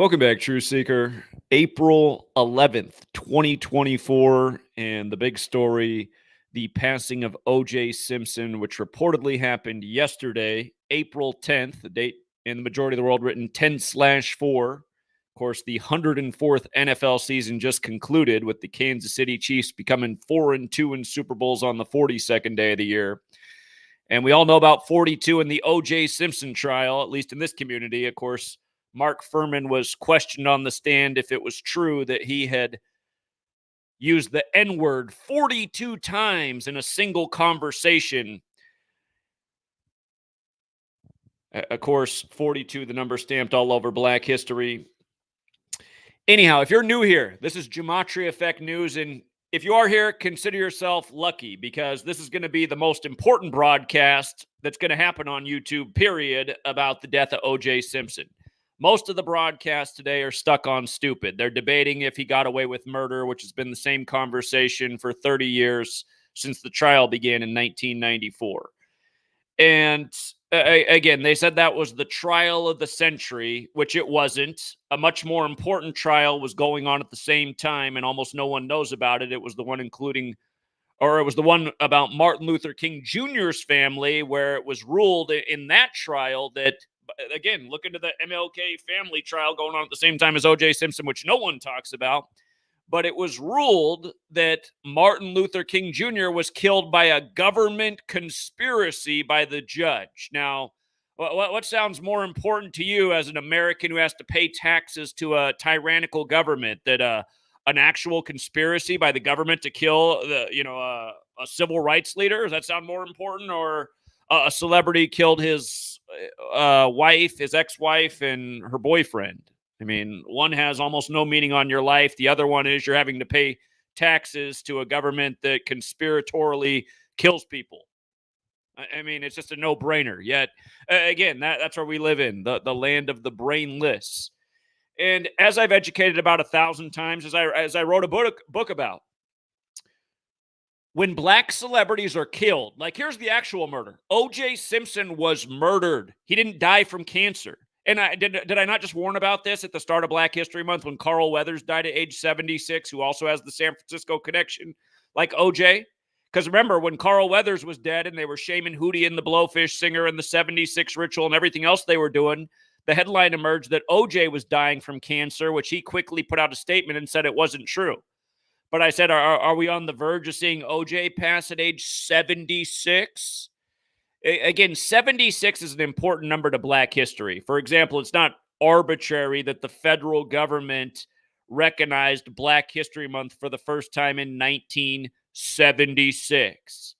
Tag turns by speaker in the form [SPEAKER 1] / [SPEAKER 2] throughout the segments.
[SPEAKER 1] Welcome back, Truth Seeker. April 11th, 2024, and the big story, the passing of O.J. Simpson, which reportedly happened yesterday, April 10th, the date in the majority of the world written 10/4. Of course, the 104th NFL season just concluded with the Kansas City Chiefs becoming 4-2 in Super Bowls on the 42nd day of the year. And we all know about 42 in the O.J. Simpson trial, at least in this community. Of course, Mark Furman was questioned on the stand if it was true that he had used the N-word 42 times in a single conversation. Of course, 42, the number stamped all over Black history. Anyhow, if you're new here, this is GematriaEffectNews, and if you are here, consider yourself lucky because this is going to be the most important broadcast that's going to happen on YouTube, period, about the death of O.J. Simpson. Most of the broadcasts today are stuck on stupid. They're debating if he got away with murder, which has been the same conversation for 30 years since the trial began in 1994. And again, they said that was the trial of the century, which it wasn't. A much more important trial was going on at the same time, and almost no one knows about it. It was the one it was the one about Martin Luther King Jr.'s family, where it was ruled in that trial that, again, look into the MLK family trial going on at the same time as O.J. Simpson, which no one talks about. But it was ruled that Martin Luther King Jr. was killed by a government conspiracy by the judge. Now, what sounds more important to you as an American who has to pay taxes to a tyrannical government, that an actual conspiracy by the government to kill a civil rights leader? Does that sound more important, or a celebrity killed his wife, his ex-wife, and her boyfriend? I mean, one has almost no meaning on your life. The other one is you're having to pay taxes to a government that conspiratorially kills people. I mean, it's just a no-brainer. Yet, again, that's where we live in, the land of the brainless. And as I've educated about 1,000 times, as I wrote a book about, when black celebrities are killed, like here's the actual murder. O.J. Simpson was murdered. He didn't die from cancer. And did I not just warn about this at the start of Black History Month when Carl Weathers died at age 76, who also has the San Francisco connection like O.J.? Because remember, when Carl Weathers was dead and they were shaming Hootie and the Blowfish Singer and the 76 ritual and everything else they were doing, the headline emerged that O.J. was dying from cancer, which he quickly put out a statement and said it wasn't true. But I said, are we on the verge of seeing O.J. pass at age 76? Again, 76 is an important number to Black history. For example, it's not arbitrary that the federal government recognized Black History Month for the first time in 1976.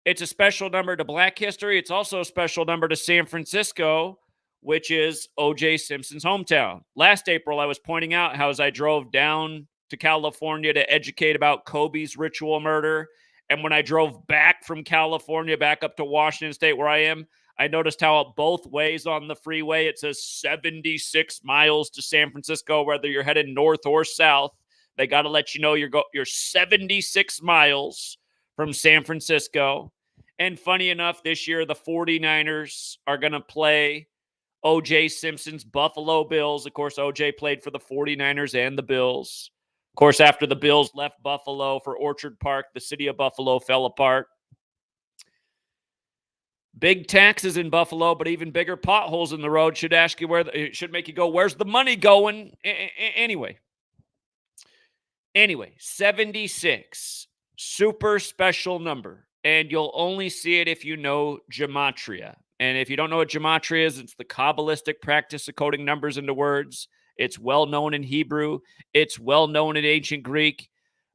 [SPEAKER 1] It's a special number to Black history. It's also a special number to San Francisco, which is O.J. Simpson's hometown. Last April, I was pointing out how as I drove down to California to educate about Kobe's ritual murder, and when I drove back from California back up to Washington State where I am, I noticed how both ways on the freeway, it says 76 miles to San Francisco, whether you're headed north or south. They got to let you know you're 76 miles from San Francisco. And funny enough, this year, the 49ers are going to play O.J. Simpson's Buffalo Bills. Of course, O.J. played for the 49ers and the Bills. Of course, after the Bills left Buffalo for Orchard Park, the city of Buffalo fell apart. Big taxes in Buffalo, but even bigger potholes in the road should make you go, where's the money going? Anyway, 76, super special number, and you'll only see it if you know gematria. And if you don't know what gematria is, it's the Kabbalistic practice of coding numbers into words. It's well known in Hebrew. It's well known in ancient Greek,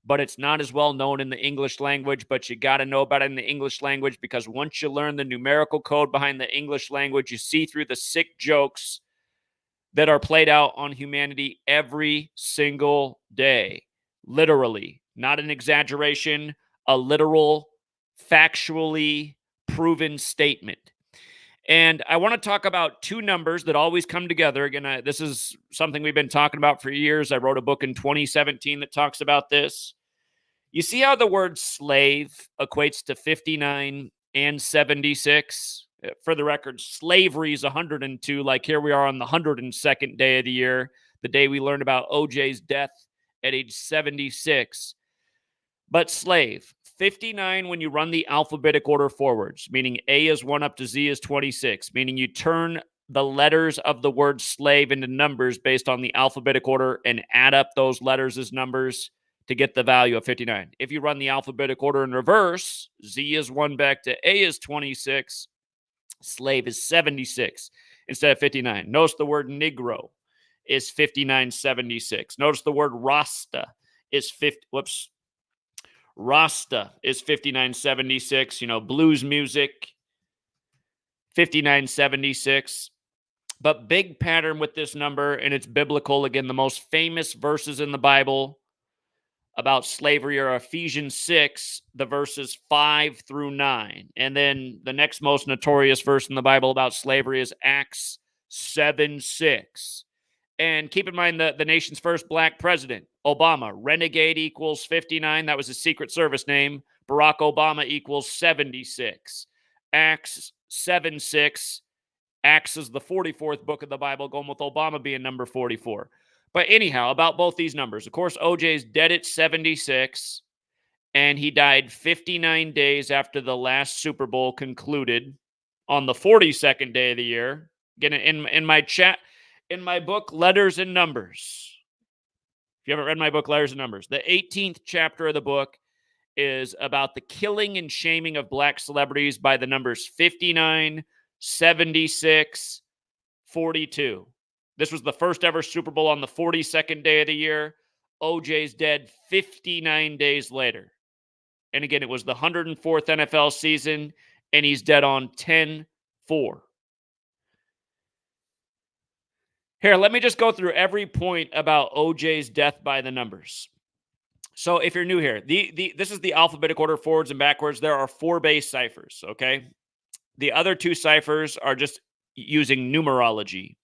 [SPEAKER 1] but it's not as well known in the English language. But you got to know about it in the English language, because once you learn the numerical code behind the English language, you see through the sick jokes that are played out on humanity every single day. Literally, not an exaggeration, a literal, factually proven statement. And I want to talk about two numbers that always come together. Again, this is something we've been talking about for years. I wrote a book in 2017 that talks about this. You see how the word slave equates to 59 and 76? For the record, slavery is 102. Like here we are on the 102nd day of the year, the day we learned about OJ's death at age 76. But slave, 59 when you run the alphabetic order forwards, meaning A is 1 up to Z is 26, meaning you turn the letters of the word slave into numbers based on the alphabetic order and add up those letters as numbers to get the value of 59. If you run the alphabetic order in reverse, Z is 1 back to A is 26, slave is 76 instead of 59. Notice the word Negro is 5976. Notice the word Rasta is Rasta is 5976. Blues music, 5976. But big pattern with this number, and it's biblical. Again, the most famous verses in the Bible about slavery are Ephesians 6, the verses 5 through 9. And then the next most notorious verse in the Bible about slavery is Acts 7:6. And keep in mind the nation's first black president, Obama. Renegade equals 59. That was his Secret Service name. Barack Obama equals 76. Acts 7:6. Acts is the 44th book of the Bible, going with Obama being number 44. But anyhow, about both these numbers. Of course, OJ's dead at 76, and he died 59 days after the last Super Bowl concluded on the 42nd day of the year. Again, in my book, Letters and Numbers. If you haven't read my book, Letters and Numbers, the 18th chapter of the book is about the killing and shaming of black celebrities by the numbers 59, 76, 42. This was the first ever Super Bowl on the 42nd day of the year. OJ's dead 59 days later. And again, it was the 104th NFL season, and he's dead on 10-4. Here, let me just go through every point about OJ's death by the numbers. So if you're new here, this is the alphabetic order forwards and backwards. There are 4 base ciphers, okay? The other 2 ciphers are just using numerology.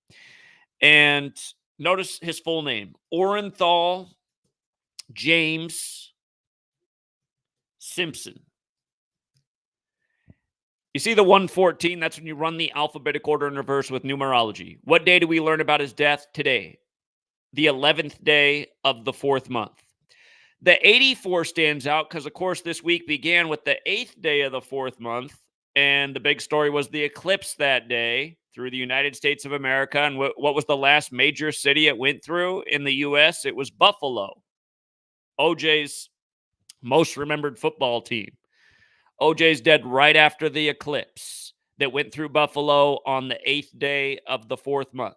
[SPEAKER 1] And notice his full name, Orenthal James Simpson. You see the 114? That's when you run the alphabetic order in reverse with numerology. What day do we learn about his death? Today, the 11th day of the 4th month. The 84 stands out because, of course, this week began with the 8th day of the 4th month, and the big story was the eclipse that day through the United States of America. And what was the last major city it went through in the U.S.? It was Buffalo, OJ's most remembered football team. OJ's dead right after the eclipse that went through Buffalo on the 8th day of the 4th month.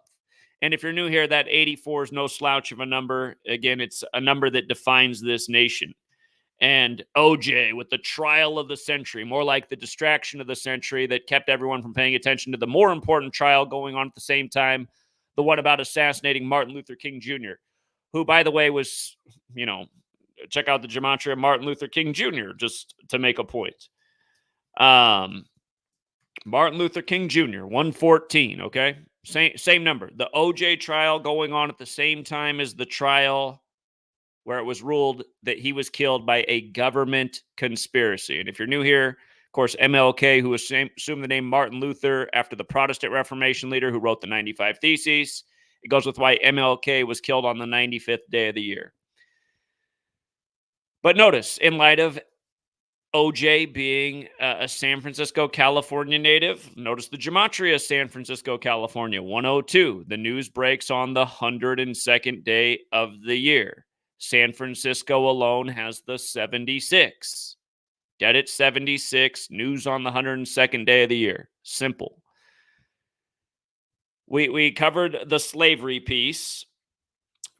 [SPEAKER 1] And if you're new here, that 84 is no slouch of a number. Again, it's a number that defines this nation. And OJ with the trial of the century, more like the distraction of the century that kept everyone from paying attention to the more important trial going on at the same time, the one about assassinating Martin Luther King Jr., who, by the way, was, check out the gematria of Martin Luther King Jr., just to make a point. Martin Luther King Jr., 114, okay? Same number. The OJ trial going on at the same time as the trial where it was ruled that he was killed by a government conspiracy. And if you're new here, of course, MLK, who assumed the name Martin Luther after the Protestant Reformation leader who wrote the 95 Theses. It goes with why MLK was killed on the 95th day of the year. But notice, in light of OJ being a San Francisco, California native, notice the gematria of San Francisco, California, 102. The news breaks on the 102nd day of the year. San Francisco alone has the 76. Dead at 76, news on the 102nd day of the year. Simple. We covered the slavery piece.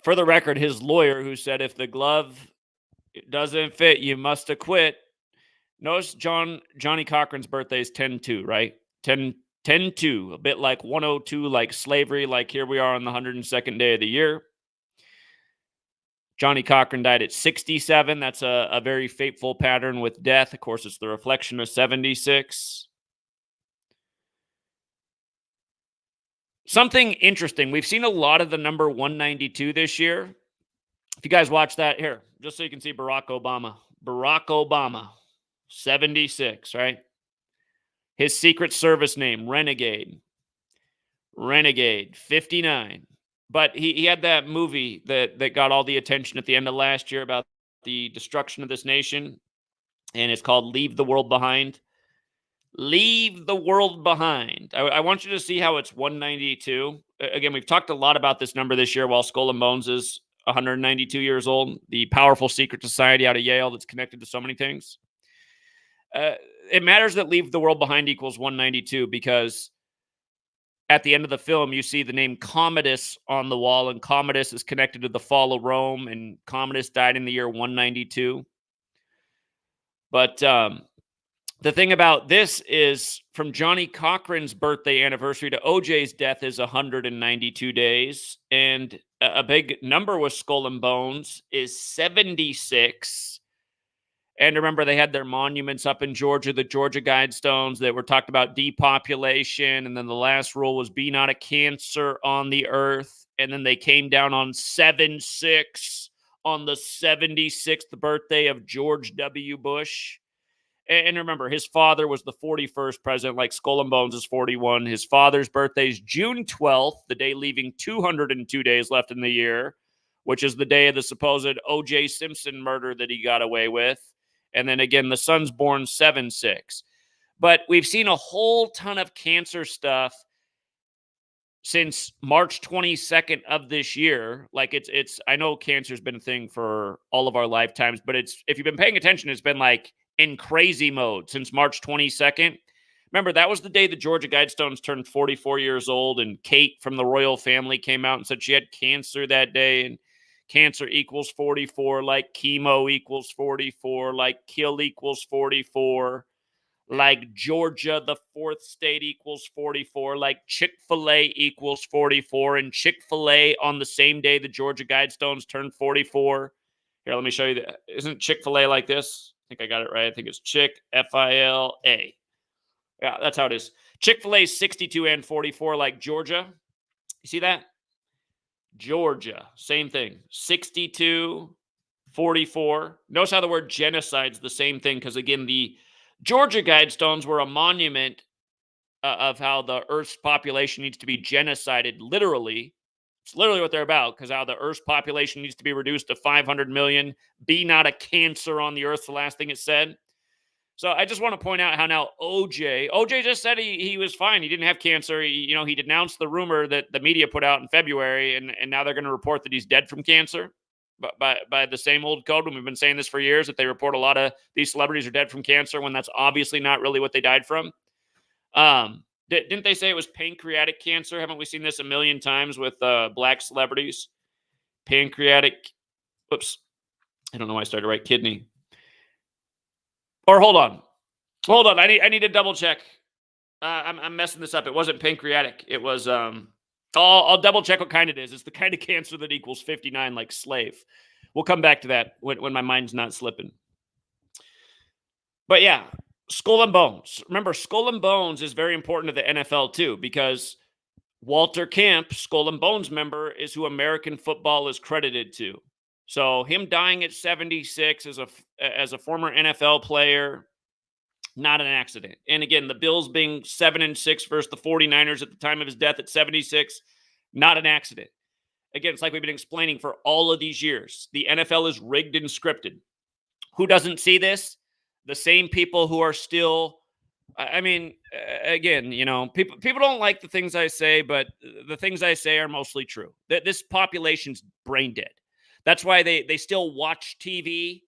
[SPEAKER 1] For the record, his lawyer who said if the glove doesn't fit, you must acquit. Notice Johnny Cochran's birthday is 10-2, right? 10-2, a bit like 102, like slavery, like here we are on the 102nd day of the year. Johnny Cochran died at 67. That's a very fateful pattern with death. Of course, it's the reflection of 76. Something interesting. We've seen a lot of the number 192 this year. If you guys watch that here, just so you can see Barack Obama. Barack Obama, 76, right? His Secret Service name, Renegade. Renegade, 59. But he had that movie that got all the attention at the end of last year about the destruction of this nation, and it's called Leave the World Behind. Leave the World Behind. I want you to see how it's 192. Again, we've talked a lot about this number this year while Skull and Bones is 192 years old, the powerful secret society out of Yale that's connected to so many things. It matters that Leave the World Behind equals 192 because at the end of the film, you see the name Commodus on the wall, and Commodus is connected to the fall of Rome, and Commodus died in the year 192. But the thing about this is from Johnny Cochran's birthday anniversary to OJ's death is 192 days, and a big number with Skull and Bones is 76. And remember, they had their monuments up in Georgia, the Georgia Guidestones that were talked about depopulation. And then the last rule was be not a cancer on the earth. And then they came down on 7/6 on the 76th birthday of George W. Bush. And remember, his father was the 41st president, like Skull and Bones is 41. His father's birthday is June 12th, the day leaving 202 days left in the year, which is the day of the supposed O.J. Simpson murder that he got away with. And then again, the son's born 7/6. But we've seen a whole ton of cancer stuff since March 22nd of this year. Like it's I know cancer's been a thing for all of our lifetimes, but it's if you've been paying attention, it's been like in crazy mode since March 22nd. Remember, that was the day the Georgia Guidestones turned 44 years old, and Kate from the royal family came out and said she had cancer that day, and cancer equals 44, like chemo equals 44, like kill equals 44, like Georgia, the fourth state, equals 44, like Chick-fil-A equals 44, and Chick-fil-A on the same day the Georgia Guidestones turned 44. Here, let me show you. Isn't Chick-fil-A like this? I think I got it right. I think it's Chick, F-I-L-A. Yeah, that's how it is. Chick-fil-A is 62 and 44 like Georgia. You see that? Georgia, same thing. 62, 44. Notice how the word genocide's the same thing because, again, the Georgia Guidestones were a monument of how the Earth's population needs to be genocided, literally. It's literally what they're about because how the Earth's population needs to be reduced to 500 million. Be not a cancer on the Earth, the last thing it said. So I just want to point out how now OJ just said he was fine. He didn't have cancer. He denounced the rumor that the media put out in February, and now they're going to report that he's dead from cancer. But by the same old code, when we've been saying this for years, that they report a lot of these celebrities are dead from cancer when that's obviously not really what they died from. Didn't they say it was pancreatic cancer? Haven't we seen this a million times with black celebrities? Pancreatic, whoops. I don't know why I started right. Kidney. Or hold on. I need to double check. I'm messing this up. It wasn't pancreatic. It was. I'll double check what kind it is. It's the kind of cancer that equals 59, like slave. We'll come back to that when my mind's not slipping. But yeah, Skull and Bones. Remember, Skull and Bones is very important to the NFL too because Walter Camp, Skull and Bones member, is who American football is credited to. So him dying at 76 as a former NFL player, not an accident. And again, the Bills being 7-6 versus the 49ers at the time of his death at 76, not an accident. Again, it's like we've been explaining for all of these years. The NFL is rigged and scripted. Who doesn't see this? The same people who are still, again, people don't like the things I say, but the things I say are mostly true. This population's brain dead. That's why they still watch TV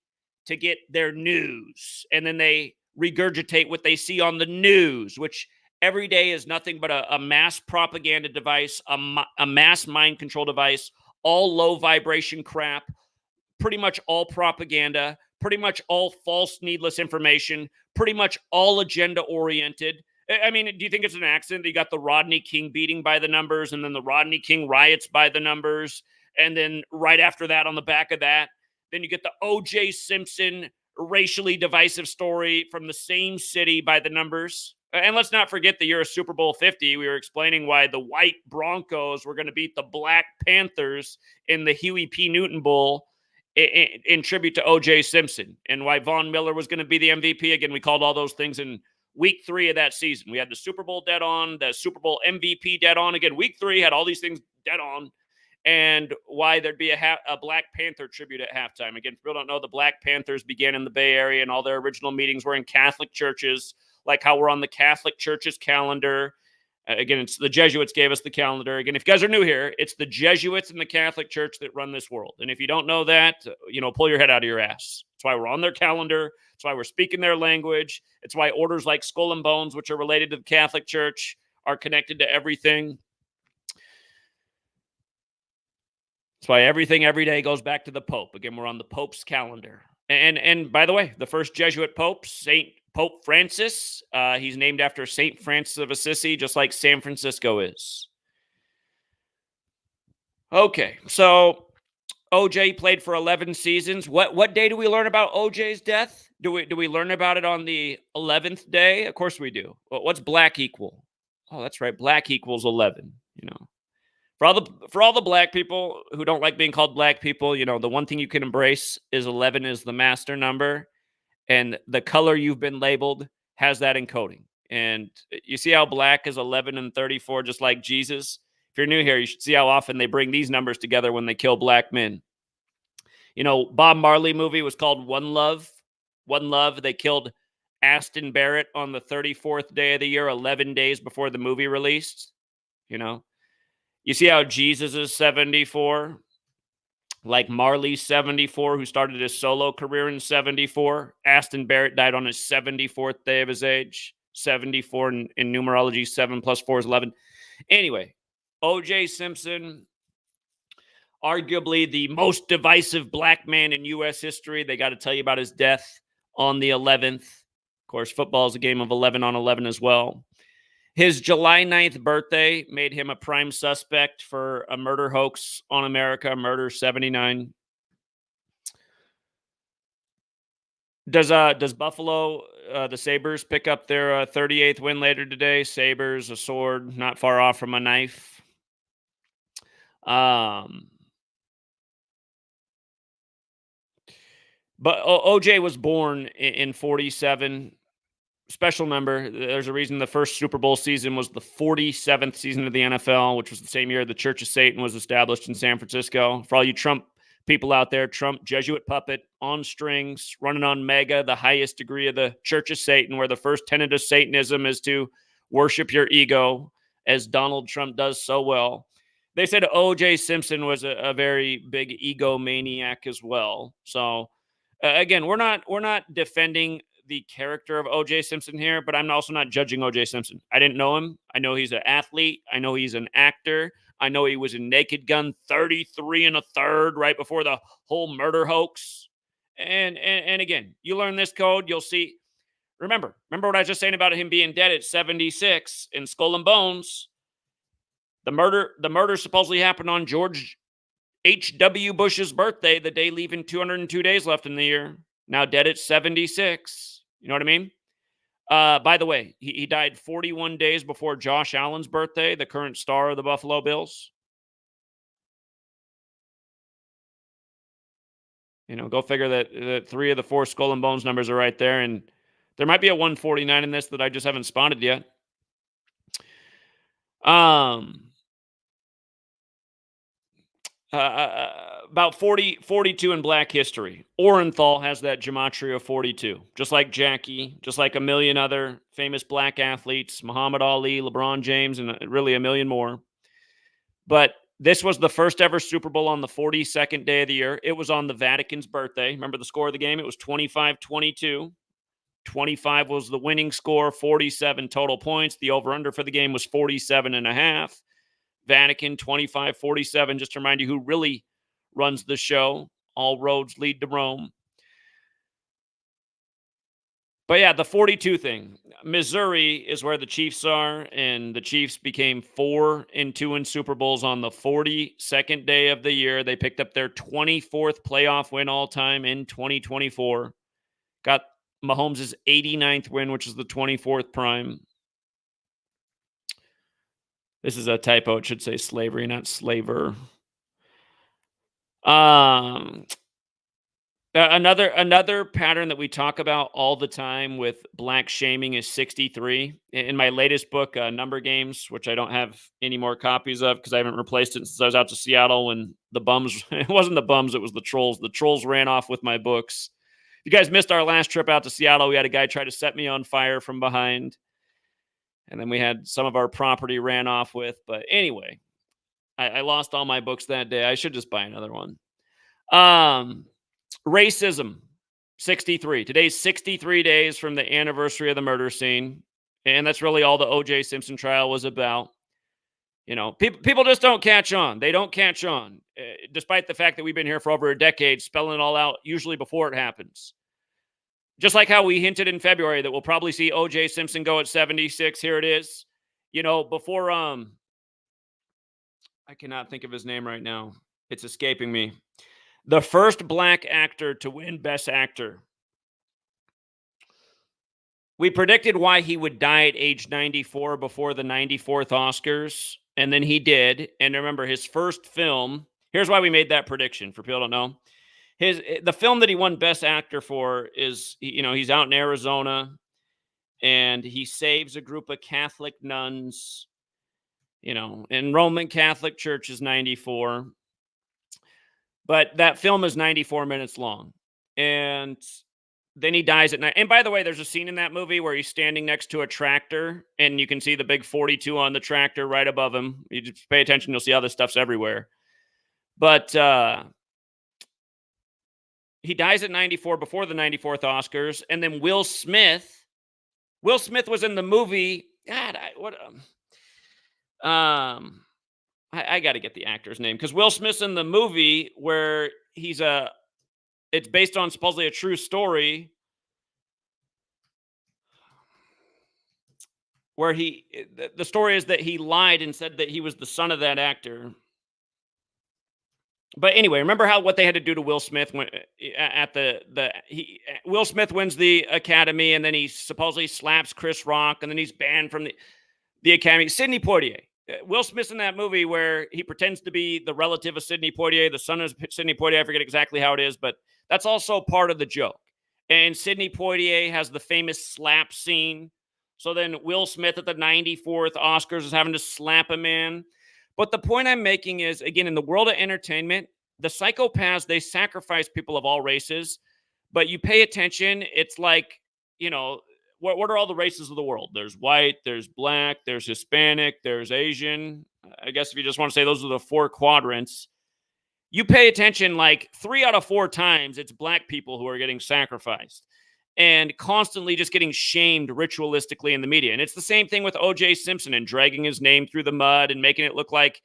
[SPEAKER 1] to get their news. And then they regurgitate what they see on the news, which every day is nothing but a mass propaganda device, a mass mind control device, all low vibration crap, pretty much all propaganda, pretty much all false, needless information, pretty much all agenda oriented. I mean, do you think it's an accident that you got the Rodney King beating by the numbers and then the Rodney King riots by the numbers? And then right after that, on the back of that, then you get the O.J. Simpson racially divisive story from the same city by the numbers. And let's not forget the year of Super Bowl 50. We were explaining why the white Broncos were going to beat the Black Panthers in the Huey P. Newton Bowl in tribute to O.J. Simpson, and why Von Miller was going to be the MVP. Again, we called all those things in week 3 of that season. We had the Super Bowl dead on, the Super Bowl MVP dead on. Again, week 3 had all these things dead on, and why there'd be a Black Panther tribute at halftime. Again, if people don't know, the Black Panthers began in the Bay Area, and all their original meetings were in Catholic churches, like how we're on the Catholic Church's calendar. Again, it's the Jesuits gave us the calendar. Again, if you guys are new here, it's the Jesuits and the Catholic Church that run this world. And if you don't know that, pull your head out of your ass. That's why we're on their calendar. That's why we're speaking their language. It's why orders like Skull and Bones, which are related to the Catholic Church, are connected to everything. That's why everything every day goes back to the Pope. Again, we're on the Pope's calendar. And by the way, the first Jesuit Pope, Pope Francis, he's named after St. Francis of Assisi, just like San Francisco is. Okay, so OJ played for 11 seasons. What day do we learn about OJ's death? Do we learn about it on the 11th day? Of course we do. What's black equal? Oh, that's right. Black equals 11, For all the black people who don't like being called black people, the one thing you can embrace is 11 is the master number, and the color you've been labeled has that encoding. And you see how black is 11 and 34, just like Jesus? If you're new here, you should see how often they bring these numbers together when they kill black men. Bob Marley movie was called One Love. One Love. They killed Aston Barrett on the 34th day of the year, 11 days before the movie released. You see how Jesus is 74? Like Marley's 74, who started his solo career in 74. Aston Barrett died on his 74th day of his age. 74 in numerology, 7 plus 4 is 11. Anyway, O.J. Simpson, arguably the most divisive black man in U.S. history. They got to tell you about his death on the 11th. Of course, football is a game of 11 on 11 as well. His July 9th birthday made him a prime suspect for a murder hoax on America, Murder 79. Does Buffalo, the Sabres, pick up their 38th win later today? Sabres, a sword, not far off from a knife. But OJ was born in 47. Special number. There's a reason the first Super Bowl season was the 47th season of the NFL, which was the same year the Church of Satan was established in San Francisco. For all you Trump people out there, Trump, Jesuit puppet, on strings, running on mega, the highest degree of the Church of Satan, where the first tenet of Satanism is to worship your ego, as Donald Trump does so well. They said O.J. Simpson was a very big egomaniac as well. So, again, we're not defending the character of O.J. Simpson here, but I'm also not judging O.J. Simpson. I didn't know him. I know he's an athlete. I know he's an actor. I know he was in Naked Gun 33 1/3 right before the whole murder hoax. And again, you learn this code, you'll see. Remember what I was just saying about him being dead at 76 in Skull and Bones. The murder supposedly happened on George H.W. Bush's birthday, the day leaving 202 days left in the year. Now dead at 76. You know what I mean? By the way, he died 41 days before Josh Allen's birthday, the current star of the Buffalo Bills. Go figure that 3 of the 4 Skull and Bones numbers are right there. And there might be a 149 in this that I just haven't spotted yet. About 42 in black history. Orenthal has that gematria of 42. Just like Jackie, just like a million other famous black athletes, Muhammad Ali, LeBron James, and really a million more. But this was the first ever Super Bowl on the 42nd day of the year. It was on the Vatican's birthday. Remember the score of the game? It was 25-22. 25 was the winning score, 47 total points. The over-under for the game was 47.5. Vatican 25-47. Just to remind you who really runs the show. All roads lead to Rome. But yeah, the 42 thing. Missouri is where the Chiefs are, and the Chiefs became 4-2 in Super Bowls on the 42nd day of the year. They picked up their 24th playoff win all time in 2024. Got Mahomes' 89th win, which is the 24th prime. This is a typo. It should say slavery, not slaver. Another pattern that we talk about all the time with black shaming is 63. In my latest book, Number Games, which I don't have any more copies of because I haven't replaced it since I was out to Seattle when the bums, it wasn't the bums, it was the trolls. The trolls ran off with my books. If you guys missed our last trip out to Seattle, we had a guy try to set me on fire from behind. And then we had some of our property ran off with. But anyway, I lost all my books that day. I should just buy another one. Racism, 63. Today's 63 days from the anniversary of the murder scene. And that's really all the O.J. Simpson trial was about. You know, people just don't catch on. They don't catch on, despite the fact that we've been here for over a decade, spelling it all out, usually before it happens. Just like how we hinted in February that we'll probably see O.J. Simpson go at 76. Here it is. You know, before, I cannot think of his name right now. It's escaping me. The first black actor to win Best Actor. We predicted why he would die at age 94 before the 94th Oscars, and then he did. And remember, his first film, here's why we made that prediction, for people who don't know. The film that he won Best Actor for is, you know, he's out in Arizona, and he saves a group of Catholic nuns, you know, and Roman Catholic Church is 94. But that film is 94 minutes long. And then he dies at night. And by the way, there's a scene in that movie where he's standing next to a tractor and you can see the big 42 on the tractor right above him. You just pay attention, you'll see how this stuff's everywhere. But he dies at 94 before the 94th Oscars. And then Will Smith was in the movie. God, I got to get the actor's name because Will Smith's in the movie where it's based on supposedly a true story where the story is that he lied and said that he was the son of that actor. But anyway, remember what they had to do to Will Smith when Will Smith wins the Academy and then he supposedly slaps Chris Rock and then he's banned from the Academy. Sidney Poitier. Will Smith's in that movie where he pretends to be the relative of Sidney Poitier, the son of Sidney Poitier. I forget exactly how it is, but that's also part of the joke. And Sidney Poitier has the famous slap scene. So then Will Smith at the 94th Oscars is having to slap him in. But the point I'm making is, again, in the world of entertainment, the psychopaths, they sacrifice people of all races. But you pay attention, it's like, you know, what are all the races of the world? There's white, there's black, there's Hispanic, there's Asian. I guess if you just want to say those are the four quadrants. You pay attention, like 3 out of 4 times, it's black people who are getting sacrificed and constantly just getting shamed ritualistically in the media. And it's the same thing with O.J. Simpson and dragging his name through the mud and making it look like,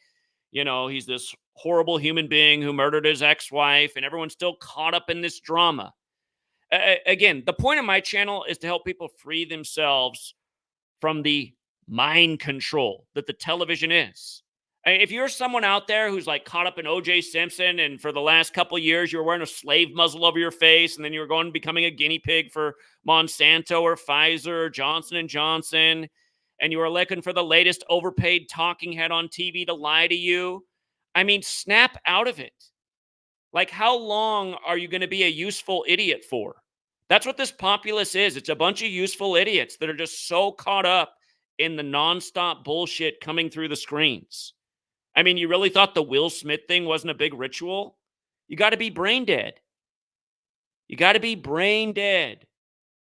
[SPEAKER 1] you know, he's this horrible human being who murdered his ex-wife, and everyone's still caught up in this drama. Again, the point of my channel is to help people free themselves from the mind control that the television is. If you're someone out there who's like caught up in O.J. Simpson and for the last couple of years you were wearing a slave muzzle over your face and then you were going to becoming a guinea pig for Monsanto or Pfizer or Johnson & Johnson and you were looking for the latest overpaid talking head on TV to lie to you, I mean, snap out of it. Like, how long are you going to be a useful idiot for? That's what this populace is. It's a bunch of useful idiots that are just so caught up in the nonstop bullshit coming through the screens. I mean, you really thought the Will Smith thing wasn't a big ritual? You got to be brain dead. You got to be brain dead.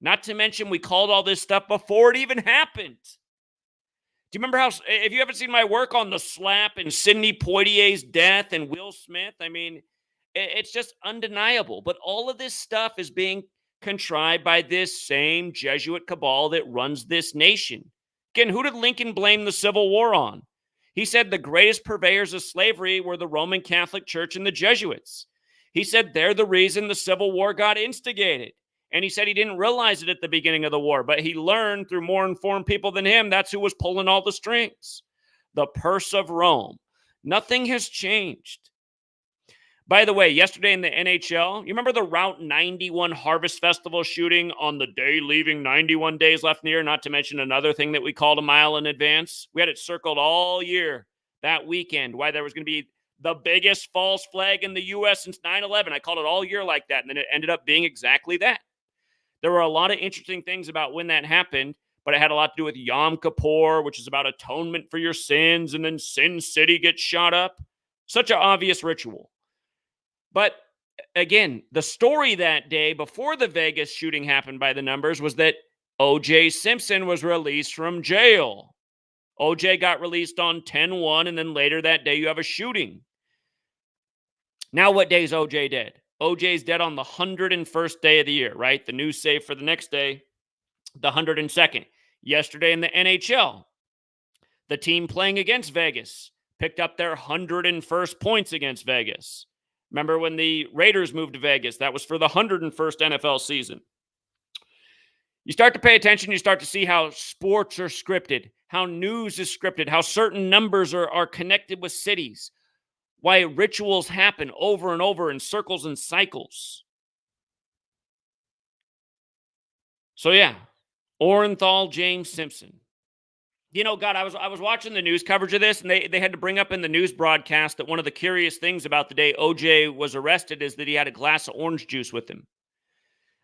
[SPEAKER 1] Not to mention, we called all this stuff before it even happened. Do you remember how, if you haven't seen my work on the slap and Sidney Poitier's death and Will Smith, I mean, it's just undeniable. But all of this stuff is being contrived by this same Jesuit cabal that runs this nation. Again, who did Lincoln blame the Civil War on? He said the greatest purveyors of slavery were the Roman Catholic Church and the Jesuits. He said they're the reason the Civil War got instigated. And he said he didn't realize it at the beginning of the war, but he learned through more informed people than him. That's who was pulling all the strings. The purse of Rome. Nothing has changed. By the way, yesterday in the NHL, you remember the Route 91 Harvest Festival shooting on the day leaving 91 days left in the year, not to mention another thing that we called a mile in advance? We had it circled all year that weekend, why there was going to be the biggest false flag in the U.S. since 9/11. I called it all year like that, and then it ended up being exactly that. There were a lot of interesting things about when that happened, but it had a lot to do with Yom Kippur, which is about atonement for your sins, and then Sin City gets shot up. Such an obvious ritual. But again, the story that day before the Vegas shooting happened by the numbers was that O.J. Simpson was released from jail. O.J. got released on 10/1, and then later that day you have a shooting. Now what day is O.J. dead? O.J.'s dead on the 101st day of the year, right? The news saved for the next day, the 102nd. Yesterday in the NHL, the team playing against Vegas picked up their 101st points against Vegas. Remember when the Raiders moved to Vegas? That was for the 101st NFL season. You start to pay attention, you start to see how sports are scripted, how news is scripted, how certain numbers are connected with cities, why rituals happen over and over in circles and cycles. So yeah, Orenthal James Simpson. You know, God, I was watching the news coverage of this, and they had to bring up in the news broadcast that one of the curious things about the day OJ was arrested is that he had a glass of orange juice with him.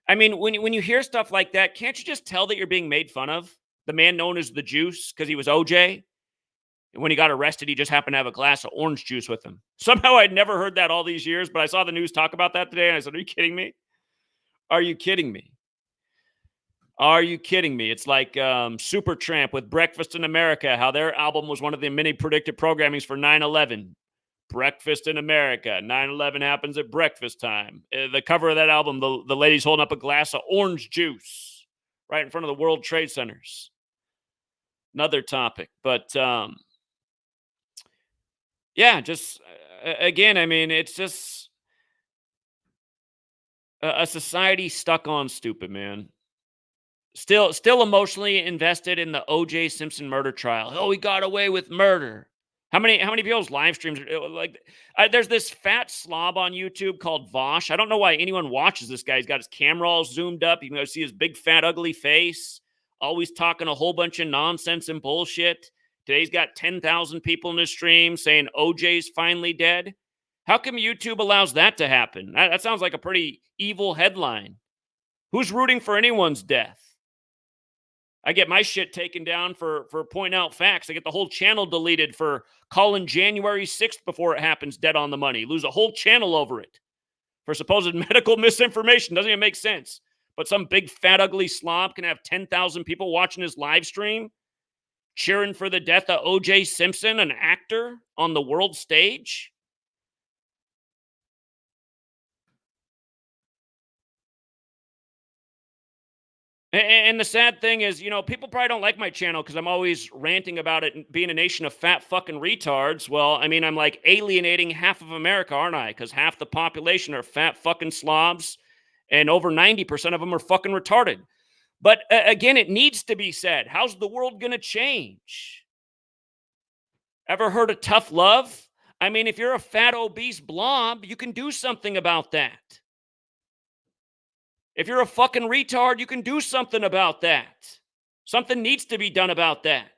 [SPEAKER 1] I mean, when you hear stuff like that, can't you just tell that you're being made fun of? The man known as the Juice because he was OJ. And when he got arrested, he just happened to have a glass of orange juice with him. Somehow I'd never heard that all these years, but I saw the news talk about that today, and I said, are you kidding me? Are you kidding me? Are you kidding me? It's like Supertramp with Breakfast in America, how their album was one of the many predicted programmings for 9/11. Breakfast in America. 9/11 happens at breakfast time. The cover of that album, the lady's holding up a glass of orange juice right in front of the World Trade Centers. Another topic. But, yeah, just, again, I mean, it's just a society stuck on stupid, man. Still emotionally invested in the O.J. Simpson murder trial. Oh, he got away with murder. How many people's live streams are like? There's this fat slob on YouTube called Vosh. I don't know why anyone watches this guy. He's got his camera all zoomed up. You can go see his big, fat, ugly face. Always talking a whole bunch of nonsense and bullshit. Today's got 10,000 people in his stream saying OJ's finally dead. How come YouTube allows that to happen? That sounds like a pretty evil headline. Who's rooting for anyone's death? I get my shit taken down for pointing out facts. I get the whole channel deleted for calling January 6th before it happens dead on the money. Lose a whole channel over it for supposed medical misinformation. Doesn't even make sense. But some big, fat, ugly slob can have 10,000 people watching his live stream cheering for the death of O.J. Simpson, an actor on the world stage. And the sad thing is, you know, people probably don't like my channel because I'm always ranting about it being a nation of fat fucking retards. Well, I mean, I'm like alienating half of America, aren't I? Because half the population are fat fucking slobs, and over 90% of them are fucking retarded. But again, it needs to be said. How's the world going to change? Ever heard of tough love? I mean, if you're a fat, obese blob, you can do something about that. If you're a fucking retard, you can do something about that. Something needs to be done about that.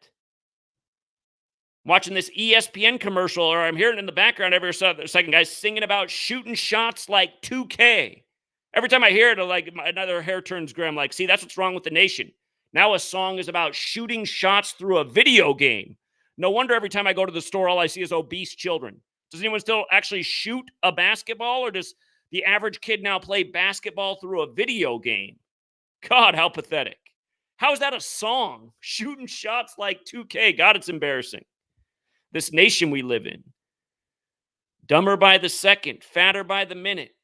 [SPEAKER 1] I'm watching this ESPN commercial, or I'm hearing in the background every second, guys singing about shooting shots like 2K. Every time I hear it, like another hair turns gray. I'm like, see, that's what's wrong with the nation. Now a song is about shooting shots through a video game. No wonder every time I go to the store, all I see is obese children. Does anyone still actually shoot a basketball, or does the average kid now play basketball through a video game? God, how pathetic. How is that a song? Shooting shots like 2K. God, it's embarrassing. This nation we live in. Dumber by the second, fatter by the minute.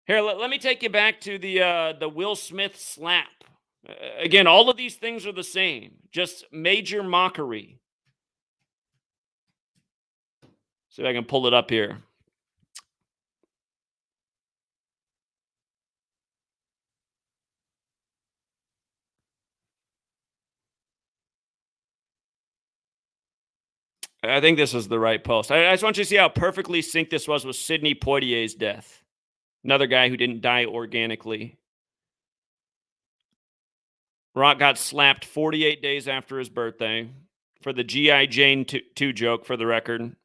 [SPEAKER 1] Here, let me take you back to the Will Smith slap. Again, all of these things are the same. Just major mockery. See if I can pull it up here. I think this is the right post. I just want you to see how perfectly synced this was with Sidney Poitier's death. Another guy who didn't die organically. Rock got slapped 48 days after his birthday. for the G.I. Jane 2 joke, for the record.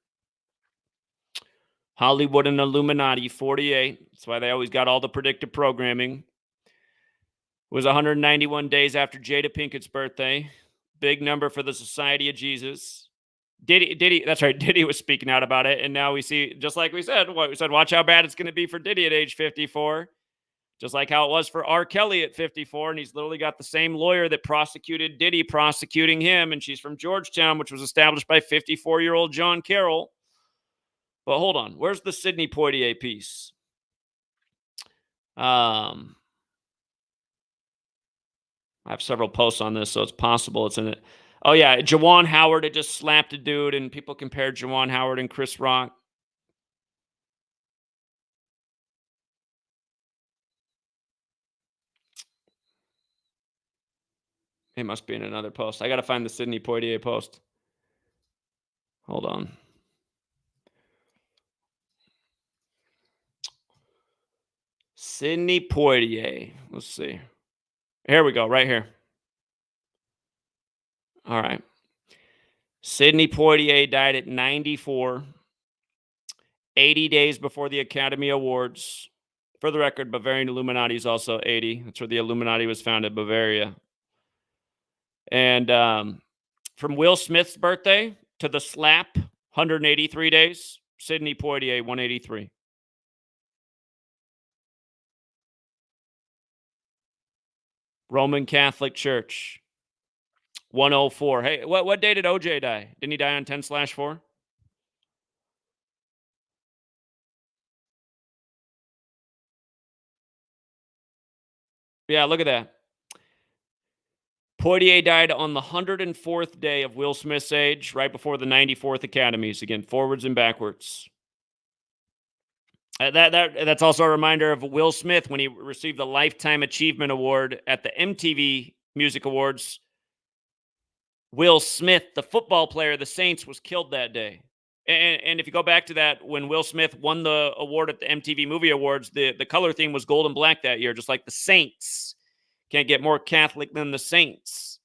[SPEAKER 1] Hollywood and Illuminati, 48. That's why they always got all the predictive programming. It was 191 days after Jada Pinkett's birthday. Big number for the Society of Jesus. Diddy, that's right. Diddy was speaking out about it. And now we see, just like we said, watch how bad it's going to be for Diddy at age 54. Just like how it was for R. Kelly at 54. And he's literally got the same lawyer that prosecuted Diddy prosecuting him. And she's from Georgetown, which was established by 54-year-old John Carroll. But hold on. Where's the Sidney Poitier piece? I have several posts on this, so it's possible it's in it. Oh, yeah. Juwan Howard had just slapped a dude, and people compared Juwan Howard and Chris Rock. It must be in another post. I got to find the Sidney Poitier post. Hold on. Sidney Poitier. Let's see. Here we go, right here. All right. Sidney Poitier died at 94, 80 days before the Academy Awards. For the record, Bavarian Illuminati is also 80. That's where the Illuminati was founded, Bavaria. And from Will Smith's birthday to the slap, 183 days. Sidney Poitier, 183. Roman Catholic Church, 104. Hey, what day did OJ die? Didn't he die on 10/4? Yeah, look at that. Poitier died on the 104th day of Will Smith's age, right before the 94th Academies. Again, forwards and backwards. That's also a reminder of Will Smith when he received the Lifetime Achievement Award at the MTV Music Awards. Will Smith, the football player of the Saints, was killed that day. And if you go back to that, when Will Smith won the award at the MTV Movie Awards, the color theme was gold and black that year, just like the Saints. Can't get more Catholic than the Saints.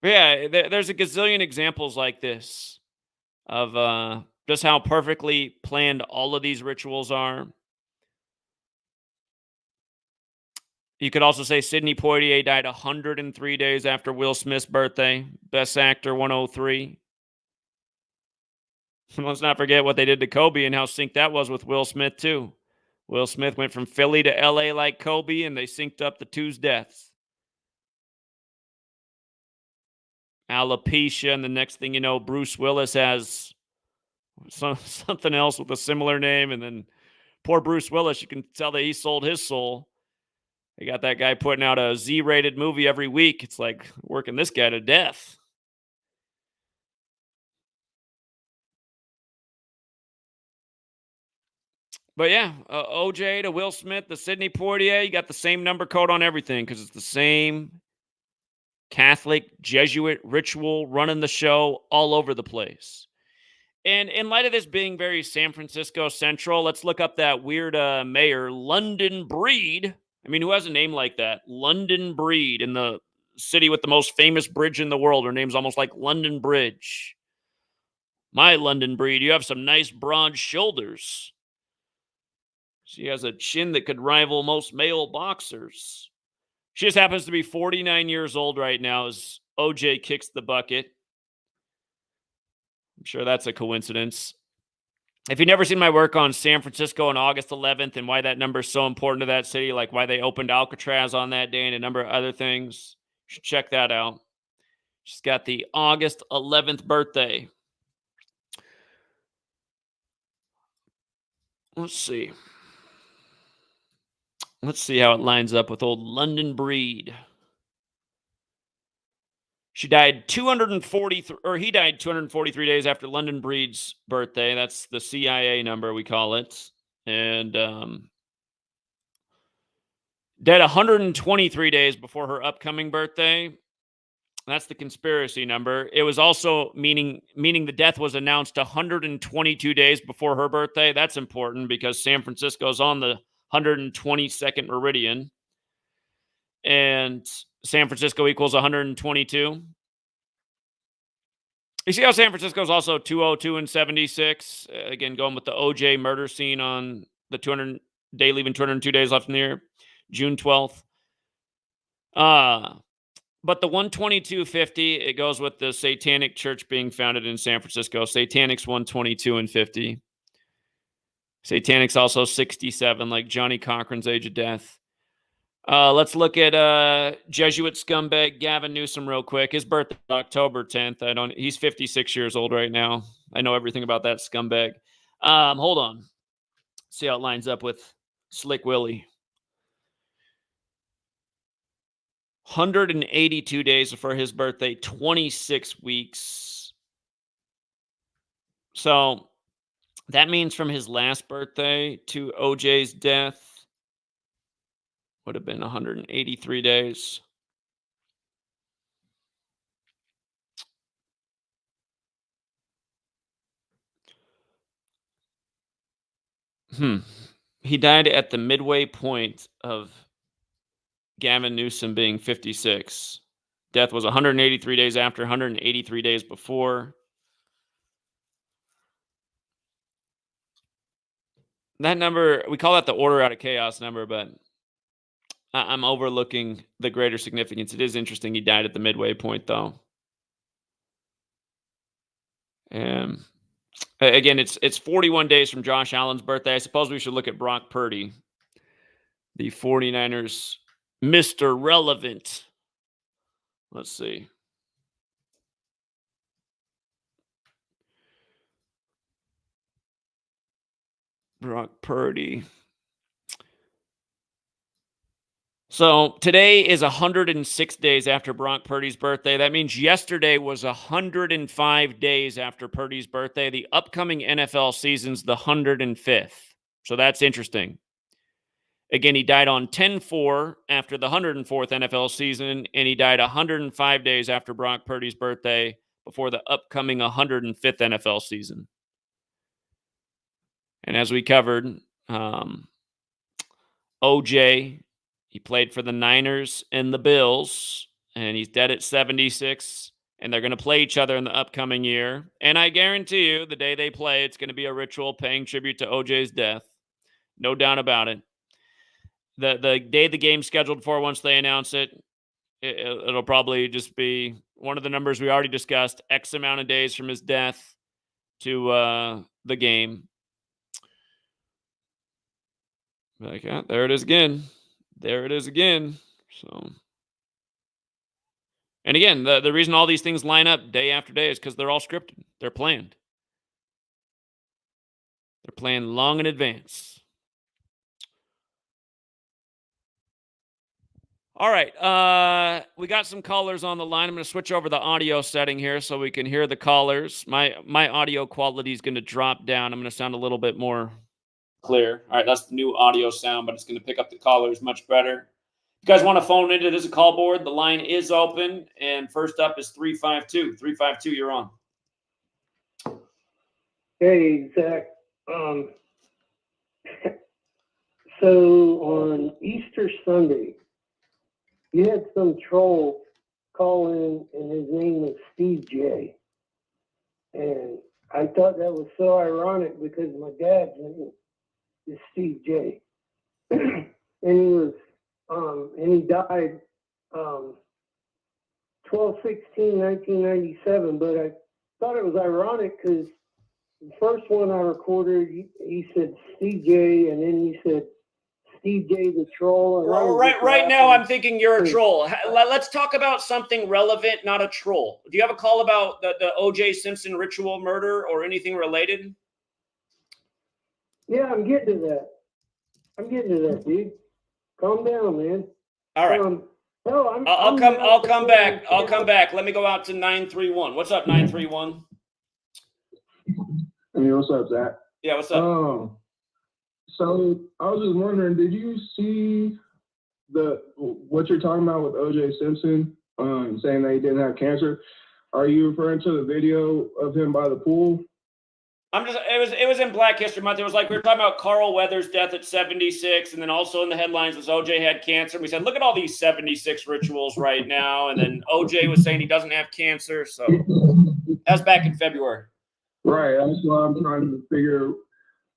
[SPEAKER 1] But yeah, there's a gazillion examples like this of just how perfectly planned all of these rituals are. You could also say Sidney Poitier died 103 days after Will Smith's birthday. Best Actor, 103. Let's not forget what they did to Kobe and how synced that was with Will Smith, too. Will Smith went from Philly to L.A. like Kobe, and they synced up the two's deaths. Alopecia, and the next thing you know, Bruce Willis has something else with a similar name, and then poor Bruce Willis, you can tell that he sold his soul. They got that guy putting out a Z-rated movie every week. It's like working this guy to death. But yeah, OJ to Will Smith, the Sidney Poitier, you got the same number code on everything because it's the same Catholic Jesuit ritual running the show all over the place. And in light of this being very San Francisco central, let's look up that weird mayor, London Breed. I mean, who has a name like that? London Breed, in the city with the most famous bridge in the world. Her name's almost like London Bridge. My London Breed, you have some nice broad shoulders. She has a chin that could rival most male boxers. She just happens to be 49 years old right now as OJ kicks the bucket. I'm sure that's a coincidence. If you've never seen my work on San Francisco on August 11th and why that number is so important to that city, like why they opened Alcatraz on that day and a number of other things, you should check that out. She's got the August 11th birthday. Let's see. Let's see how it lines up with old London Breed. She died 243 days after London Breed's birthday. That's the CIA number, we call it. And dead 123 days before her upcoming birthday. That's the conspiracy number. It was also meaning the death was announced 122 days before her birthday. That's important because San Francisco is on the 122nd meridian. And San Francisco equals 122. You see how San Francisco is also 202-76? Again, going with the OJ murder scene on the 200-day, leaving 202 days left in the year, June 12th. But the 122-50, it goes with the Satanic Church being founded in San Francisco. Satanic's 122-50. Satanic's also 67, like Johnny Cochran's age of death. Let's look at Jesuit scumbag Gavin Newsom real quick. His birthday October 10th. He's 56 years old right now. I know everything about that scumbag. Hold on. See how it lines up with Slick Willie. 182 days for his birthday, 26 weeks. So that means from his last birthday to OJ's death would have been 183 days. He died at the midway point of Gavin Newsom being 56. Death was 183 days after, 183 days before. That number, we call that the order out of chaos number, but I'm overlooking the greater significance. It is interesting he died at the midway point, though. Again, it's 41 days from Josh Allen's birthday. I suppose we should look at Brock Purdy, the 49ers Mr. Relevant. Let's see. Brock Purdy. So today is 106 days after Brock Purdy's birthday. That means yesterday was 105 days after Purdy's birthday. The upcoming NFL season's the 105th. So that's interesting. Again, he died on 10/4 after the 104th NFL season, and he died 105 days after Brock Purdy's birthday before the upcoming 105th NFL season. And as we covered, OJ, he played for the Niners and the Bills, and he's dead at 76, and they're going to play each other in the upcoming year. And I guarantee you, the day they play, it's going to be a ritual paying tribute to OJ's death. No doubt about it. The day the game's scheduled for, once they announce it, it'll probably just be one of the numbers we already discussed, X amount of days from his death to the game. Like, yeah, there it is again. There it is again. So, and again, the reason all these things line up day after day is because they're all scripted. They're planned. They're planned long in advance. All right. We got some callers on the line. I'm going to switch over the audio setting here so we can hear the callers. My audio quality is going to drop down. I'm going to sound a little bit more clear. All right, that's the new audio sound, but it's going to pick up the callers much better. If you guys want to phone into this call board, the line is open, and first up is 352. 352, you're on.
[SPEAKER 2] Hey, Zach. So on Easter Sunday, you had some troll call in, and his name was Steve J. And I thought that was so ironic because my dad's name is Steve J. And he was, and he died 12/16/1997. But I thought it was ironic because the first one I recorded, he said Steve J, and then he said Steve J the troll.
[SPEAKER 1] Right now, I'm thinking you're a troll. Let's talk about something relevant, not a troll. Do you have a call about the O.J. Simpson ritual murder or anything related?
[SPEAKER 2] Yeah, I'm getting to that. Dude. Calm down, man.
[SPEAKER 1] All right.
[SPEAKER 2] No,
[SPEAKER 1] I'll come back. I'll come back. Let me go out to 931. What's up, 931?
[SPEAKER 3] Hey, what's up, Zach?
[SPEAKER 1] Yeah, what's up?
[SPEAKER 3] So I was just wondering, did you see what you're talking about with O.J. Simpson, saying that he didn't have cancer? Are you referring to the video of him by the pool?
[SPEAKER 1] It was in Black History Month. It was like we were talking about Carl Weathers' death at 76, and then also in the headlines was OJ had cancer. And we said, look at all these 76 rituals right now. And then OJ was saying he doesn't have cancer. So That was back in February.
[SPEAKER 3] Right. That's why I'm trying to figure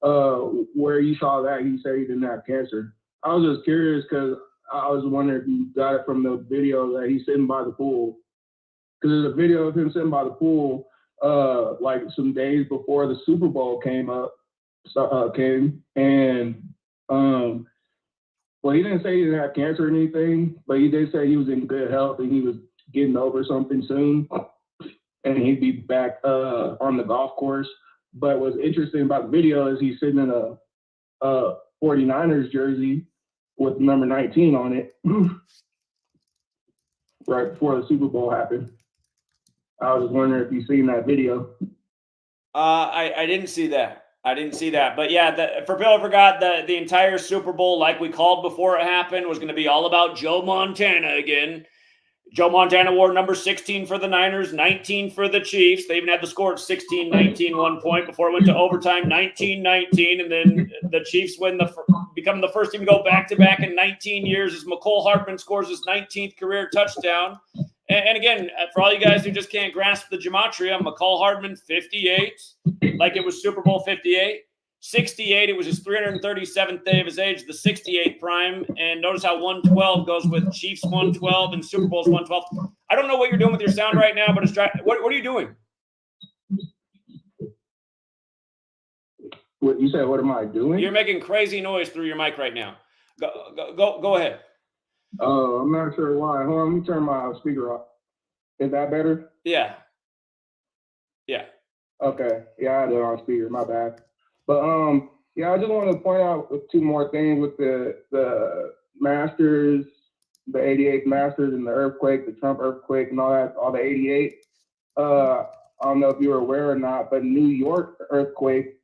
[SPEAKER 3] where you saw that. You say he didn't have cancer. I was just curious because I was wondering if you got it from the video that he's sitting by the pool. Because there's a video of him sitting by the pool like some days before the Super Bowl came, and well, he didn't say he didn't have cancer or anything, but he did say he was in good health and he was getting over something soon, and he'd be back on the golf course. But what's interesting about the video is he's sitting in a 49ers jersey with number 19 on it right before the Super Bowl happened. I was just wondering if you've seen that video.
[SPEAKER 1] I didn't see that. But yeah, for people who forgot, the entire Super Bowl, like we called before it happened, was going to be all about Joe Montana again. Joe Montana wore number 16 for the Niners, 19 for the Chiefs. They even had the score at 16-19 1 point before it went to overtime, 19-19. And then the Chiefs become the first team to go back-to-back in 19 years as McCole Hardman scores his 19th career touchdown. And again, for all you guys who just can't grasp the gematria, McCall Hardman, 58, like it was Super Bowl 58. 68, it was his 337th day of his age, the 68 prime. And notice how 112 goes with Chiefs 112 and Super Bowls 112. I don't know what you're doing with your sound right now, but it's what are you doing?
[SPEAKER 3] What you said? What am I doing?
[SPEAKER 1] You're making crazy noise through your mic right now. Go ahead.
[SPEAKER 3] Oh, I'm not sure why. Hold on, let me turn my speaker off. Is that better?
[SPEAKER 1] Yeah.
[SPEAKER 3] Okay. Yeah, I had it on speaker. My bad. But yeah, I just wanted to point out two more things with the Masters, the 88 Masters and the earthquake, the Trump earthquake and all that, all the 88. I don't know if you were aware or not, but New York earthquake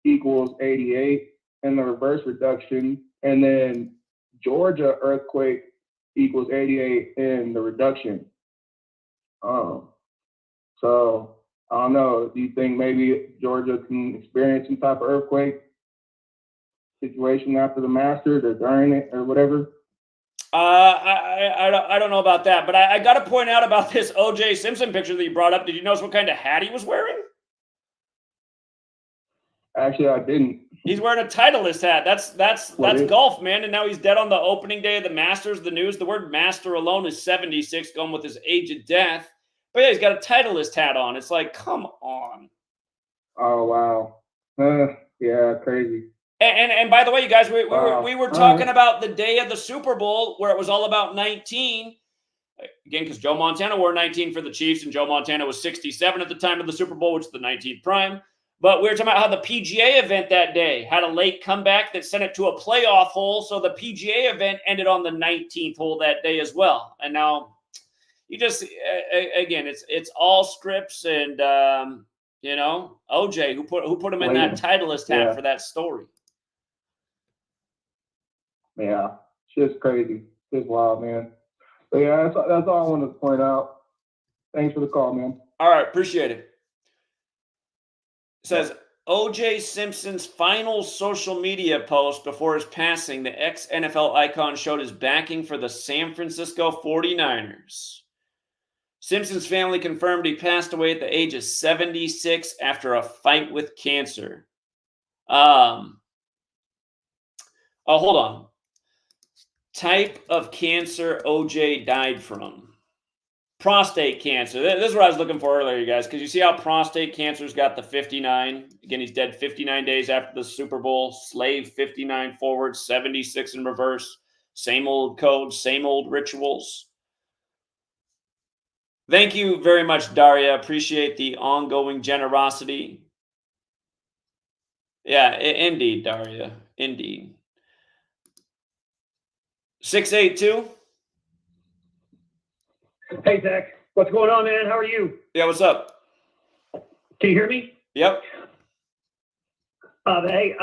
[SPEAKER 3] equals 88 and the reverse reduction, and then Georgia earthquake equals 88 in the reduction. So I don't know. Do you think maybe Georgia can experience some type of earthquake situation after the Masters or during it or whatever?
[SPEAKER 1] I don't know about that, but I got to point out about this O.J. Simpson picture that you brought up. Did you notice what kind of hat he was wearing?
[SPEAKER 3] Actually, I didn't.
[SPEAKER 1] He's wearing a Titleist hat. That's golf, man. And now he's dead on the opening day of the Masters. The news, the word master alone is 76, going with his age of death. But yeah, he's got a Titleist hat on. It's like, come on.
[SPEAKER 3] Oh, wow. Yeah, crazy.
[SPEAKER 1] And by the way, you guys, we were talking about the day of the Super Bowl where it was all about 19. Again, because Joe Montana wore 19 for the Chiefs, and Joe Montana was 67 at the time of the Super Bowl, which is the 19th prime. But we were talking about how the PGA event that day had a late comeback that sent it to a playoff hole. So the PGA event ended on the 19th hole that day as well. And now you just, again, it's all scripts and, OJ, who put him in that Titleist hat for that story.
[SPEAKER 3] Yeah, shit's crazy. It's wild, man. But yeah, that's all I wanted to point out. Thanks for the call, man.
[SPEAKER 1] All right, appreciate it. It says, O.J. Simpson's final social media post before his passing, the ex-NFL icon showed his backing for the San Francisco 49ers. Simpson's family confirmed he passed away at the age of 76 after a fight with cancer. Hold on. Type of cancer O.J. died from. Prostate cancer. This is what I was looking for earlier, you guys, because you see how prostate cancer's got the 59. Again, he's dead 59 days after the Super Bowl. Slave 59 forward, 76 in reverse. Same old codes, same old rituals. Thank you very much, Daria. Appreciate the ongoing generosity. Yeah, indeed, Daria. Indeed. 682.
[SPEAKER 4] Hey, Zach. What's going on, man? How are you?
[SPEAKER 1] Yeah, what's up?
[SPEAKER 4] Can you hear me?
[SPEAKER 1] Yep.
[SPEAKER 4] Hey,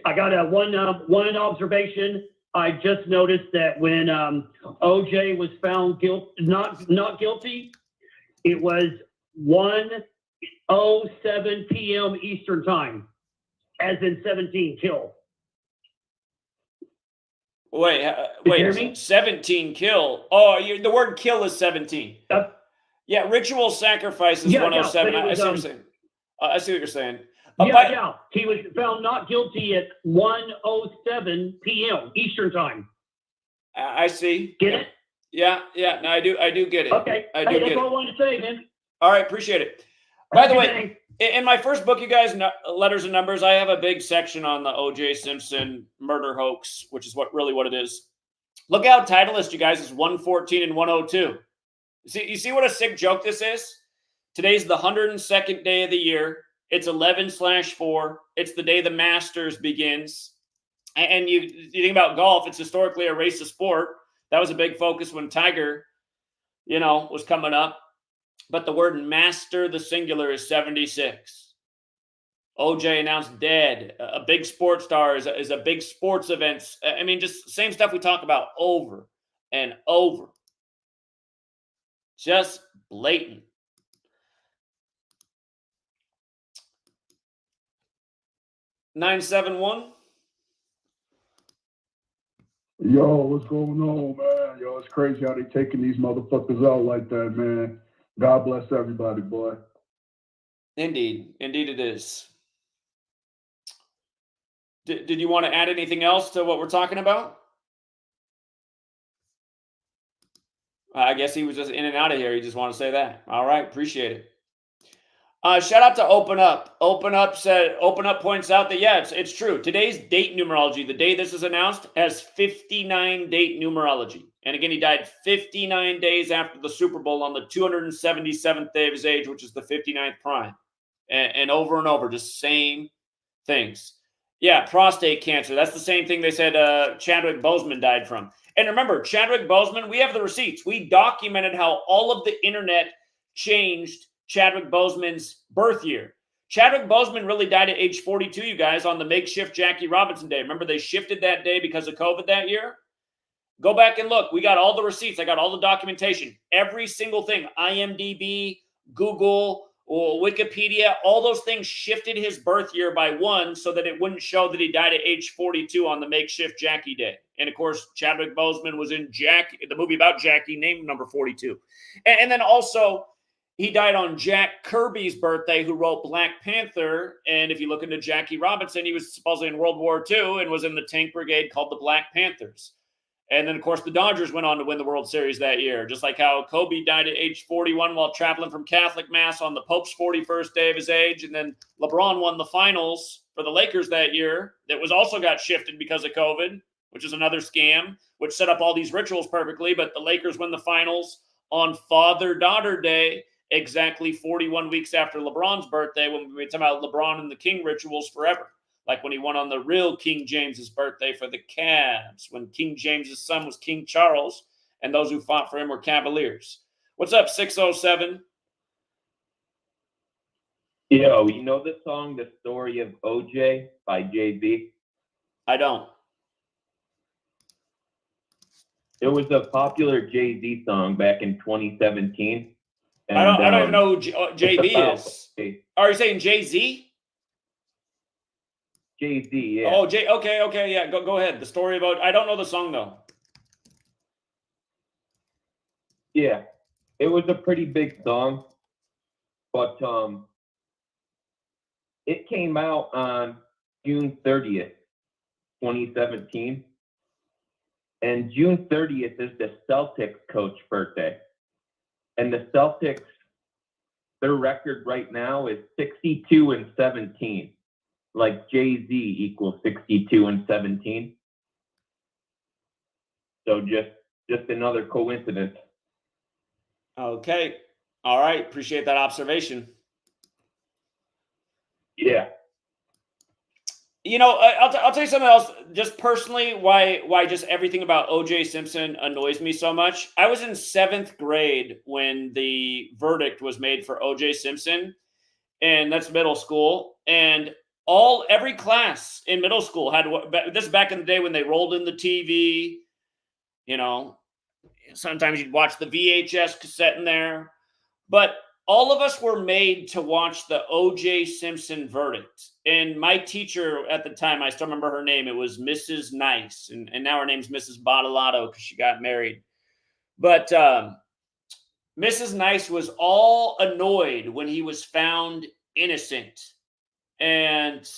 [SPEAKER 4] I got one observation. I just noticed that when OJ was found not guilty, it was 1:07 p.m. Eastern time, as in 17 kill.
[SPEAKER 1] Wait,
[SPEAKER 4] you hear me?
[SPEAKER 1] 17 kill. Oh, the word kill is 17. Yeah, ritual sacrifice is
[SPEAKER 4] Yeah,
[SPEAKER 1] 107.
[SPEAKER 4] but it
[SPEAKER 1] I
[SPEAKER 4] was,
[SPEAKER 1] see what you're saying. I see what you're saying.
[SPEAKER 4] Yeah. He was found not guilty at 1:07 p.m. Eastern time.
[SPEAKER 1] I see.
[SPEAKER 4] Get it?
[SPEAKER 1] Yeah. No, I do get it.
[SPEAKER 4] Okay.
[SPEAKER 1] I do
[SPEAKER 4] Hey,
[SPEAKER 1] get
[SPEAKER 4] that's
[SPEAKER 1] it.
[SPEAKER 4] all I wanted to say, man.
[SPEAKER 1] All right, appreciate it. By the way,
[SPEAKER 4] Okay.
[SPEAKER 1] in my first book, you guys, Letters and Numbers, I have a big section on the O.J. Simpson murder hoax, which is what it is. Look how Titleist, you guys, is 114 and 102. You see what a sick joke this is? Today's the 102nd day of the year. It's 11/4. It's the day the Masters begins. And you think about golf, it's historically a race of sport. That was a big focus when Tiger, was coming up. But the word master, the singular, is 76. OJ announced dead. A big sports star is a big sports event. I mean, just same stuff we talk about over and over. Just blatant. $971.
[SPEAKER 5] Yo, what's going on, man? Yo, it's crazy how they taking these motherfuckers out like that, man. God bless everybody, boy.
[SPEAKER 1] Indeed it is. Did you want to add anything else to what we're talking about? I guess he was just in and out of here. You just want to say that. All right, appreciate it. Shout out to Open Up. Open Up points out that it's true. Today's date numerology, the day this is announced, has 59 date numerology. And again, he died 59 days after the Super Bowl on the 277th day of his age, which is the 59th prime. And over, just same things. Yeah, prostate cancer. That's the same thing they said Chadwick Boseman died from. And remember, Chadwick Boseman, we have the receipts. We documented how all of the internet changed Chadwick Boseman's birth year. Chadwick Boseman really died at age 42, you guys, on the makeshift Jackie Robinson day. Remember, they shifted that day because of COVID that year? Go back and look. We got all the receipts. I got all the documentation. Every single thing. IMDb, Google, Wikipedia, all those things shifted his birth year by one so that it wouldn't show that he died at age 42 on the makeshift Jackie day. And of course, Chadwick Boseman was in the movie about Jackie, named number 42. And then also, he died on Jack Kirby's birthday, who wrote Black Panther. And if you look into Jackie Robinson, he was supposedly in World War II and was in the tank brigade called the Black Panthers. And then, of course, the Dodgers went on to win the World Series that year, just like how Kobe died at age 41 while traveling from Catholic Mass on the Pope's 41st day of his age. And then LeBron won the finals for the Lakers that year. That was also got shifted because of COVID, which is another scam, which set up all these rituals perfectly. But the Lakers win the finals on Father-Daughter Day, exactly 41 weeks after LeBron's birthday, when we talk about LeBron and the King rituals forever. Like when he won on the real King James's birthday for the Cavs, when King James's son was King Charles, and those who fought for him were Cavaliers. What's up, 607?
[SPEAKER 6] Yo, you know the song "The Story of OJ" by Jay-Z?
[SPEAKER 1] I don't.
[SPEAKER 6] It was a popular Jay-Z song back in 2017. And,
[SPEAKER 1] I don't even know who Jay-Z is. Are you saying Jay-Z?
[SPEAKER 6] Jay-Z, yeah.
[SPEAKER 1] Oh, okay, yeah. Go ahead. The story about. I don't know the song though.
[SPEAKER 6] Yeah, it was a pretty big song, but it came out on June 30th, 2017, and June 30th is the Celtics coach birthday, and the Celtics, their record right now is 62-17. Like Jay-Z equals 62-17. So just another coincidence.
[SPEAKER 1] Okay. All right. Appreciate that observation.
[SPEAKER 6] Yeah.
[SPEAKER 1] I'll tell you something else. Just personally, why just everything about O.J. Simpson annoys me so much. I was in 7th grade when the verdict was made for O.J. Simpson, and that's middle school. And every class in middle school had this is back in the day when they rolled in the TV. Sometimes you'd watch the VHS cassette in there, but all of us were made to watch the O.J. Simpson verdict. And my teacher at the time, I still remember her name. It was Mrs. Nice, and now her name's Mrs. Bottolato because she got married. But Mrs. Nice was all annoyed when he was found innocent. And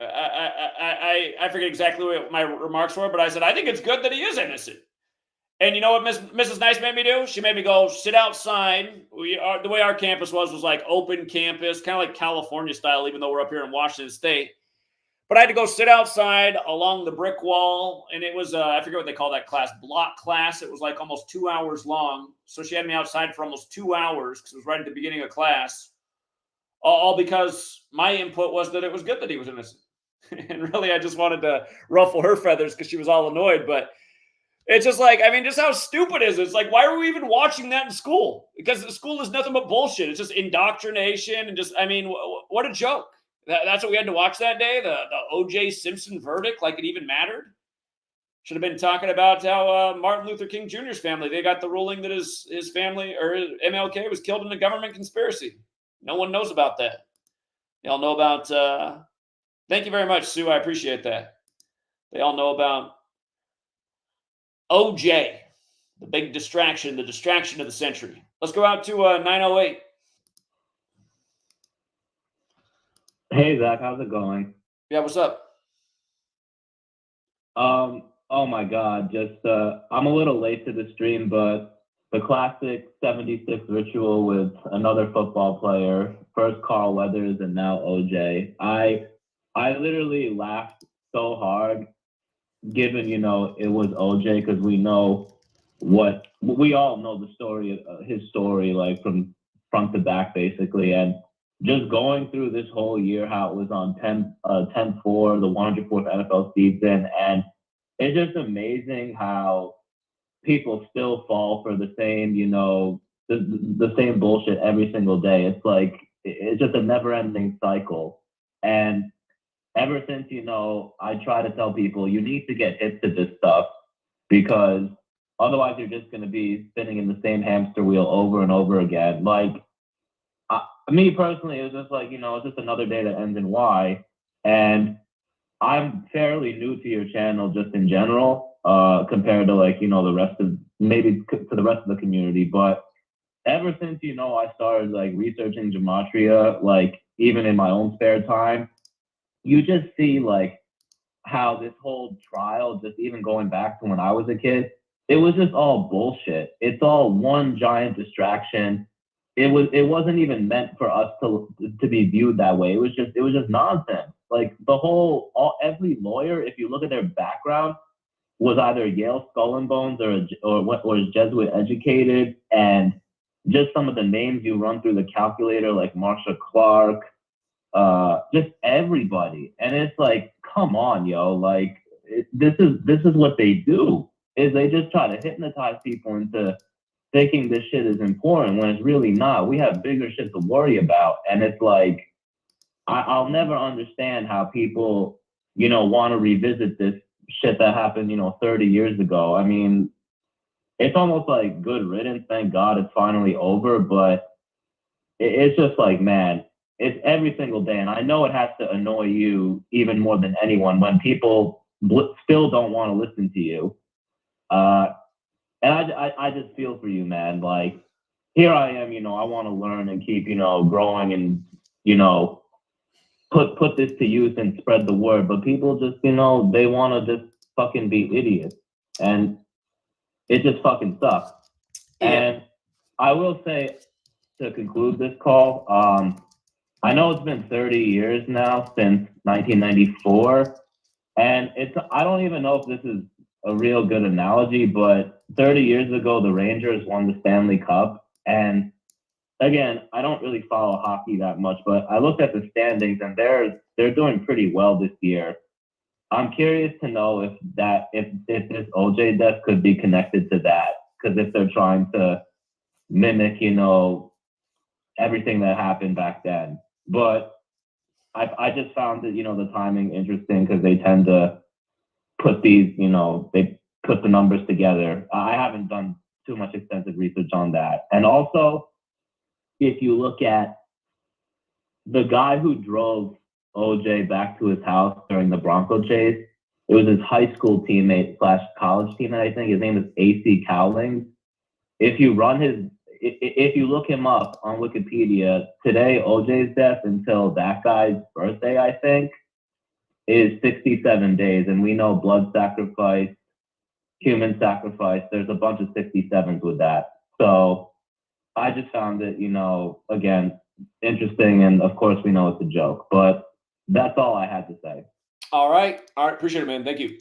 [SPEAKER 1] I forget exactly what my remarks were, but I said, I think it's good that he is innocent. And you know what Mrs. Nice made me do? She made me go sit outside. The way our campus was like open campus, kind of like California style, even though we're up here in Washington State. But I had to go sit outside along the brick wall, and it was, I forget what they call that class, block class. It was like almost 2 hours long. So she had me outside for almost 2 hours because it was right at the beginning of class, all because my input was that it was good that he was innocent. And really, I just wanted to ruffle her feathers because she was all annoyed. But it's just like, I mean, just how stupid is it? It's like, why are we even watching that in school? Because the school is nothing but bullshit. It's just indoctrination and just, I mean, what a joke. That's what we had to watch that day, the O.J. Simpson verdict, like it even mattered. Should have been talking about how Martin Luther King Jr.'s family, they got the ruling that his family, or MLK, was killed in a government conspiracy. No one knows about that. They all know about, thank you very much, Sue. I appreciate that. They all know about O.J., the big distraction, the distraction of the century. Let's go out to 908.
[SPEAKER 7] Hey, Zach, how's it going?
[SPEAKER 1] Yeah, what's up?
[SPEAKER 7] Oh my God, I'm a little late to the stream, but the classic 76 ritual with another football player, first Carl Weathers and now OJ. I literally laughed so hard, given, it was OJ, because we all know the story, his story, like from front to back, basically, and just going through this whole year, how it was on 10-4, the 104th NFL season. And it's just amazing how people still fall for the same, the same bullshit every single day. It's like, it's just a never ending cycle. And ever since, I try to tell people, you need to get hip to this stuff, because otherwise you're just going to be spinning in the same hamster wheel over and over again. Like, me personally, it was just like, it's just another day that ends in Y. And I'm fairly new to your channel just in general, compared to like, the rest of, maybe to the rest of the community. But ever since, I started like researching Gematria, like even in my own spare time, you just see like how this whole trial, just even going back to when I was a kid, it was just all bullshit. It's all one giant distraction. It wasn't even meant for us to be viewed that way. It was just nonsense. Like every lawyer, if you look at their background, was either Yale Skull and Bones or is Jesuit educated, and just some of the names you run through the calculator, like Marsha Clark, just everybody. And it's like, come on, yo, like this is what they do, is they just try to hypnotize people into thinking this shit is important when it's really not. We have bigger shit to worry about. And it's like, I'll never understand how people, want to revisit this shit that happened, 30 years ago. I mean, it's almost like good riddance. Thank God it's finally over. But it's just like, man, it's every single day. And I know it has to annoy you even more than anyone when people still don't want to listen to you. And I just feel for you, man. Like, here I am, I want to learn and keep, growing and, put this to use and spread the word. But people just, they want to just fucking be idiots. And it just fucking sucks.
[SPEAKER 1] Yeah.
[SPEAKER 7] And I will say, to conclude this call, I know it's been 30 years now since 1994. And I don't even know if this is a real good analogy, but 30 years ago, the Rangers won the Stanley Cup. And again, I don't really follow hockey that much, but I looked at the standings and they're doing pretty well this year. I'm curious to know if this OJ death could be connected to that, because if they're trying to mimic, everything that happened back then. But I just found that, the timing interesting, because they tend to put these, they put the numbers together. I haven't done too much extensive research on that. And also, if you look at the guy who drove OJ back to his house during the Bronco chase, it was his high school teammate / college teammate, I think. His name is AC Cowling. If you run if you look him up on Wikipedia, today OJ's death until that guy's birthday, I think, is 67 days. And we know blood sacrifice, human sacrifice, there's a bunch of 67s with that. So I just found it, again, interesting. And of course, we know it's a joke, but that's all I had to say.
[SPEAKER 1] All right. Appreciate it, man. Thank you.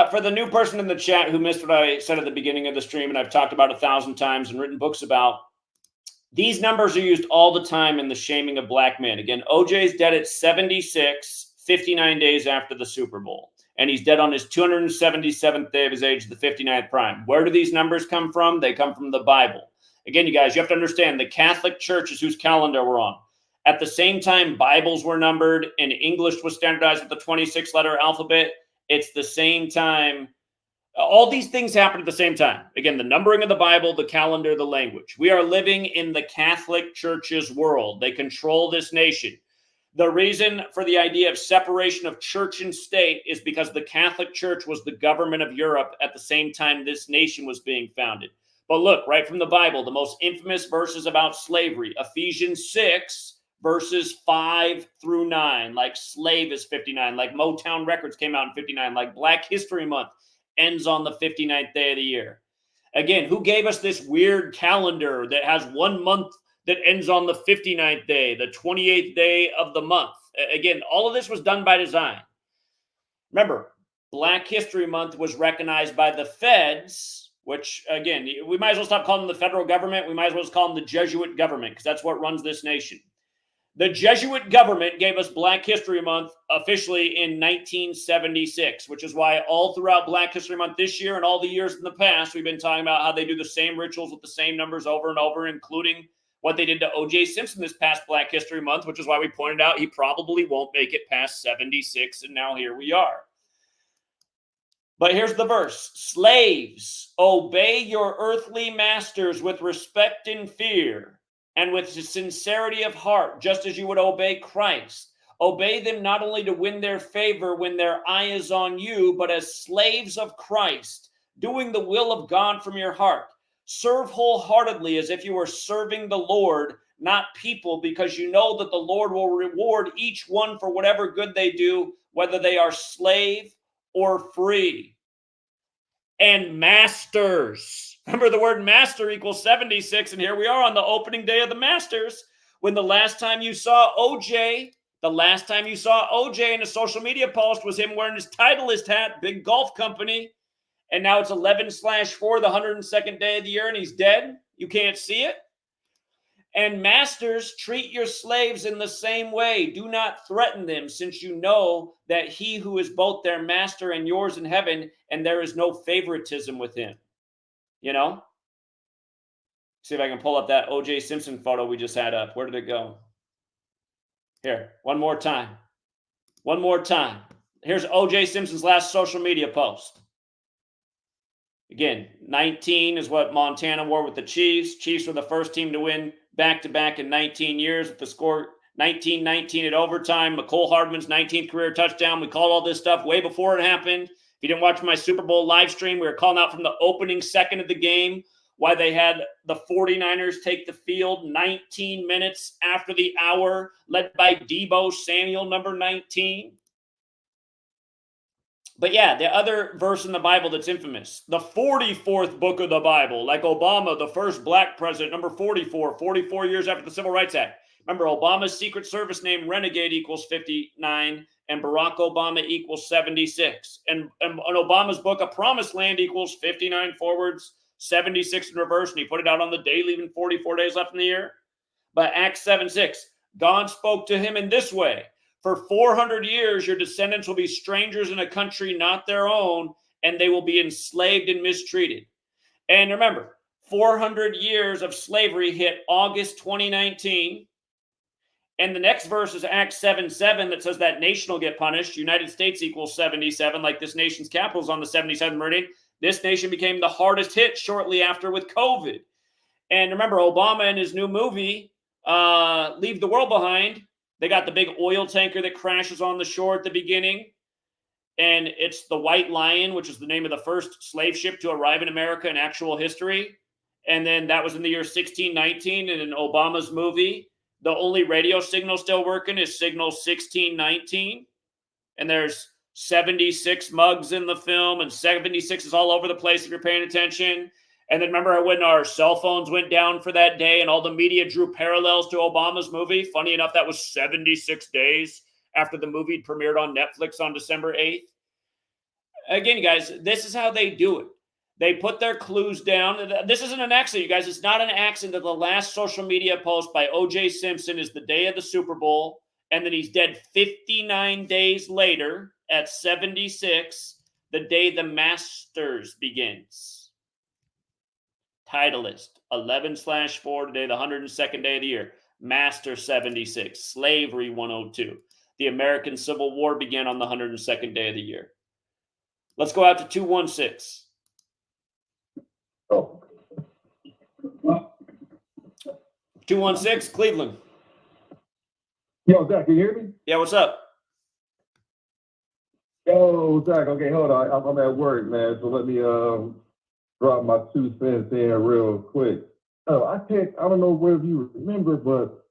[SPEAKER 1] For the new person in the chat who missed what I said at the beginning of the stream, and I've talked about 1,000 times and written books about, these numbers are used all the time in the shaming of black men. Again, OJ's dead at 76, 59 days after the Super Bowl. And he's dead on his 277th day of his age, the 59th prime. Where do these numbers come from? They come from the Bible. Again, you guys, you have to understand the Catholic Church is whose calendar we're on. At the same time, Bibles were numbered and English was standardized with the 26-letter alphabet. It's the same time. All these things happen at the same time. Again, the numbering of the Bible, the calendar, the language. We are living in the Catholic Church's world. They control this nation. The reason for the idea of separation of church and state is because the Catholic Church was the government of Europe at the same time this nation was being founded. But look, right from the Bible, the most infamous verses about slavery, Ephesians 6, verses 5 through 9, like slave is 59, like Motown Records came out in 59, like Black History Month ends on the 59th day of the year. Again, who gave us this weird calendar that has 1 month that ends on the 59th day, the 28th day of the month? Again, all of this was done by design. Remember, Black History Month was recognized by the feds, which, again, we might as well stop calling them the federal government. We might as well just call them the Jesuit government, because that's what runs this nation. The Jesuit government gave us Black History Month officially in 1976, which is why all throughout Black History Month this year and all the years in the past, we've been talking about how they do the same rituals with the same numbers over and over, including what they did to O.J. Simpson this past Black History Month, which is why we pointed out he probably won't make it past 76, and now here we are. But here's the verse. Slaves, obey your earthly masters with respect and fear, and with sincerity of heart, just as you would obey Christ. Obey them not only to win their favor when their eye is on you, but as slaves of Christ, doing the will of God from your heart. Serve wholeheartedly as if you were serving the Lord, not people, because you know that the Lord will reward each one for whatever good they do, whether they are slave or free. And masters. Remember, the word master equals 76, and here we are on the opening day of the Masters, when the last time you saw OJ in a social media post was him wearing his Titleist hat, big golf company, and now it's 11/4, the 102nd day of the year, and he's dead. You can't see it. And masters, treat your slaves in the same way. Do not threaten them, since you know that he who is both their master and yours in heaven, and there is no favoritism with him. You know? See if I can pull up that O.J. Simpson photo we just had up. Where did it go? Here, one more time. One more time. Here's O.J. Simpson's last social media post. Again, 19 is what Montana wore with the Chiefs. Chiefs were the first team to win back-to-back in 19 years with the score 19-19 at overtime. McCole Hardman's 19th career touchdown. We called all this stuff way before it happened. If you didn't watch my Super Bowl live stream, we were calling out from the opening second of the game why they had the 49ers take the field 19 minutes after the hour, led by Deebo Samuel, number 19. But yeah, the other verse in the Bible that's infamous, the 44th book of the Bible, like Obama, the first black president, number 44 years after the Civil Rights Act. Remember, Obama's Secret Service name Renegade equals 59, and Barack Obama equals 76. And Obama's book, A Promised Land, equals 59 forwards, 76 in reverse, and he put it out on the day, leaving 44 days left in the year. But Acts 7:6, God spoke to him in this way. For 400 years, your descendants will be strangers in a country not their own, and they will be enslaved and mistreated. And remember, 400 years of slavery hit August 2019. And the next verse is Acts 7:7 that says that nation will get punished. United States equals 77, like this nation's capital is on the 77th meridian. This nation became the hardest hit shortly after with COVID. And remember, Obama in his new movie, Leave the World Behind, they got the big oil tanker that crashes on the shore at the beginning. And it's the White Lion, which is the name of the first slave ship to arrive in America in actual history. And then that was in the year 1619. And in Obama's movie, the only radio signal still working is signal 1619. And there's 76 mugs in the film, and 76 is all over the place if you're paying attention. And then remember when our cell phones went down for that day and all the media drew parallels to Obama's movie? Funny enough, that was 76 days after the movie premiered on Netflix on December 8th. Again, guys, this is how they do it. They put their clues down. This isn't an accident, you guys. It's not an accident that the last social media post by O.J. Simpson is the day of the Super Bowl, and then he's dead 59 days later at 76, the day the Masters begins. Titleist, 11/4, today, the 102nd day of the year. Master 76, Slavery 102. The American Civil War began on the 102nd day of the year. Let's go out to 216.
[SPEAKER 5] Oh.
[SPEAKER 1] 216, Cleveland.
[SPEAKER 5] Yo, Zach, can you hear me?
[SPEAKER 1] Yeah, what's up?
[SPEAKER 5] Yo, Zach, okay, hold on. I'm at work, man, so let me drop my 2 cents in real quick. I don't know whether you remember, but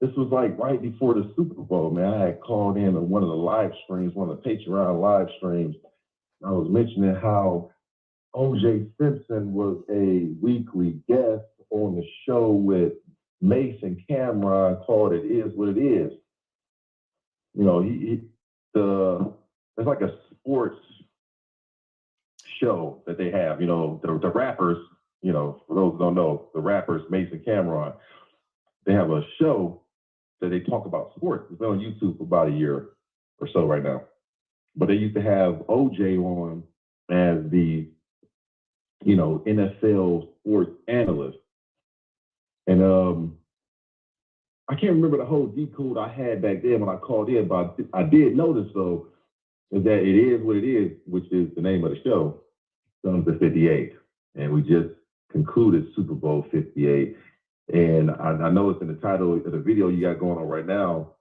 [SPEAKER 5] this was like right before the Super Bowl, man. I had called in on one of the live streams, one of the Patreon live streams. I was mentioning how O.J. Simpson was a weekly guest on the show with Mace and Cameron called It Is What It Is. You know, it's like a sports show that they have, you know, the rappers, you know, for those who don't know, the rappers, Mace and Cameron, they have a show that they talk about sports. It's been on YouTube for about a year or so right now. But they used to have OJ on as the, you know, NFL sports analyst. And I can't remember the whole decode I had back then when I called in, but I did notice, though, is that It Is What It Is, which is the name of the show, comes to 58. And we just concluded Super Bowl 58. And I noticed in the title of the video you got going on right now,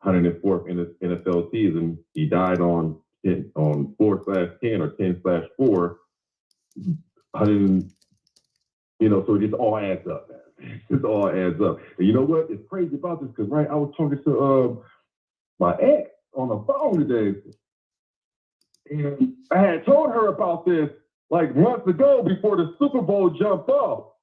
[SPEAKER 5] 104th in the NFL season, he died on 4/10 or 10/4. You know, so it just all adds up, man. It just all adds up. And you know what? It's crazy about this because, right, I was talking to my ex on the phone today. And I had told her about this like months ago before the Super Bowl jumped off.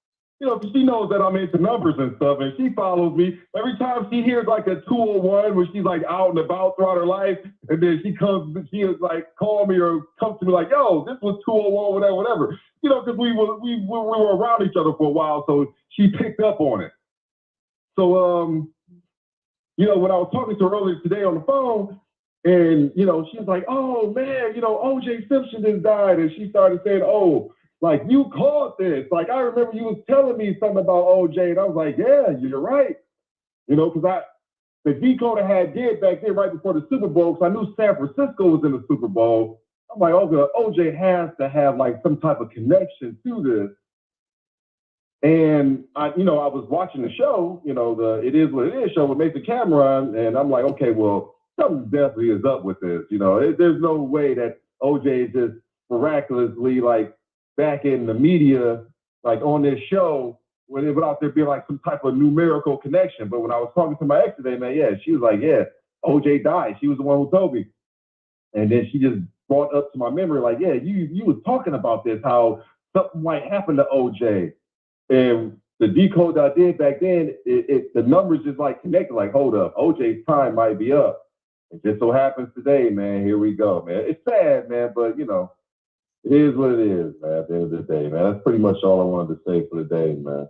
[SPEAKER 5] You know, 'cause she knows that I'm into numbers and stuff, and she follows me. Every time she hears like a 201 when she's like out and about throughout her life, and then she is like, call me or comes to me like, yo, this was 201, whatever. You know, because we were around each other for a while, so she picked up on it. So, you know, when I was talking to her earlier today on the phone, and, you know, she's like, oh, man, you know, O.J. Simpson just died. And she started saying, oh, like, you caught this. Like, I remember you was telling me something about O.J. And I was like, yeah, you're right. You know, because the decode I had did back then right before the Super Bowl, because I knew San Francisco was in the Super Bowl. I'm like, okay, O.J. has to have, like, some type of connection to this. And, I was watching the show, you know, the It Is What It Is show with Mason Cameron. And I'm like, okay, well, something definitely is up with this. You know, there's no way that O.J. just miraculously, like, back in the media, like on this show, without there being like some type of numerical connection. But when I was talking to my ex today, man, yeah, she was like, yeah, O.J. died. She was the one who told me. And then she just brought up to my memory, like, yeah, you was talking about this, how something might happen to O.J. And the decode that I did back then, the numbers just like connected, like, hold up, O.J.'s time might be up. It just so happens today, man, here we go, man. It's sad, man, but, you know, it is what it is, man, at the end of the day, man. That's pretty much all I wanted to say for the day, man.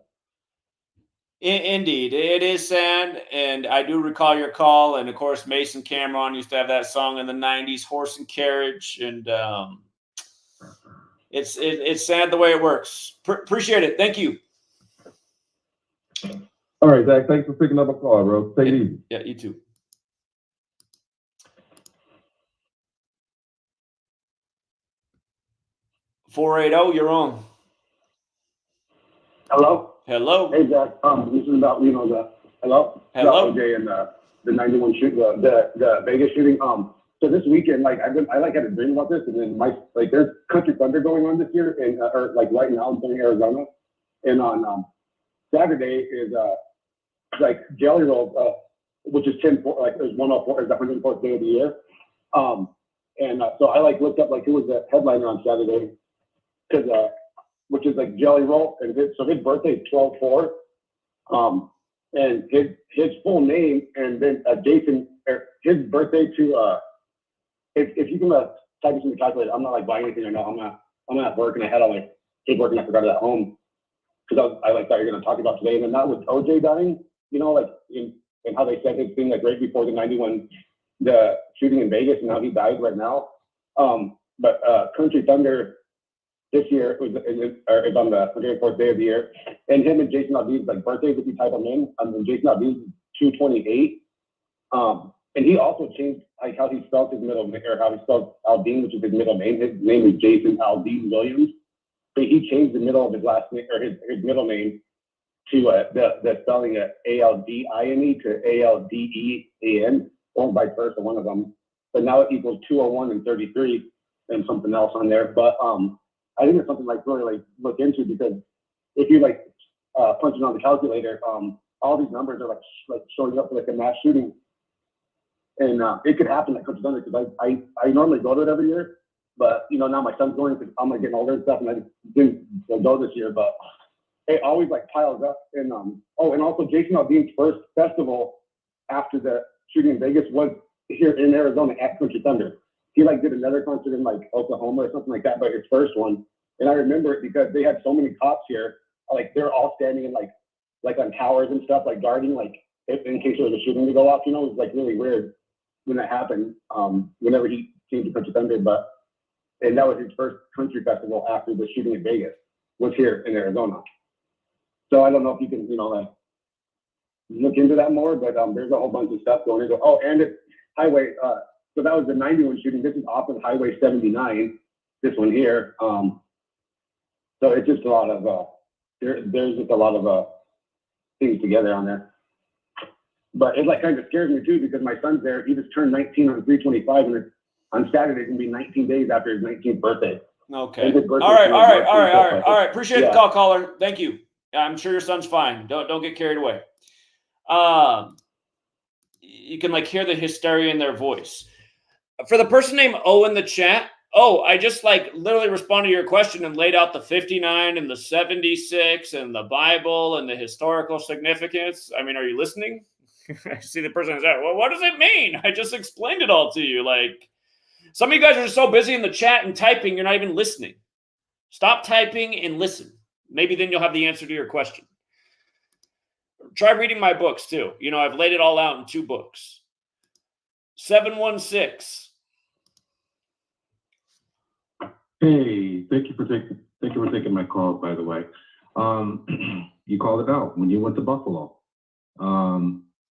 [SPEAKER 1] Indeed, it is sad, and I do recall your call. And of course, Mason Cameron used to have that song in the '90s, "Horse and Carriage," and it's sad the way it works. Appreciate it. Thank you.
[SPEAKER 5] All right, Zach. Thanks for picking up a call, bro. Take it easy.
[SPEAKER 1] Yeah, you too. 480, you're on.
[SPEAKER 2] Hello?
[SPEAKER 1] Hello.
[SPEAKER 2] Hey, Zach. This is about, hello?
[SPEAKER 1] Hello.
[SPEAKER 2] About OJ and the 91 shoot, the Vegas shooting. So this weekend, like, I had a dream about this, and then there's Country Thunder going on this year, and or like right now in Arizona,
[SPEAKER 8] And on Saturday is like Jelly Roll, which is 10, like is 104, is the 104th day of the year. So I like looked up like who was the headliner on Saturday, because which is like Jelly Roll, and so his birthday is 12/4. And his full name, and then Jason, his birthday to if you can type this in the calculator. I'm not like buying anything right now. I'm at work, and I had all my paperwork, and I forgot it at home because I like thought you were gonna talk about today. And then that was OJ dying, you know, like and how they said his thing like right before the 91, the shooting in Vegas, and now he died right now. But Country Thunder this year is on the 104th day of the year, and him and Jason Aldean's like birthdays, if you type them in. And Jason Aldean's 2/28. And he also changed like how he spelled his middle name, or how he spelled Aldean, which is his middle name. His name is Jason Aldean Williams. But he changed the middle of his last name, or his middle name, to the spelling Aldine to Aldean, or vice versa, one of them. But now it equals 201 and 33 and something else on there. But I think it's something like really like look into, because if you like punch it on the calculator, all these numbers are like showing up for like a mass shooting, and it could happen like Country Thunder, because I normally go to it every year, but you know now my son's going because I'm like getting older and stuff, and I didn't go this year, but it always like piles up. And and also Jason Aldean's first festival after the shooting in Vegas was here in Arizona at Country Thunder. He like did another concert in like Oklahoma or something like that, but his first one. And I remember it because they had so many cops here, like they're all standing in like on towers and stuff, like guarding, like in case there was a shooting to go off. You know, it was like really weird when that happened. Whenever he came to Country Thunder, and that was his first country festival after the shooting in Vegas, was here in Arizona. So I don't know if you can, you know, like look into that more, but there's a whole bunch of stuff going into. Oh, and it's highway. So that was the 91 shooting. This is off of Highway 79. This one here. So it's just a lot of there's just a lot of things together on there. But it like kind of scares me too, because my son's there. He just turned 19 on 3/25, and on Saturday it's gonna be 19 days after his 19th birthday.
[SPEAKER 1] Okay. All right. Appreciate the call, caller. Thank you. I'm sure your son's fine. Don't get carried away. You can like hear the hysteria in their voice. For the person named O in the chat, I just like literally responded to your question and laid out the 59 and the 76 and the Bible and the historical significance. I mean, are you listening? I see the person is there. Well, what does it mean? I just explained it all to you. Like, some of you guys are so busy in the chat and typing, you're not even listening. Stop typing and listen. Maybe then you'll have the answer to your question. Try reading my books too. You know, I've laid it all out in 2 books. 716.
[SPEAKER 5] Hey, thank you for taking my call, by the way. You called it out when you went to Buffalo.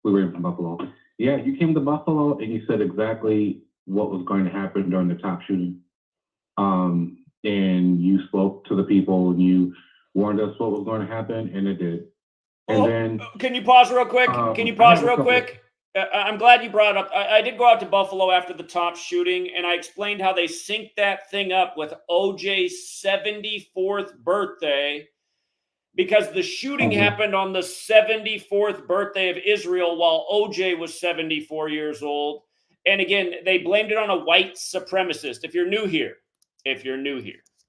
[SPEAKER 5] We were in Buffalo. Yeah, you came to Buffalo and you said exactly what was going to happen during the top shooting. And you spoke to the people and you warned us what was going to happen, and it did. And then, can you pause real quick?
[SPEAKER 1] I'm glad you brought it up. I did go out to Buffalo after the top shooting, and I explained how they synced that thing up with OJ's 74th birthday, because the shooting happened on the 74th birthday of Israel while OJ was 74 years old. And again, they blamed it on a white supremacist. If you're new here,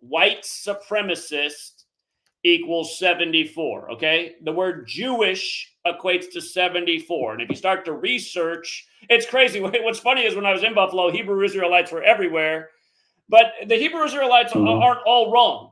[SPEAKER 1] white supremacist equals 74, okay? The word Jewish equates to 74. And if you start to research, it's crazy. What's funny is when I was in Buffalo, Hebrew Israelites were everywhere, but the Hebrew Israelites aren't all wrong.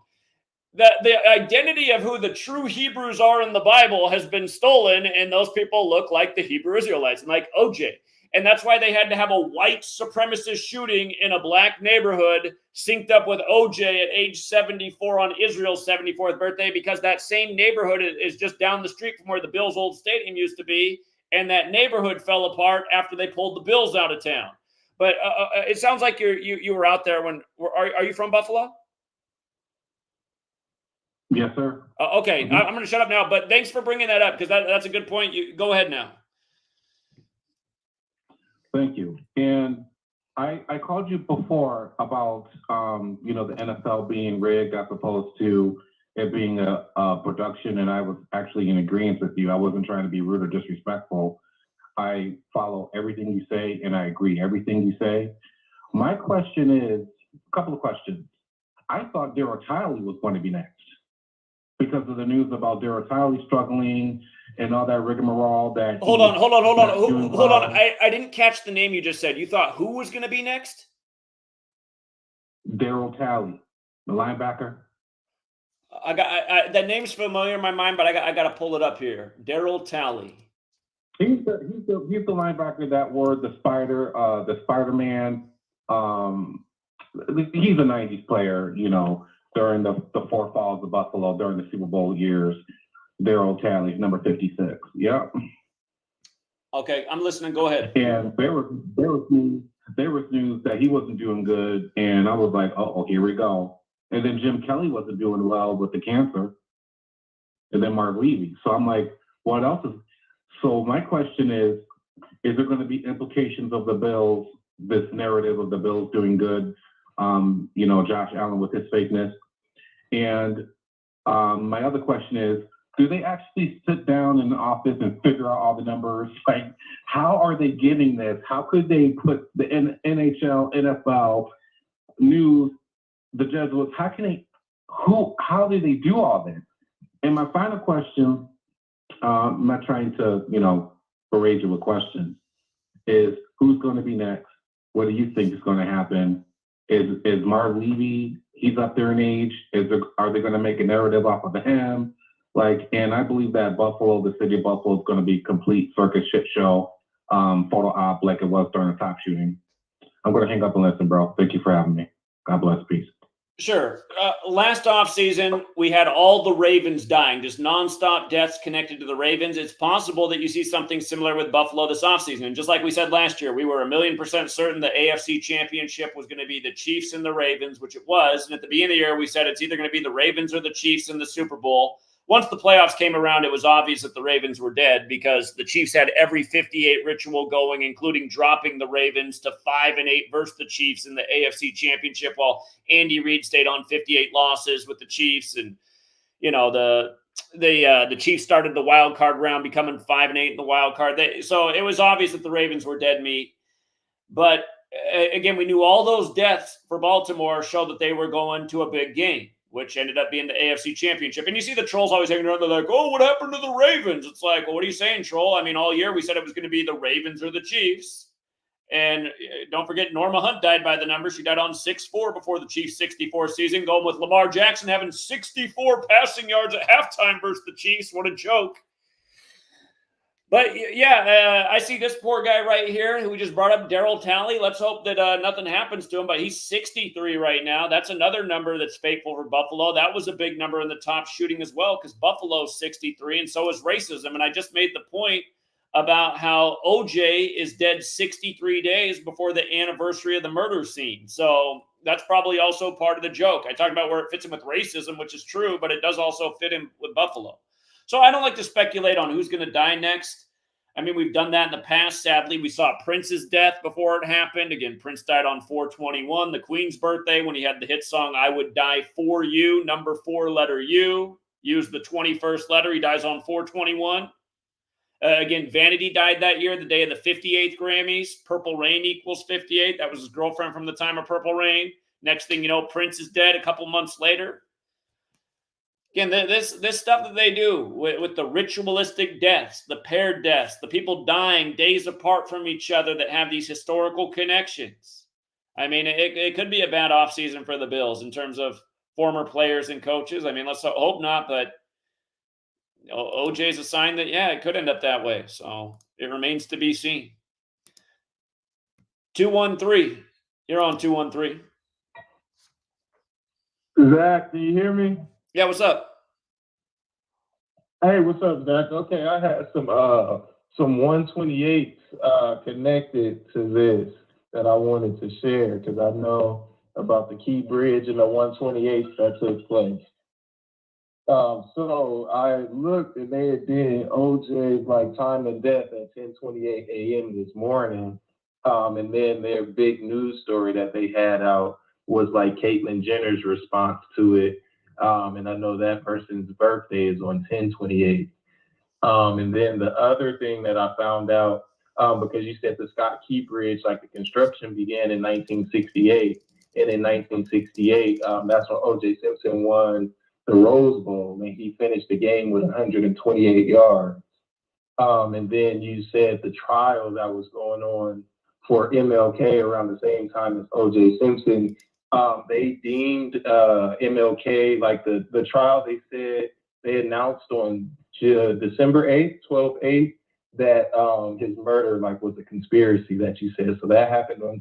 [SPEAKER 1] The identity of who the true Hebrews are in the Bible has been stolen, and those people look like the Hebrew Israelites and like OJ. And that's why they had to have a white supremacist shooting in a black neighborhood synced up with OJ at age 74 on Israel's 74th birthday, because that same neighborhood is just down the street from where the Bills' old stadium used to be. And that neighborhood fell apart after they pulled the Bills out of town. But it sounds like you were out there when, are you from Buffalo?
[SPEAKER 5] yes, sir.
[SPEAKER 1] Okay, I'm going to shut up now, but thanks for bringing that up, because that's a good point. You go ahead now.
[SPEAKER 5] Thank you. And I called you before about, the NFL being rigged as opposed to
[SPEAKER 9] it being a production, and I was actually in agreement with you. I wasn't trying to be rude or disrespectful. I follow everything you say, and I agree everything you say. My question is, a couple of questions. I thought Daryl Tiley was going to be next because of the news about Daryl Tiley struggling and all that rigmarole that.
[SPEAKER 1] Hold on. Hold on. I didn't catch the name you just said. You thought who was going to be next?
[SPEAKER 9] Daryl Tiley, the linebacker.
[SPEAKER 1] That name's familiar in my mind, but I got to pull it up here. Daryl Tiley.
[SPEAKER 9] He's the linebacker that wore the Spider-Man. He's a 90s player, during the four falls of Buffalo during the Super Bowl years. Daryl Tiley, number 56. Yep.
[SPEAKER 1] Okay, I'm listening. Go ahead.
[SPEAKER 9] And there was news that he wasn't doing good, and I was like, oh, here we go. And then Jim Kelly wasn't doing well with the cancer, and then Mark Levy. So I'm like, what else is? So my question is there going to be implications of the Bills, this narrative of the Bills doing good? Josh Allen with his fakeness. And my other question is, do they actually sit down in the office and figure out all the numbers? Like, how are they getting this? How could they put the NHL, NFL, news, the Jesuits, how do they do all this? And my final question, I'm not trying to, berate you with questions, is who's going to be next? What do you think is going to happen? Is Mark Levy, he's up there in age? Are they going to make a narrative off of him? And I believe that Buffalo, the city of Buffalo, is going to be a complete circus shit show, photo op like it was during the top shooting. I'm going to hang up and listen, bro. Thank you for having me. God bless. Peace.
[SPEAKER 1] Sure. Last offseason, we had all the Ravens dying, just nonstop deaths connected to the Ravens. It's possible that you see something similar with Buffalo this offseason. And just like we said last year, we were 1,000,000% certain the AFC Championship was going to be the Chiefs and the Ravens, which it was. And at the beginning of the year, we said it's either going to be the Ravens or the Chiefs in the Super Bowl. Once the playoffs came around, it was obvious that the Ravens were dead because the Chiefs had every 58 ritual going, including dropping the Ravens to 5-8 versus the Chiefs in the AFC Championship, while Andy Reid stayed on 58 losses with the Chiefs. And, the Chiefs started the wild card round, becoming 5-8 in the wild card. So it was obvious that the Ravens were dead meat. But again, we knew all those deaths for Baltimore showed that they were going to a big game, which ended up being the AFC Championship. And you see the trolls always hanging around. They're like, oh, what happened to the Ravens? It's like, well, what are you saying, troll? I mean, all year we said it was going to be the Ravens or the Chiefs. And don't forget, Norma Hunt died by the numbers. She died on 6-4 before the Chiefs' 64 season, going with Lamar Jackson having 64 passing yards at halftime versus the Chiefs. What a joke. But, yeah, I see this poor guy right here who we just brought up, Daryl Tiley. Let's hope that nothing happens to him, but he's 63 right now. That's another number that's fateful for Buffalo. That was a big number in the top shooting as well because Buffalo's 63, and so is racism. And I just made the point about how OJ is dead 63 days before the anniversary of the murder scene. So that's probably also part of the joke. I talked about where it fits in with racism, which is true, but it does also fit in with Buffalo. So I don't like to speculate on who's going to die next. I mean, we've done that in the past. Sadly, we saw Prince's death before it happened. Again, Prince died on 4/21, the Queen's birthday, when he had the hit song, I Would Die For You, number 4, letter U. Used the 21st letter. He dies on 4/21. Again, Vanity died that year, the day of the 58th Grammys. Purple Rain equals 58. That was his girlfriend from the time of Purple Rain. Next thing you know, Prince is dead a couple months later. Again, this stuff that they do with the ritualistic deaths, the paired deaths, the people dying days apart from each other that have these historical connections. I mean, it could be a bad offseason for the Bills in terms of former players and coaches. I mean, let's hope not, but OJ's a sign that, yeah, it could end up that way. So it remains to be seen. 213. You're on 213.
[SPEAKER 3] Zach, can you hear me?
[SPEAKER 1] Yeah, what's up?
[SPEAKER 3] Hey, what's up, Zach? Okay, I had some 128s connected to this that I wanted to share because I know about the Key Bridge and the 128s that took place. So I looked and they had did OJ's time and death at 10:28 a.m. this morning. And then their big news story that they had out was Caitlyn Jenner's response to it.
[SPEAKER 10] And I know that person's birthday is on 10/28. And then the other thing that I found out, because you said the Scott Key Bridge, like the construction began in 1968. And in 1968, that's when O.J. Simpson won the Rose Bowl, and he finished the game with 128 yards. And then you said the trial that was going on for MLK around the same time as O.J. Simpson, they deemed MLK, like the trial, they said they announced on December 8th, 12/8, that his murder like was a conspiracy that you said. So that happened on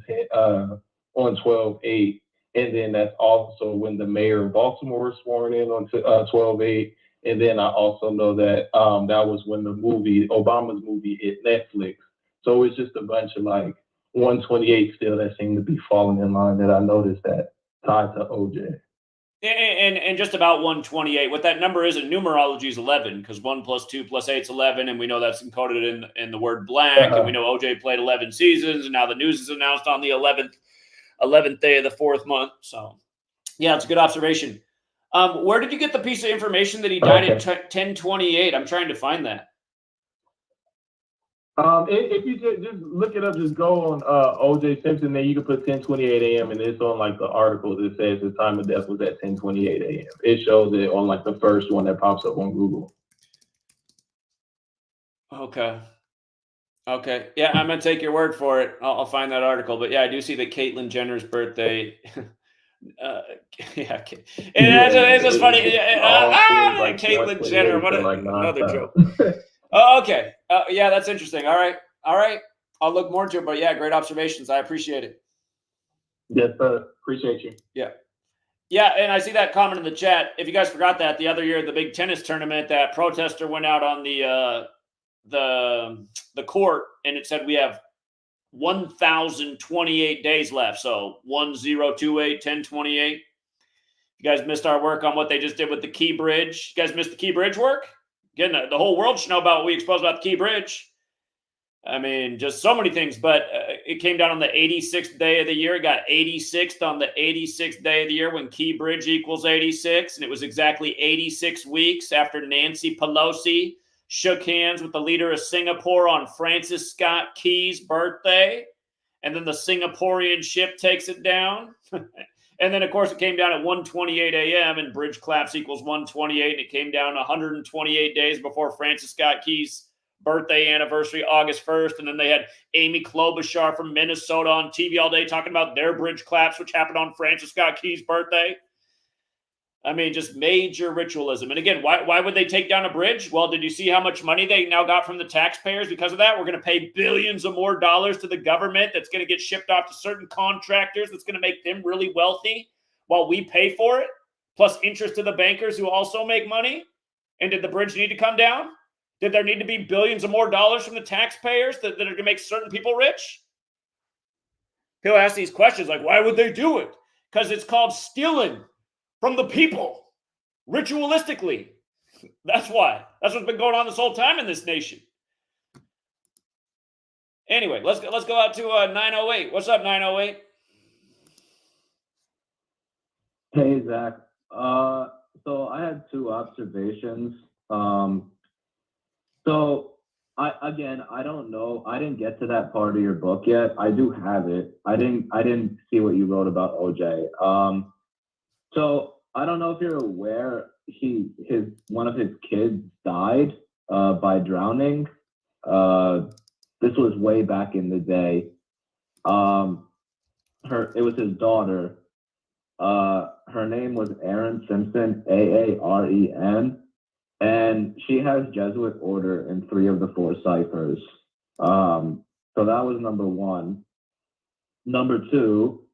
[SPEAKER 10] 12/8. And then that's also when the mayor of Baltimore was sworn in on 12/8. And then I also know that that was when Obama's movie hit Netflix. So it's just a bunch of like 128 still that seem to be falling in line that I noticed that tied to OJ.
[SPEAKER 1] And just about 128. What that number is in numerology is 11, because 1 + 2 + 8 is 11, and we know that's encoded in the word black. And we know OJ played 11 seasons, and now the news is announced on the 11th day of the 4th month. So, yeah, it's a good observation. Where did you get the piece of information that he died at 10/28? I'm trying to find that.
[SPEAKER 10] If you just look it up, just go on O.J. Simpson, then you can put 10:28 a.m. and it's on like the article that says his time of death was at 10:28 a.m. It shows it on like the first one that pops up on Google.
[SPEAKER 1] Okay. Yeah, I'm gonna take your word for it. I'll find that article. But yeah, I do see that Caitlyn Jenner's birthday. Yeah, it's just funny.
[SPEAKER 10] Like
[SPEAKER 1] Caitlyn Jenner. What
[SPEAKER 10] like
[SPEAKER 1] another joke. Oh, okay. Yeah, that's interesting. All right. I'll look more into it. But yeah, great observations. I appreciate it.
[SPEAKER 10] Yes, sir. Appreciate you.
[SPEAKER 1] Yeah, and I see that comment in the chat. If you guys forgot that, the other year, the big tennis tournament, that protester went out on the court, and it said we have 1,028 days left. So 1028, 1028. You guys missed our work on what they just did with the Key Bridge. You guys missed the Key Bridge work? Again, the whole world should know about what we exposed about the Key Bridge. I mean, just so many things. But it came down on the 86th day of the year. It got 86th on the 86th day of the year when Key Bridge equals 86. And it was exactly 86 weeks after Nancy Pelosi shook hands with the leader of Singapore on Francis Scott Key's birthday. And then the Singaporean ship takes it down. And then, of course, it came down at 1:28 a.m. and bridge collapse equals 1:28. And it came down 128 days before Francis Scott Key's birthday anniversary, August 1st. And then they had Amy Klobuchar from Minnesota on TV all day talking about their bridge collapse, which happened on Francis Scott Key's birthday. I mean, just major ritualism. And again, why would they take down a bridge? Well, did you see how much money they now got from the taxpayers because of that? We're going to pay billions of more dollars to the government that's going to get shipped off to certain contractors that's going to make them really wealthy while we pay for it, plus interest to the bankers who also make money. And did the bridge need to come down? Did there need to be billions of more dollars from the taxpayers that are going to make certain people rich? People ask these questions like, why would they do it? Because it's called stealing from the people, ritualistically. That's why. That's what's been going on this whole time in this nation. Anyway, let's go out to 908. What's up, 908?
[SPEAKER 7] Hey, Zach. So I had two observations. So I don't know. I didn't get to that part of your book yet. I do have it. I didn't see what you wrote about OJ. So I don't know if you're aware, one of his kids died by drowning. This was way back in the day. It was his daughter. Her name was Erin Simpson, Aaren, and she has Jesuit order in 3 of the 4 ciphers. So that was number one. Number two.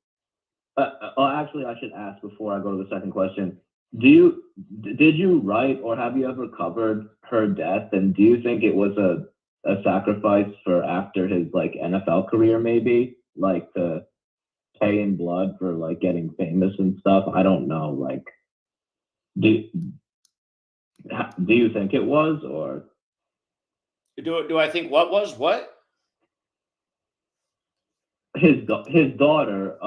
[SPEAKER 7] Actually, I should ask before I go to the second question. Did you write or have you ever covered her death? And do you think it was a sacrifice for after his NFL career, maybe to pay in blood for getting famous and stuff? I don't know. Do you think it was, or
[SPEAKER 1] do I think what was what?
[SPEAKER 7] His daughter?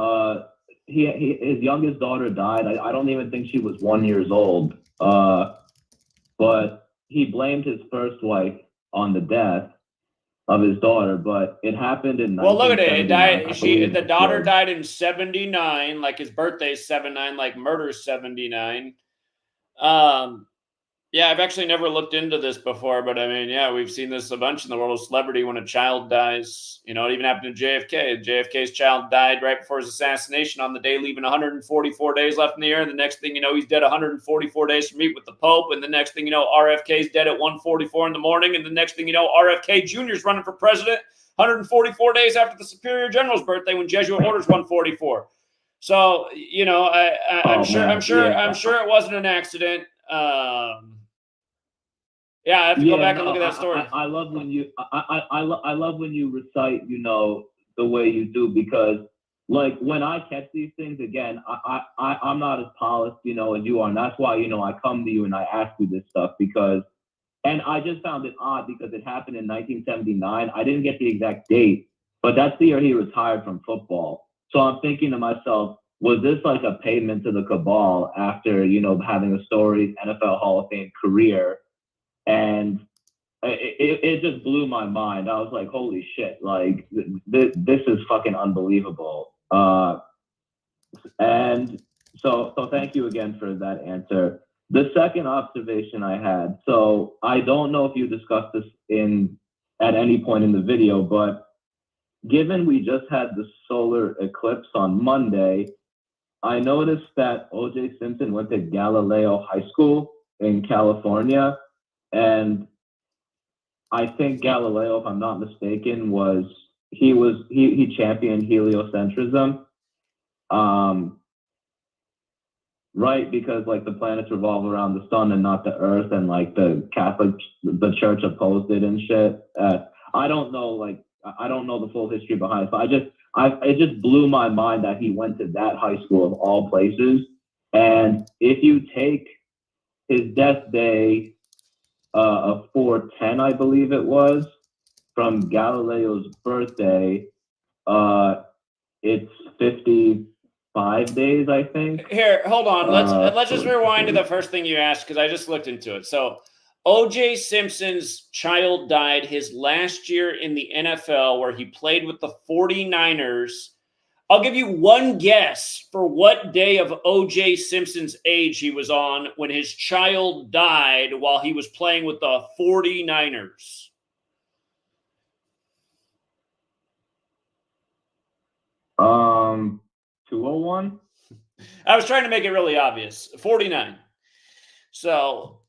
[SPEAKER 7] his youngest daughter died. I don't even think she was 1 year old. But he blamed his first wife on the death of his daughter, but it happened in
[SPEAKER 1] Well, look at it. It
[SPEAKER 7] 1979.
[SPEAKER 1] died. The daughter died in 79. Like his birthday is 79. Like murder's 79. Yeah, I've actually never looked into this before, but I mean, yeah, we've seen this a bunch in the world of celebrity when a child dies. You know, it even happened to JFK. JFK's child died right before his assassination on the day, leaving 144 days left in the air. And the next thing you know, he's dead 144 days to meet with the Pope. And the next thing you know, RFK's dead at 1:44 in the morning. And the next thing you know, RFK Jr. is running for president 144 days after the Superior General's birthday when Jesuit orders 144. So, you know, I'm sure it wasn't an accident. Yeah, I have to go back and look at that story.
[SPEAKER 7] I love when you I love when you recite, you know, the way you do, because like when I catch these things again, I'm not as polished, you know, as you are. And that's why, you know, I come to you and I ask you this stuff because, and I just found it odd because it happened in 1979. I didn't get the exact date, but that's the year he retired from football. So I'm thinking to myself, was this like a payment to the cabal after, you know, having a storied NFL Hall of Fame career? And it just blew my mind. I was like, holy shit, like this is fucking unbelievable. And so thank you again for that answer. The second observation I had, so I don't know if you discussed this at any point in the video, but given we just had the solar eclipse on Monday, I noticed that O.J. Simpson went to Galileo High School in California. And I think Galileo, if I'm not mistaken, he championed heliocentrism, right? Because like the planets revolve around the sun and not the Earth, and like the Church opposed it and shit. I don't know the full history behind it, but it just blew my mind that he went to that high school of all places. And if you take his death day of 4/10, I believe it was, from Galileo's birthday, it's 55 days, I think.
[SPEAKER 1] Here, hold on. Let's just rewind to the first thing you asked because I just looked into it. So, O.J. Simpson's child died his last year in the NFL, where he played with the 49ers. I'll give you one guess for what day of O.J. Simpson's age he was on when his child died while he was playing with the 49ers.
[SPEAKER 7] Um, 201?
[SPEAKER 1] I was trying to make it really obvious. 49. So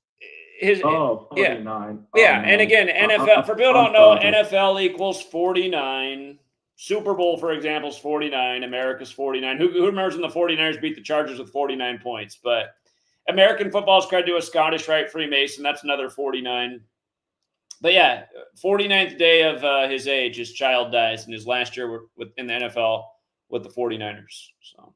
[SPEAKER 1] his
[SPEAKER 7] 49.
[SPEAKER 1] Yeah, and again, NFL, for people who don't know, NFL equals 49. Super Bowl, for example, is 49. America's 49. Who remembers when the 49ers beat the Chargers with 49 points? But American football is credited to a Scottish Rite Freemason. That's another 49. But yeah, 49th day of his age, his child dies in his last year in the NFL with the 49ers. So.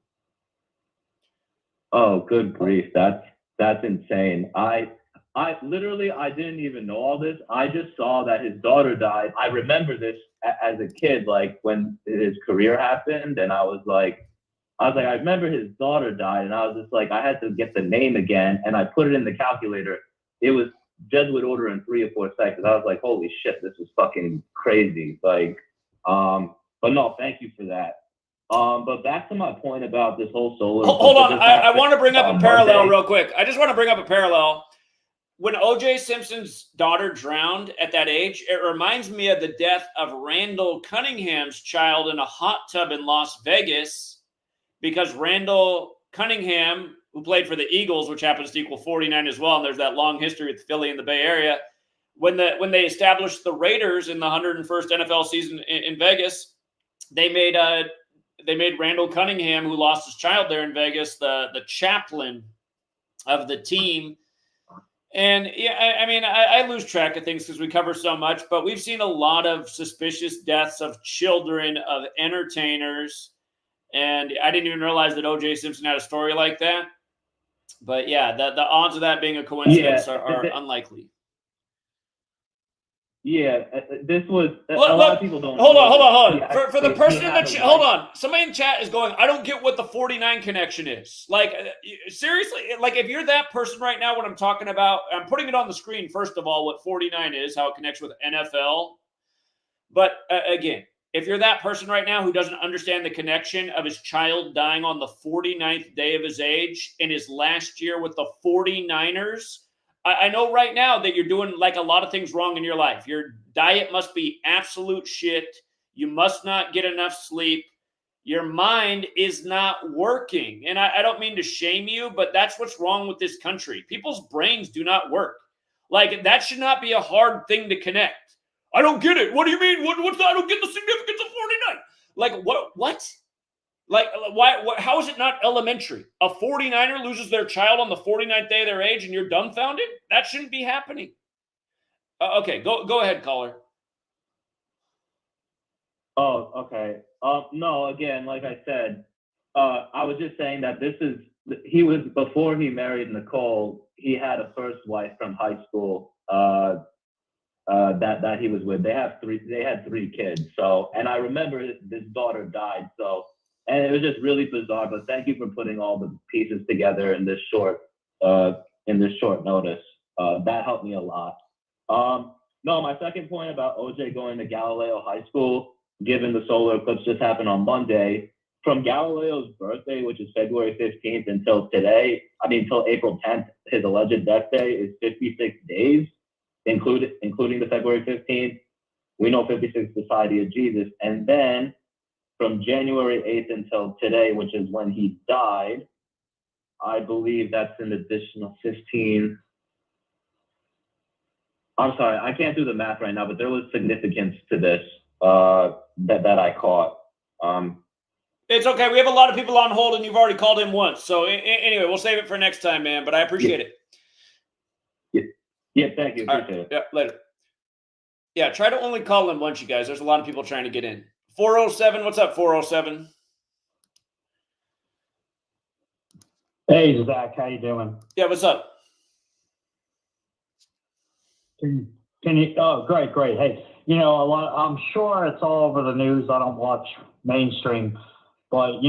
[SPEAKER 7] Oh, good grief. That's insane. I literally didn't even know all this. I just saw that his daughter died. I remember this as a kid, like when his career happened, and I was like, I remember his daughter died, and I was just like, I had to get the name again, and I put it in the calculator. It was Jesuit order in 3 or 4 seconds. I was like, holy shit, this is fucking crazy. Like, but no, thank you for that. But back to my point about this whole solar.
[SPEAKER 1] Hold on, I want to bring up a parallel real quick. I just want to bring up a parallel. When O.J. Simpson's daughter drowned at that age, it reminds me of the death of Randall Cunningham's child in a hot tub in Las Vegas, because Randall Cunningham, who played for the Eagles, which happens to equal 49 as well, and there's that long history with Philly in the Bay Area, when they established the Raiders in the 101st NFL season in Vegas, they made Randall Cunningham, who lost his child there in Vegas, the chaplain of the team. And yeah, I mean, I lose track of things because we cover so much, but we've seen a lot of suspicious deaths of children of entertainers. And I didn't even realize that O.J. Simpson had a story like that. But yeah, the odds of that being a coincidence are unlikely.
[SPEAKER 7] Yeah, this was a
[SPEAKER 1] Look,
[SPEAKER 7] lot of people don't.
[SPEAKER 1] Hold on.
[SPEAKER 7] Yeah,
[SPEAKER 1] For the
[SPEAKER 7] they
[SPEAKER 1] person in
[SPEAKER 7] had
[SPEAKER 1] the
[SPEAKER 7] a
[SPEAKER 1] chat,
[SPEAKER 7] right.
[SPEAKER 1] hold on. Somebody in the chat is going, I don't get what the 49 connection is. Like, seriously, like if you're that person right now, what I'm talking about, I'm putting it on the screen, first of all, what 49 is, how it connects with NFL. But again, if you're that person right now who doesn't understand the connection of his child dying on the 49th day of his age in his last year with the 49ers, I know right now that you're doing like a lot of things wrong in your life. Your diet must be absolute shit. You must not get enough sleep. Your mind is not working. And I don't mean to shame you, but that's what's wrong with this country. People's brains do not work. Like, that should not be a hard thing to connect. I don't get it. What do you mean? What's that? I don't get the significance of 49. Like, what? Like, why? How is it not elementary? A 49er loses their child on the 49th day of their age and you're dumbfounded? That shouldn't be happening. Okay, go ahead, caller.
[SPEAKER 7] Oh, okay. No, again, like I said, I was just saying that he was, before he married Nicole, he had a first wife from high school that he was with. They had 3 kids. So, and I remember his daughter died. So, and it was just really bizarre. But thank you for putting all the pieces together in this short notice. That helped me a lot. No, my second point about OJ going to Galileo High School, given the solar eclipse just happened on Monday, from Galileo's birthday, which is February 15th, until until April 10th, his alleged death day is 56 days, including the February 15th. We know 56 is the Society of Jesus. And then from January 8th until today, which is when he died, I believe that's an additional 15. I'm sorry, I can't do the math right now, but there was significance to this that I caught.
[SPEAKER 1] It's okay. We have a lot of people on hold, and you've already called in once. So anyway, we'll save it for next time, man. But I appreciate it.
[SPEAKER 7] Yeah, thank you. Appreciate it.
[SPEAKER 1] Yeah, later. Yeah, try to only call in once, you guys. There's a lot of people trying to get in. 407, what's up, 407?
[SPEAKER 11] Hey, Zach, how you doing?
[SPEAKER 1] Yeah, what's up?
[SPEAKER 11] Can you? Oh, great. Hey, I'm sure it's all over the news. I don't watch mainstream, but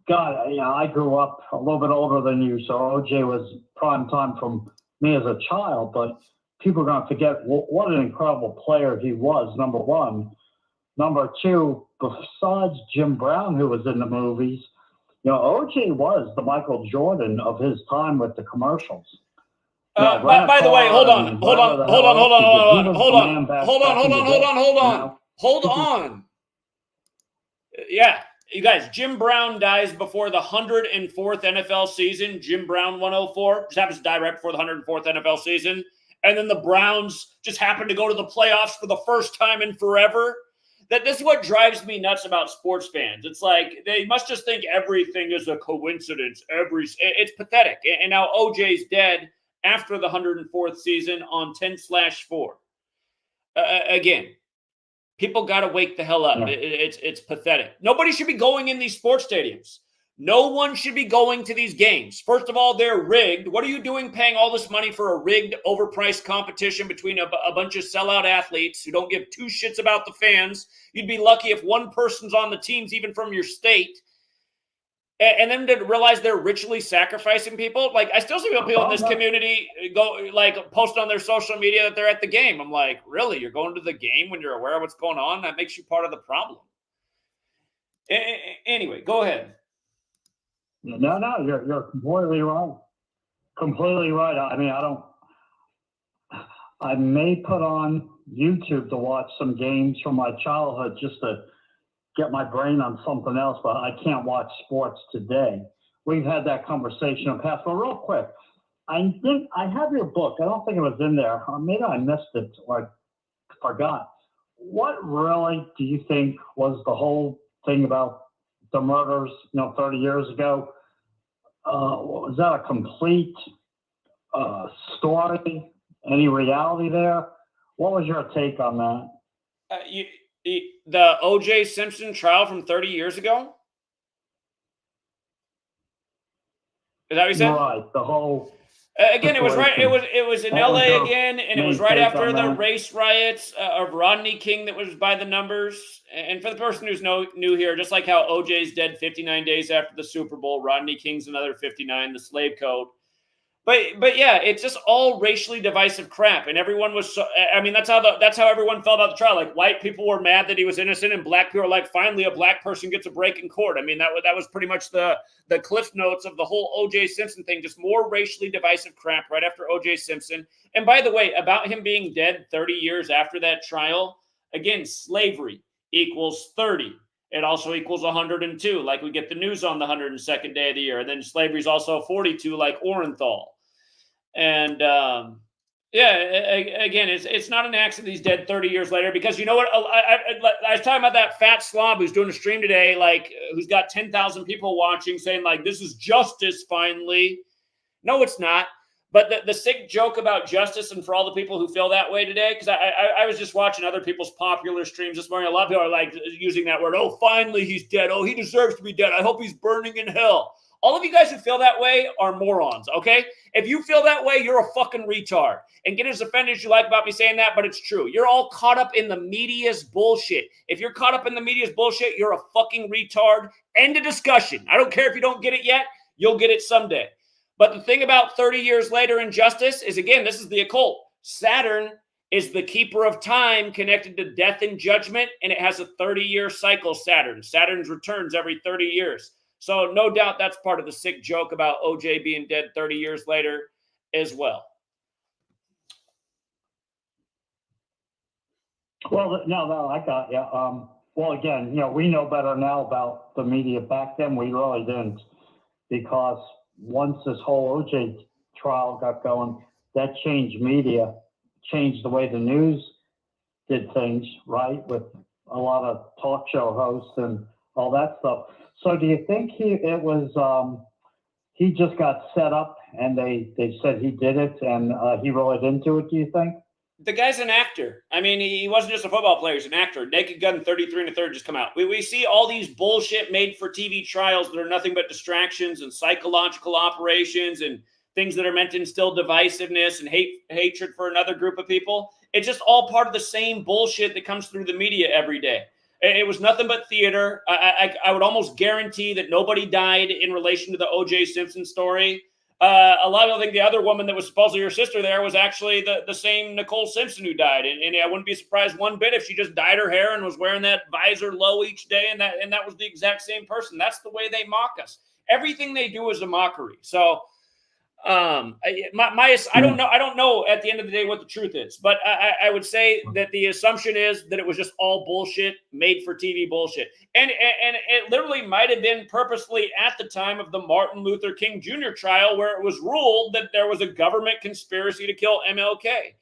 [SPEAKER 11] God, I grew up a little bit older than you, so OJ was prime time from me as a child. But people are going to forget what an incredible player he was. Number one, number two. Besides Jim Brown, who was in the movies, OJ was the Michael Jordan of his time with the commercials.
[SPEAKER 1] By the way, hold on. Yeah, you guys, Jim Brown dies before the 104th NFL season. Jim Brown 104 just happens to die right before the 104th NFL season. And then the Browns just happen to go to the playoffs for the first time in forever. This is what drives me nuts about sports fans. It's like they must just think everything is a coincidence. It's pathetic. And now OJ's dead after the 104th season on 10/4. Again, people got to wake the hell up. Yeah. It's pathetic. Nobody should be going in these sports stadiums. No one should be going to these games. First of all, they're rigged. What are you doing paying all this money for a rigged, overpriced competition between a bunch of sellout athletes who don't give two shits about the fans? You'd be lucky if one person's on the teams, even from your state. And then to realize they're ritually sacrificing people. Like, I still see people in this community go, like, post on their social media that they're at the game. I'm like, really? You're going to the game when you're aware of what's going on? That makes you part of the problem. Anyway, go ahead.
[SPEAKER 11] No, you're completely right. Completely right. I mean, I may put on YouTube to watch some games from my childhood just to get my brain on something else, but I can't watch sports today. We've had that conversation in the past, but real quick, I think I have your book. I don't think it was in there. Or maybe I missed it or I forgot. What really do you think was the whole thing about the murders, 30 years ago? Was that a complete story? Any reality there? What was your take on that?
[SPEAKER 1] The O.J. Simpson trial from 30 years ago? Is that what you said?
[SPEAKER 11] Right. The whole
[SPEAKER 1] Again, it was right. It was in
[SPEAKER 11] That was
[SPEAKER 1] L.A.
[SPEAKER 11] your
[SPEAKER 1] again, and it
[SPEAKER 11] main
[SPEAKER 1] was right
[SPEAKER 11] take
[SPEAKER 1] after
[SPEAKER 11] on
[SPEAKER 1] the
[SPEAKER 11] that?
[SPEAKER 1] race riots of Rodney King that was by the numbers. And for the person who's new here, just like how OJ's dead 59 days after the Super Bowl, Rodney King's another 59, the slave code. But yeah, it's just all racially divisive crap, and everyone was so. I mean, that's how everyone felt about the trial. Like white people were mad that he was innocent, and black people were like, finally, a black person gets a break in court. I mean, that was pretty much the cliff notes of the whole O.J. Simpson thing. Just more racially divisive crap right after O.J. Simpson. And by the way, about him being dead 30 years after that trial, again, slavery equals 30. It also equals 102, like we get the news on the 102nd day of the year. And then slavery is also 42, like Orenthal. And again, it's not an accident he's dead 30 years later, because you know what? I was talking about that fat slob who's doing a stream today, like who's got 10,000 people watching, saying like, this is justice finally. No, it's not. But the sick joke about justice, and for all the people who feel that way today, because I was just watching other people's popular streams this morning. A lot of people are like using that word. Oh, finally he's dead. Oh, he deserves to be dead. I hope he's burning in hell. All of you guys who feel that way are morons, okay? If you feel that way, you're a fucking retard. And get as offended as you like about me saying that, but it's true. You're all caught up in the media's bullshit. If you're caught up in the media's bullshit, you're a fucking retard. End of discussion. I don't care if you don't get it yet. You'll get it someday. But the thing about 30 years later in justice is, again, this is the occult. Saturn is the keeper of time connected to death and judgment, and it has a 30-year cycle, Saturn. Saturn's returns every 30 years. So no doubt that's part of the sick joke about OJ being dead 30 years later as well.
[SPEAKER 11] Well, no, I got you. Well, again, we know better now about the media. Back then, we really didn't, because once this whole OJ trial got going, that changed media, changed the way the news did things, right? With a lot of talk show hosts and all that stuff. So do you think he just got set up and they said he did it and he really didn't do it, do you think?
[SPEAKER 1] The guy's an actor. I mean, he wasn't just a football player. He's an actor. Naked Gun 33 1/3 just come out. We see all these bullshit made-for-TV trials that are nothing but distractions and psychological operations and things that are meant to instill divisiveness and hatred for another group of people. It's just all part of the same bullshit that comes through the media every day. It was nothing but theater. I would almost guarantee that nobody died in relation to the O.J. Simpson story. A lot of people think the other woman that was supposedly her sister there was actually the same Nicole Simpson who died. And I wouldn't be surprised one bit if she just dyed her hair and was wearing that visor low each day, and that was the exact same person. That's the way they mock us. Everything they do is a mockery. So I don't know at the end of the day what the truth is, but I would say that the assumption is that it was just all bullshit, made for TV bullshit. And it literally might have been purposely at the time of the Martin Luther King Jr. trial, where it was ruled that there was a government conspiracy to kill MLK.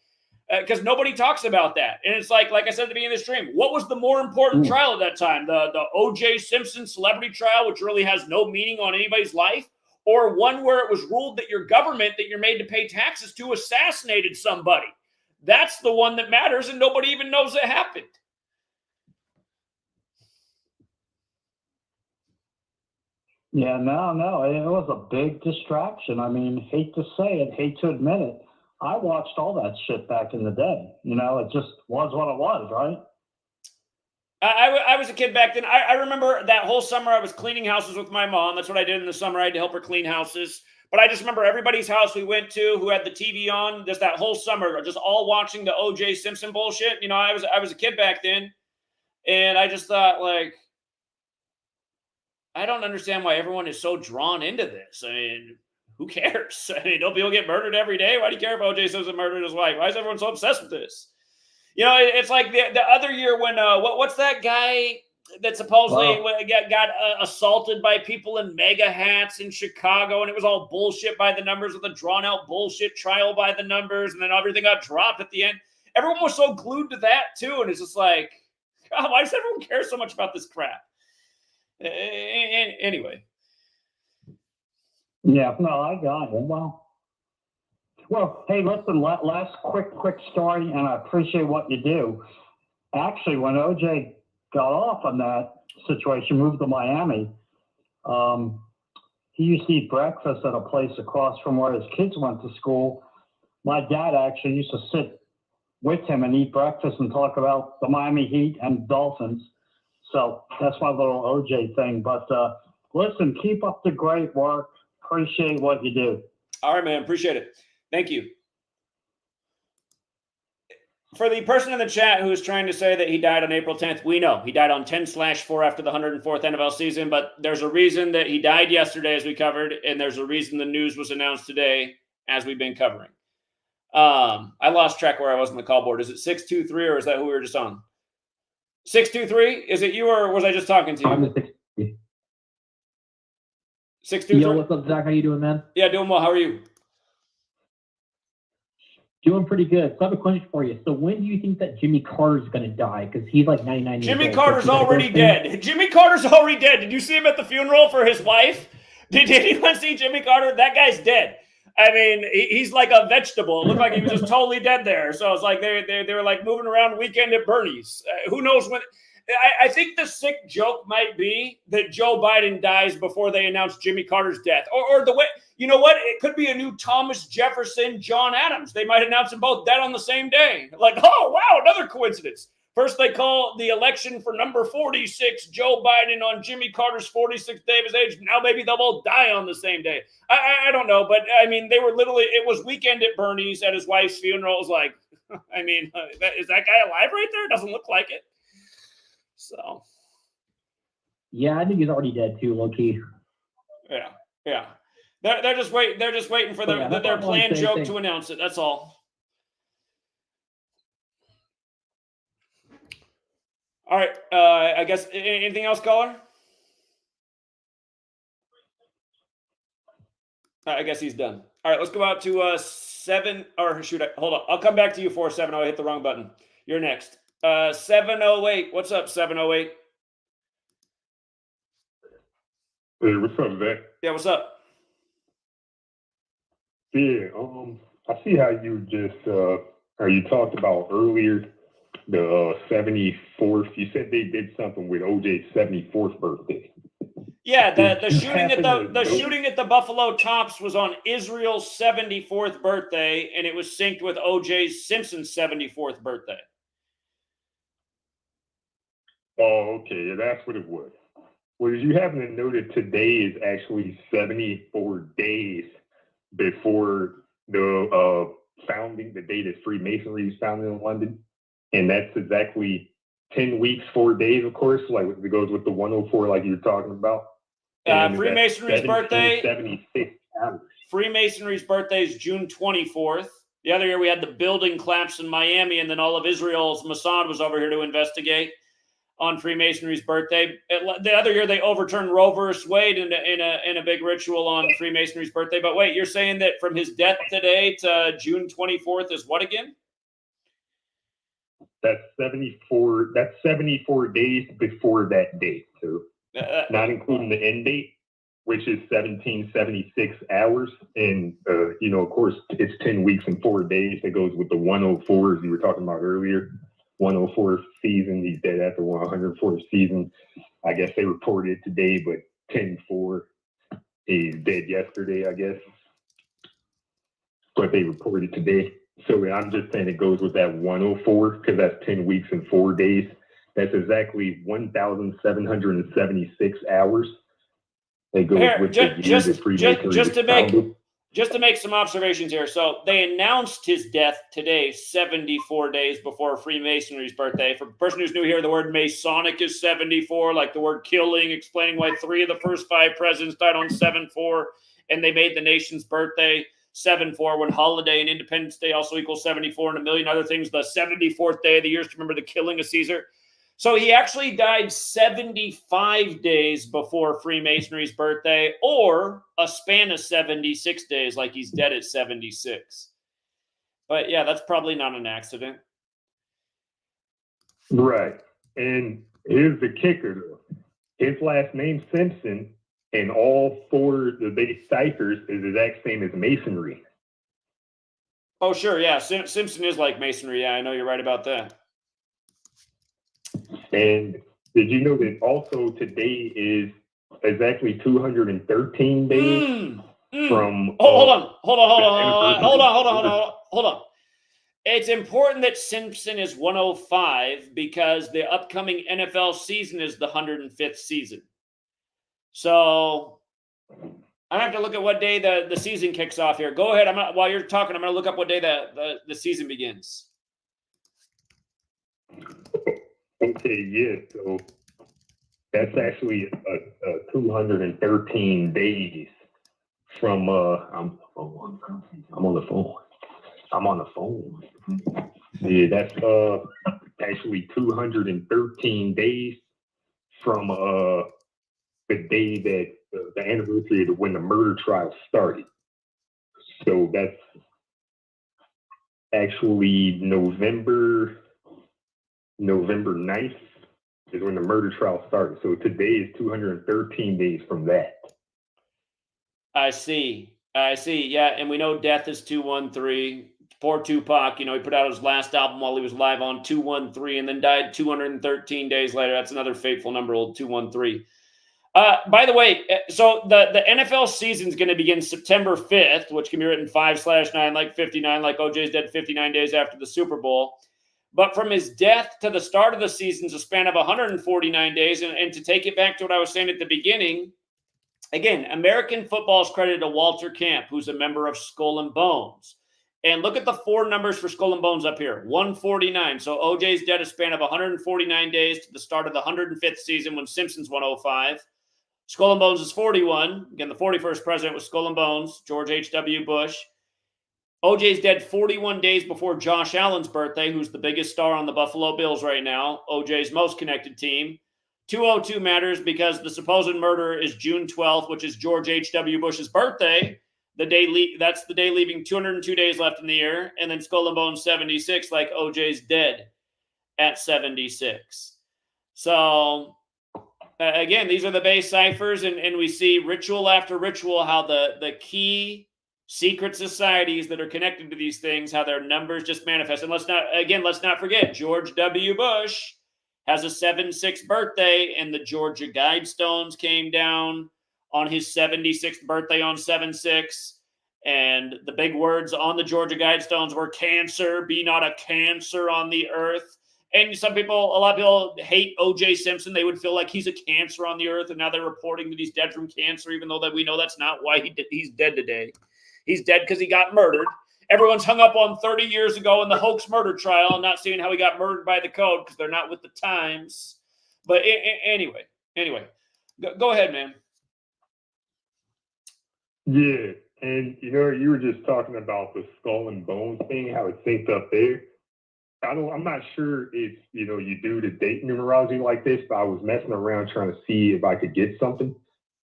[SPEAKER 1] Because nobody talks about that. And it's like I said at the beginning of the stream, what was the more important trial at that time? The O.J. Simpson celebrity trial, which really has no meaning on anybody's life? Or one where it was ruled that your government that you're made to pay taxes to assassinated somebody? That's the one that matters, and nobody even knows it happened.
[SPEAKER 11] Yeah, no, it was a big distraction. I mean, hate to say it, hate to admit it. I watched all that shit back in the day. It just was what it was, right?
[SPEAKER 1] I was a kid back then. I remember that whole summer I was cleaning houses with my mom. That's what I did in the summer. I had to help her clean houses. But I just remember everybody's house we went to who had the TV on just that whole summer, just all watching the O.J. Simpson bullshit. I was a kid back then, and I just thought, like, I don't understand why everyone is so drawn into this. I mean, who cares? I mean, don't people get murdered every day? Why do you care if O.J. Simpson murdered his wife? Why is everyone so obsessed with this? It's like the other year when what's that guy that supposedly got assaulted by people in mega hats in Chicago, and it was all bullshit by the numbers with a drawn out bullshit trial by the numbers, and then everything got dropped at the end. Everyone was so glued to that too, and it's just like, God, why does everyone care so much about this crap? Anyway.
[SPEAKER 11] Yeah, no, I got it. Well, hey, listen, last quick story, and I appreciate what you do. Actually, when OJ got off on that situation, moved to Miami, he used to eat breakfast at a place across from where his kids went to school. My dad actually used to sit with him and eat breakfast and talk about the Miami Heat and Dolphins. So that's my little OJ thing. But listen, keep up the great work. Appreciate what you do.
[SPEAKER 1] All right, man. Appreciate it. Thank you. For the person in the chat who is trying to say that he died on April 10th, we know he died on 10/4 after the 104th NFL season, but there's a reason that he died yesterday, as we covered, and there's a reason the news was announced today, as we've been covering. I lost track where I was on the call board. Is it 623 or is that who we were just on? 623? Is it you or was I just talking to you?
[SPEAKER 12] I'm the 623.
[SPEAKER 1] 623?
[SPEAKER 12] Yo, what's up, Zach? How you doing, man?
[SPEAKER 1] Yeah, doing well. How are you?
[SPEAKER 12] Doing pretty good. So I have a question for you. So when do you think that Jimmy Carter's going to die? Because he's like 99 years old.
[SPEAKER 1] Jimmy Carter's already dead. Jimmy Carter's already dead. Did you see him at the funeral for his wife? Did anyone see Jimmy Carter? That guy's dead. I mean, he's like a vegetable. It looked like he was just totally dead there. So it's like they were like moving around Weekend at Bernie's. Who knows when? I think the sick joke might be that Joe Biden dies before they announce Jimmy Carter's death. Or the way, you know what? It could be a new Thomas Jefferson, John Adams. They might announce them both dead on the same day. Like, oh, wow, another coincidence. First, they call the election for number 46, Joe Biden, on Jimmy Carter's 46th day of his age. Now maybe they'll both die on the same day. I don't know. But, I mean, they were literally, it was Weekend at Bernie's at his wife's funeral. It was like, I mean, is that guy alive right there? Doesn't look like it. So.
[SPEAKER 12] Yeah, I think he's already dead too, low key.
[SPEAKER 1] Yeah. They're just waiting. They're just waiting for their planned joke to announce it. That's all. All right. I guess anything else, caller? I guess he's done. All right. Let's go out to 7. Or shoot. Hold on. I'll come back to you 470. I hit the wrong button. You're next. 708. What's up, 708?
[SPEAKER 13] Hey, what's up, Zach?
[SPEAKER 1] Yeah, what's up?
[SPEAKER 13] Yeah, I see how you just how you talked about earlier the 74th. You said they did something with OJ's 74th birthday.
[SPEAKER 1] Yeah, the shooting at the Buffalo Tops was on Israel's 74th birthday, and it was synced with OJ's Simpson's 74th birthday.
[SPEAKER 13] Oh, okay, yeah, that's what it was. Well, you happen to know that today is actually 74 days before the founding, the day that Freemasonry was founded in London. And that's exactly 10 weeks, 4 days, of course, like it goes with the 104 like you were talking about.
[SPEAKER 1] Freemasonry's birthday.
[SPEAKER 13] 76 hours.
[SPEAKER 1] Freemasonry's birthday is June 24th. The other year we had the building collapse in Miami, and then all of Israel's Mossad was over here to investigate on Freemasonry's birthday. The other year they overturned Roe versus Wade in a big ritual on Freemasonry's birthday. But wait, you're saying that from his death today to June 24th is what again?
[SPEAKER 13] That's 74. That's 74 days before that date. So not including the end date, which is 1776 hours. And, of course, it's 10 weeks and 4 days. That goes with the 104, as you were talking about earlier. 104th season. He's dead after 104th season. I guess they reported it today, but 10-4. He's dead yesterday, I guess. But they reported today. So I'm just saying it goes with that 104 because that's 10 weeks and 4 days. That's exactly 1,776 hours. It goes with
[SPEAKER 1] just to make some observations here. So they announced his death today, 74 days before Freemasonry's birthday. For the person who's new here, the word Masonic is 74, like the word killing, explaining why 3 of the first 5 presidents died on 7/4, and they made the nation's birthday 7/4 when holiday and Independence Day also equals 74 and a million other things. The 74th day of the year is to remember the killing of Caesar. So he actually died 75 days before Freemasonry's birthday, or a span of 76 days, like he's dead at 76. But yeah, that's probably not an accident.
[SPEAKER 13] Right. And here's the kicker, though. His last name, Simpson, and all 4 of the base ciphers is the exact same as Masonry.
[SPEAKER 1] Oh, sure. Yeah. Simpson is like Masonry. Yeah, I know you're right about that.
[SPEAKER 13] And did you know that also today is exactly 213 days from.
[SPEAKER 1] Hold on. It's important that Simpson is 105 because the upcoming NFL season is the 105th season. So I have to look at what day the season kicks off here. Go ahead. While you're talking, I'm going to look up what day the season begins.
[SPEAKER 13] Okay, yeah. So that's actually 213 days from. I'm on the phone. Yeah, that's actually 213 days from the day that the anniversary of when the murder trial started. So that's actually November 9th is when the murder trial started. So today is 213 days from that.
[SPEAKER 1] I see. Yeah, and we know death is 213. Poor Tupac, he put out his last album while he was live on 213 and then died 213 days later. That's another fateful number, old 213. By the way, so the NFL season is going to begin September 5th, which can be written 5/9 like 59, like OJ's dead 59 days after the Super Bowl. But from his death to the start of the season is a span of 149 days. And to take it back to what I was saying at the beginning, again, American football is credited to Walter Camp, who's a member of Skull and Bones. And look at the four numbers for Skull and Bones up here, 149. So OJ's dead a span of 149 days to the start of the 105th season when Simpson's 105. Skull and Bones is 41. Again, the 41st president was Skull and Bones, George H.W. Bush. OJ's dead 41 days before Josh Allen's birthday, who's the biggest star on the Buffalo Bills right now, OJ's most connected team. 202 matters because the supposed murder is June 12th, which is George H.W. Bush's birthday. That's the day leaving 202 days left in the year. And then Skull and Bones 76, like OJ's dead at 76. So again, these are the base ciphers, and we see ritual after ritual how the key secret societies that are connected to these things, how their numbers just manifest. And let's not forget, George W. Bush has a 76th birthday, and the Georgia Guidestones came down on his 76th birthday on 7/6. And the big words on the Georgia Guidestones were cancer, be not a cancer on the earth. And a lot of people hate O.J. Simpson. They would feel like he's a cancer on the earth, and now they're reporting that he's dead from cancer, even though that we know that's not why he's dead today. He's dead because he got murdered. Everyone's hung up on 30 years ago in the hoax murder trial and not seeing how he got murdered by the code because they're not with the times. But anyway, go ahead, man.
[SPEAKER 13] Yeah, and you were just talking about the Skull and Bones thing, how it's synced up there. I'm not sure if you do the date numerology like this, but I was messing around trying to see if I could get something,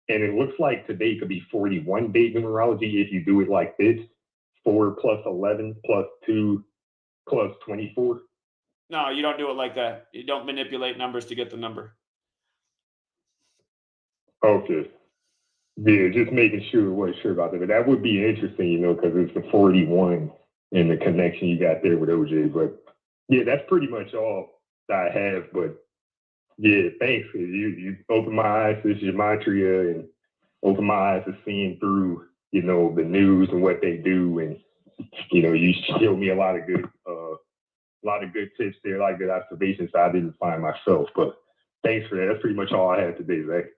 [SPEAKER 13] and it looks like today could be 41 date numerology if you do it like this: 4 + 11 + 2 + 24.
[SPEAKER 1] No, you don't do it like that. You don't manipulate numbers to get the number.
[SPEAKER 13] Okay. Yeah, just making sure. Wasn't sure about that, but that would be interesting, because it's the 41 and the connection you got there with OJ. But yeah, that's pretty much all that I have. But yeah, thanks. You opened my eyes to Gematria and opened my eyes to seeing through, the news and what they do. And, you showed me a lot of good tips there, a lot of good observations that I didn't find myself. But thanks for that. That's pretty much all I had today, Zach.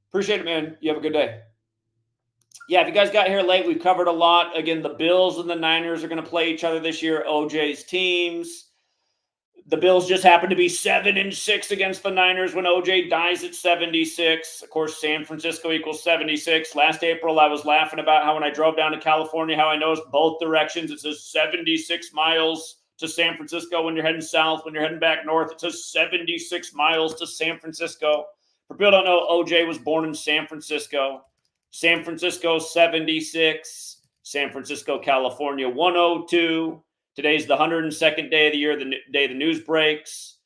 [SPEAKER 1] Appreciate it, man. You have a good day. Yeah, if you guys got here late, we've covered a lot. Again, the Bills and the Niners are going to play each other this year, OJ's teams. The Bills just happened to be 7-6 against the Niners when OJ dies at 76. Of course, San Francisco equals 76. Last April, I was laughing about how when I drove down to California, how I noticed both directions. It says 76 miles to San Francisco when you're heading south. When you're heading back north, it says 76 miles to San Francisco. For people who don't know, OJ was born in San Francisco. San Francisco 76. San Francisco, California 102. Today's the 102nd day of the year, the day the news breaks.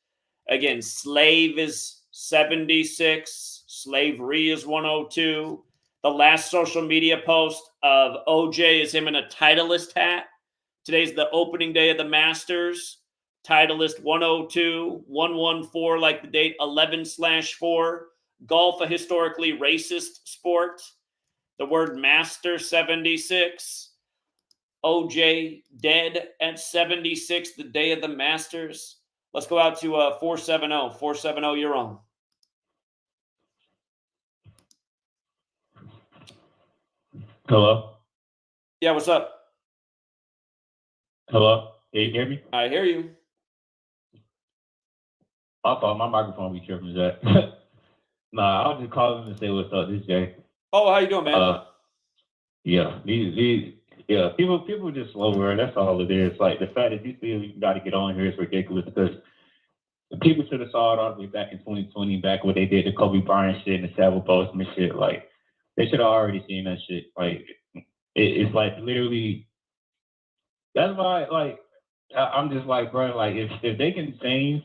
[SPEAKER 1] Again, slave is 76. Slavery is 102. The last social media post of OJ is him in a Titleist hat. Today's the opening day of the Masters. Titleist 102, 114, like the date 11/4. Golf, a historically racist sport. The word master, 76. OJ dead at 76, the day of the Masters. Let's go out to 470. 470, you're on.
[SPEAKER 7] Hello?
[SPEAKER 1] Yeah, what's up?
[SPEAKER 7] Hello? Can you hear me?
[SPEAKER 1] I hear you.
[SPEAKER 7] I thought my microphone be tripping, Jack. Nah, I was just calling to say what's up. This is Jay.
[SPEAKER 1] Oh, how you doing, man?
[SPEAKER 7] Yeah, people just slower. That's all it is. Like the fact that you still got to get on here is ridiculous because people should have saw it all the way back in 2020, back when they did the Kobe Bryant shit and the Savile Bozeman shit. Like they should have already seen that shit. Like it's like literally. That's why, like, I'm just like, bro, like if they can change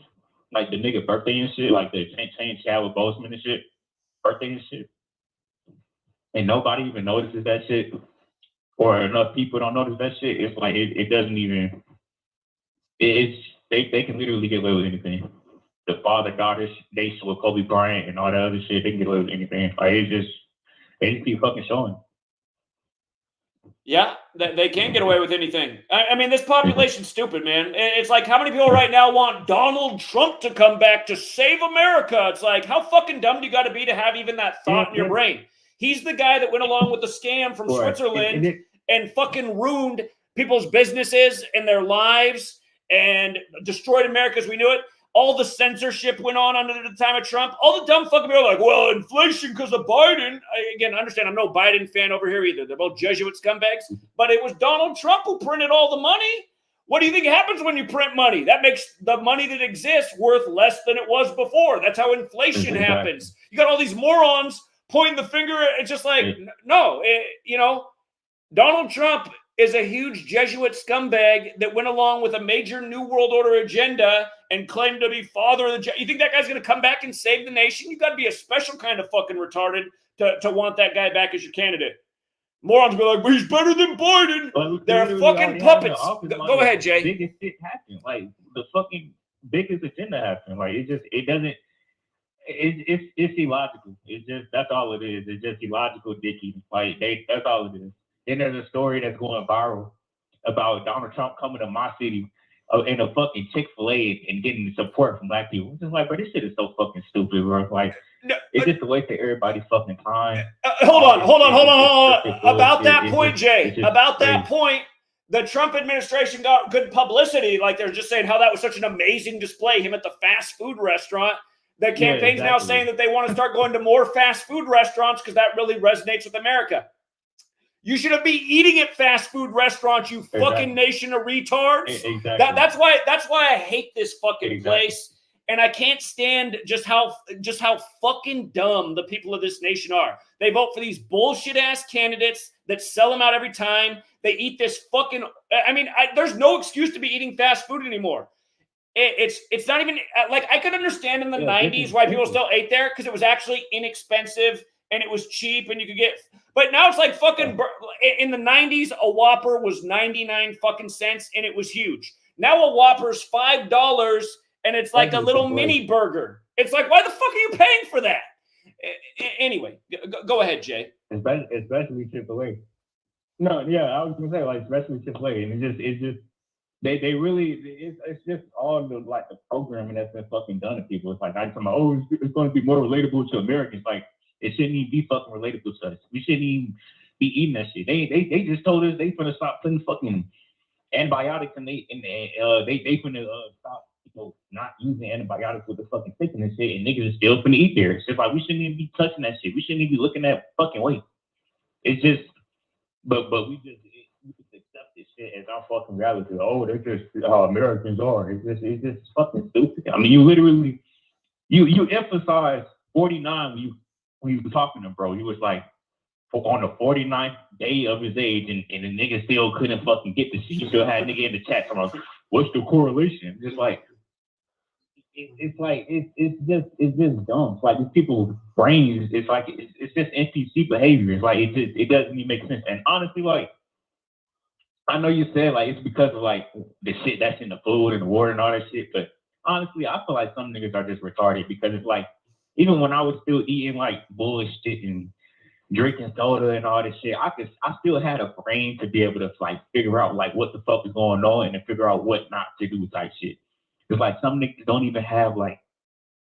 [SPEAKER 7] like the nigga birthday and shit, like they change Savile Bozeman and shit, birthday and shit, and nobody even notices that shit, or enough people don't notice that shit, it's like it doesn't even. They can literally get away with anything. The father-daughter nation with Kobe Bryant and all that other shit, they can get away with anything. Like they just keep fucking showing.
[SPEAKER 1] Yeah, they can get away with anything. I mean, this population's stupid, man. It's like, how many people right now want Donald Trump to come back to save America? It's like, how fucking dumb do you got to be to have even that thought in your brain? He's the guy that went along with the scam from Switzerland and fucking ruined people's businesses and their lives and destroyed America as we knew it. All the censorship went on under the time of Trump. All the dumb fucking people are like, well, inflation because of Biden. Again, understand, I'm no Biden fan over here either. They're both Jesuit scumbags. But it was Donald Trump who printed all the money. What do you think happens when you print money? That makes the money that exists worth less than it was before. That's how inflation happens. You got all these morons pointing the finger. It's just like, no, Donald Trump is a huge Jesuit scumbag that went along with a major New World Order agenda and claimed to be father of the... You think that guy's going to come back and save the nation? You got to be a special kind of fucking retarded to want that guy back as your candidate. Morons be like, but he's better than Biden. They're fucking puppets. Go ahead, Jay.
[SPEAKER 7] Biggest shit happened. Like the fucking biggest agenda happened. Like it's illogical. It's just, that's all it is. It's just illogical dickie. Like that's all it is. Then there's a story that's going viral about Donald Trump coming to my city in a fucking Chick-fil-A and getting support from black people. It's just like, bro, this shit is so fucking stupid, bro. Like, it's just a waste of everybody's fucking time.
[SPEAKER 1] Hold on. About that point, Jay, about that point, the Trump administration got good publicity. Like, they're just saying how that was such an amazing display, him at the fast food restaurant. The campaign's now saying that they want to start going to more fast food restaurants because that really resonates with America. You shouldn't be eating at fast food restaurants, you fucking nation of retards.
[SPEAKER 7] Exactly.
[SPEAKER 1] That's why I hate this fucking place. And I can't stand just how fucking dumb the people of this nation are. They vote for these bullshit ass candidates that sell them out every time. They eat this fucking. I mean, there's no excuse to be eating fast food anymore. It's not even like I could understand in the 90s why people still ate there because it was actually inexpensive and it was cheap and you could get. But now it's like fucking in the 90s, a Whopper was 99 fucking cents and it was huge. Now a Whopper's $5 and it's like a little mini burger. It's like, why the fuck are you paying for that? Anyway, go ahead, Jay.
[SPEAKER 7] Especially Chick-fil-A. No, yeah, I was gonna say like especially Chick-fil-A, and it's just they really it's just all the like the programming that's been fucking done to people. It's like I'm talking about, it's going to be more relatable to Americans. Like it shouldn't even be fucking relatable to us. We shouldn't even be eating that shit. They just told us they finna stop putting fucking antibiotics and they finna stop not using antibiotics with the fucking sickness and shit, and niggas is still finna eat there. It's just like we shouldn't even be touching that shit. We shouldn't even be looking at fucking weight. It's just, but we just accept this shit as our fucking reality. Oh, they're just how Americans are. It's just fucking stupid. I mean, you literally you emphasize 49 when you were talking to him, bro. You was like on the 49th day of his age, and the nigga still couldn't fucking get the shit. You still had a nigga in the chat talking about what's the correlation? Just like it's just dumb. It's like these people's brains. It's like it's just NPC behavior. It's like it doesn't even make sense. And honestly, like I know you said like it's because of like the shit that's in the food and the water and all that shit, but honestly, I feel like some niggas are just retarded because it's like
[SPEAKER 14] even when I was still eating like bullshit and drinking soda and all this shit, I still had a brain to be able to like figure out like what the fuck is going on and figure out what not to do type shit. It's like some niggas don't even have like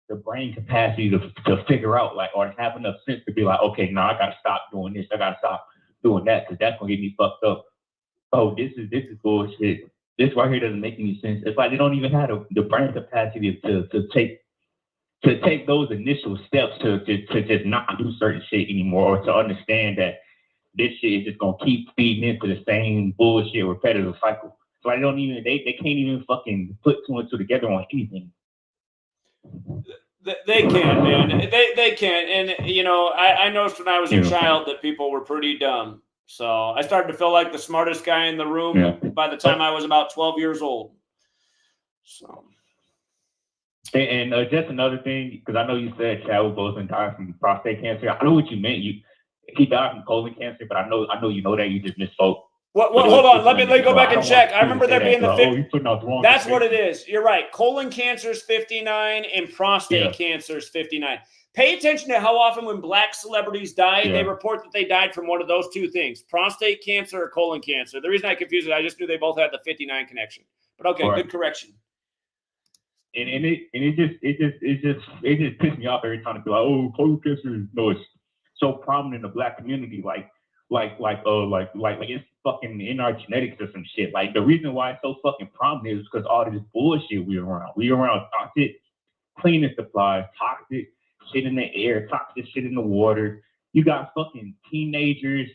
[SPEAKER 14] the brain capacity to figure out like, or have enough sense to be like, okay, no, I gotta stop doing this. I gotta stop doing that because that's gonna get me fucked up. Oh, this is bullshit. This right here doesn't make any sense. It's like they don't even have the brain capacity to take those initial steps to just not do certain shit anymore, or to understand that this shit is just gonna keep feeding into the same bullshit repetitive cycle. So I don't even they can't even fucking put two and two together on anything.
[SPEAKER 1] They can, man. They can. And, you know, I noticed when I was a child that people were pretty dumb. So I started to feel like the smartest guy in the room by the time I was about 12 years old. So.
[SPEAKER 14] And just another thing, because I know you said Chadwick Boseman died from prostate cancer. I know what you meant. He died from colon cancer, but I know you know that you just misspoke.
[SPEAKER 1] What? Hold on. Let me go back and check. I remember there being the 50. That's what it is. You're right. Colon cancer is 59 and prostate cancer is 59. Pay attention to how often when black celebrities die, they report that they died from one of those two things: prostate cancer or colon cancer. The reason I confused it, I just knew they both had the 59 connection. But okay, good correction.
[SPEAKER 14] And it just pissed me off every time to be like, oh, colon cancer, no, it's so prominent in the black community, like it's fucking in our genetics or some shit. Like the reason why it's so fucking prominent is because all this bullshit we around toxic cleaning supplies, toxic shit in the air, toxic shit in the water. You got fucking teenagers,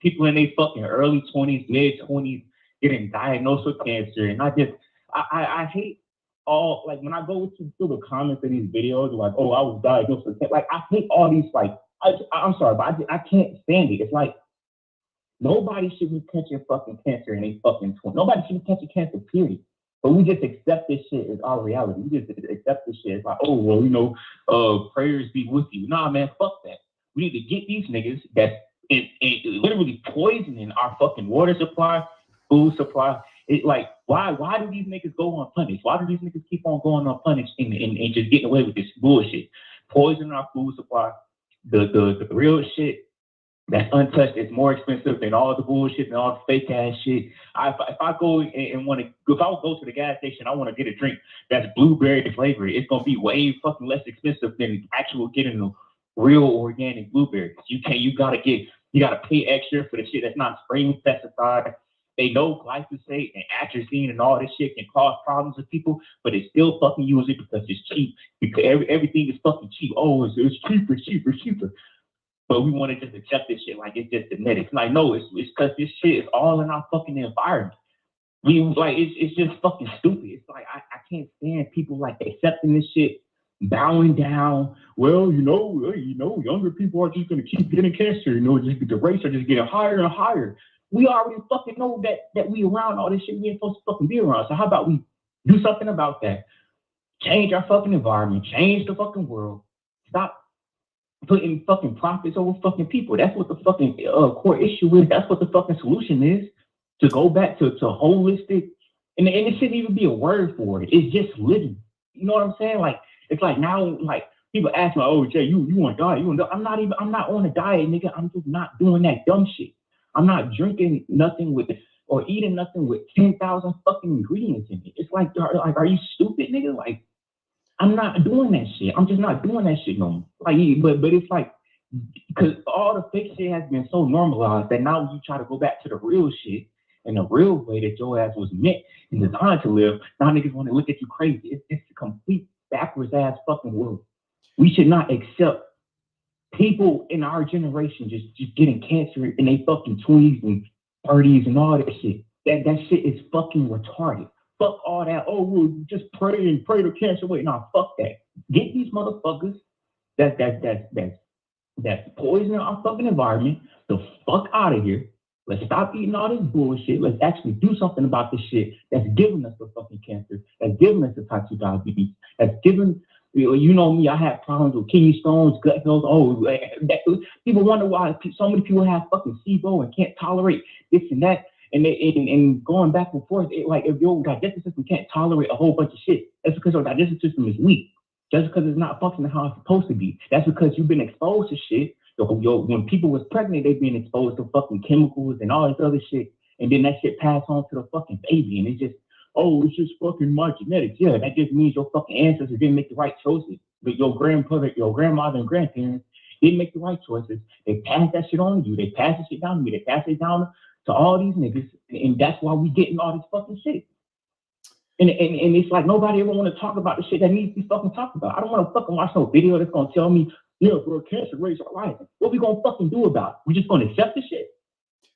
[SPEAKER 14] people in their fucking early 20s, mid 20s getting diagnosed with cancer, and I hate all, like when I go through the comments of these videos, like, oh, I was diagnosed with cancer. Like I hate all these, like, I'm sorry, but I can't stand it. It's like nobody should be catching fucking cancer in a fucking 20. Nobody should be catching cancer, period. But we just accept this shit as our reality. We just accept this shit. It's like, oh, well, you know, prayers be with you. Nah, man, fuck that. We need to get these niggas that's literally poisoning our fucking water supply, food supply. It's like, why do these niggas go unpunished? Why do these niggas keep on going unpunished and just getting away with this bullshit? Poisoning our food supply. The real shit that's untouched is more expensive than all the bullshit and all the fake ass shit. If I go to the gas station, I want to get a drink that's blueberry flavored. It's gonna be way fucking less expensive than actual getting the real organic blueberries. You gotta pay extra for the shit that's not spraying pesticide. They know glyphosate and atrazine and all this shit can cause problems with people, but they still fucking use it because it's cheap. Because everything is fucking cheap. Oh, it's cheaper. But we want to just accept this shit like it's just genetics. Like, no, it's because this shit is all in our fucking environment. It's just fucking stupid. It's like I can't stand people like accepting this shit, bowing down. Well, you know, younger people are just gonna keep getting cancer. You know, just the rates are just getting higher and higher. We already fucking know that we around all this shit we ain't supposed to fucking be around. So how about we do something about that? Change our fucking environment, change the fucking world. Stop putting fucking profits over fucking people. That's what the fucking core issue is. That's what the fucking solution is. To go back to holistic, and it shouldn't even be a word for it. It's just living. You know what I'm saying? Like, it's like now, like people ask me, oh, Jay, you want to diet? I'm not on a diet, nigga. I'm just not doing that dumb shit. I'm not drinking nothing with or eating nothing with 10,000 fucking ingredients in it. It's like, are you stupid, nigga? Like, I'm not doing that shit. I'm just not doing that shit no more. Like, but it's like, because all the fake shit has been so normalized that now you try to go back to the real shit and the real way that your ass was meant and designed to live. Now niggas want to look at you crazy. It's a complete backwards ass fucking world. We should not accept people in our generation just getting cancer in their fucking 20s and 30s and all that shit. That shit is fucking retarded. Fuck all that. Oh, we'll just pray to cancer away. Nah, fuck that. Get these motherfuckers that's poisoning our fucking environment the fuck out of here. Let's stop eating all this bullshit. Let's actually do something about this shit that's giving us the fucking cancer, that's giving us the type 2 diabetes, that's giving. You know me, I have problems with kidney stones, gut health. Oh, people wonder why so many people have fucking SIBO and can't tolerate this and that. And going back and forth, like if your digestive system can't tolerate a whole bunch of shit, that's because your digestive system is weak.
[SPEAKER 7] just because it's not functioning how it's supposed to be. That's because you've been exposed to shit. When people was pregnant, they been exposed to fucking chemicals and all this other shit. And then that shit passed on to the fucking baby. And it's just, oh, it's just fucking my genetics. Yeah, that just means your fucking ancestors didn't make the right choices. But your grandmother and grandparents didn't make the right choices. They passed that shit on to you. They passed the shit down to me. They passed it down to all these niggas. And that's why we getting all this fucking shit. And it's like nobody ever want to talk about the shit that needs to be fucking talked about. I don't want to fucking watch no video that's gonna tell me, yeah, bro, cancer rates are rising. What we gonna fucking do about it? We just gonna accept the shit?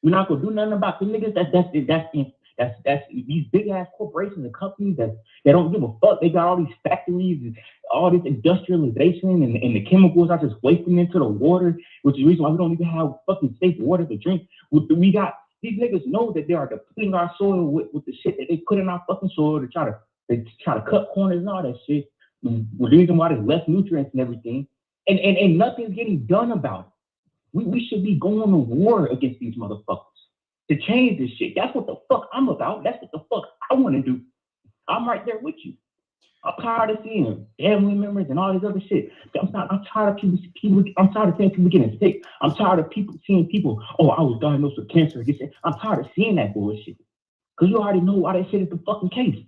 [SPEAKER 7] We're not gonna do nothing about the niggas. That's these big ass corporations and companies that don't give a fuck. They got all these factories and all this industrialization and the chemicals are just wasting into the water, which is the reason why we don't even have fucking safe water to drink. We got these niggas know that they are depleting our soil with the shit that they put in our fucking soil to try to cut corners and all that shit. The reason why there's less nutrients and everything, and nothing's getting done about it. We should be going to war against these motherfuckers to change this shit. That's what the fuck I'm about. That's what the fuck I want to do. I'm right there with you. I'm tired of seeing family members and all this other shit. I'm tired of people. I'm tired of seeing people getting sick. I'm tired of seeing people. Oh, I was diagnosed with cancer. I'm tired of seeing that bullshit. Because you already know why that shit is the fucking case.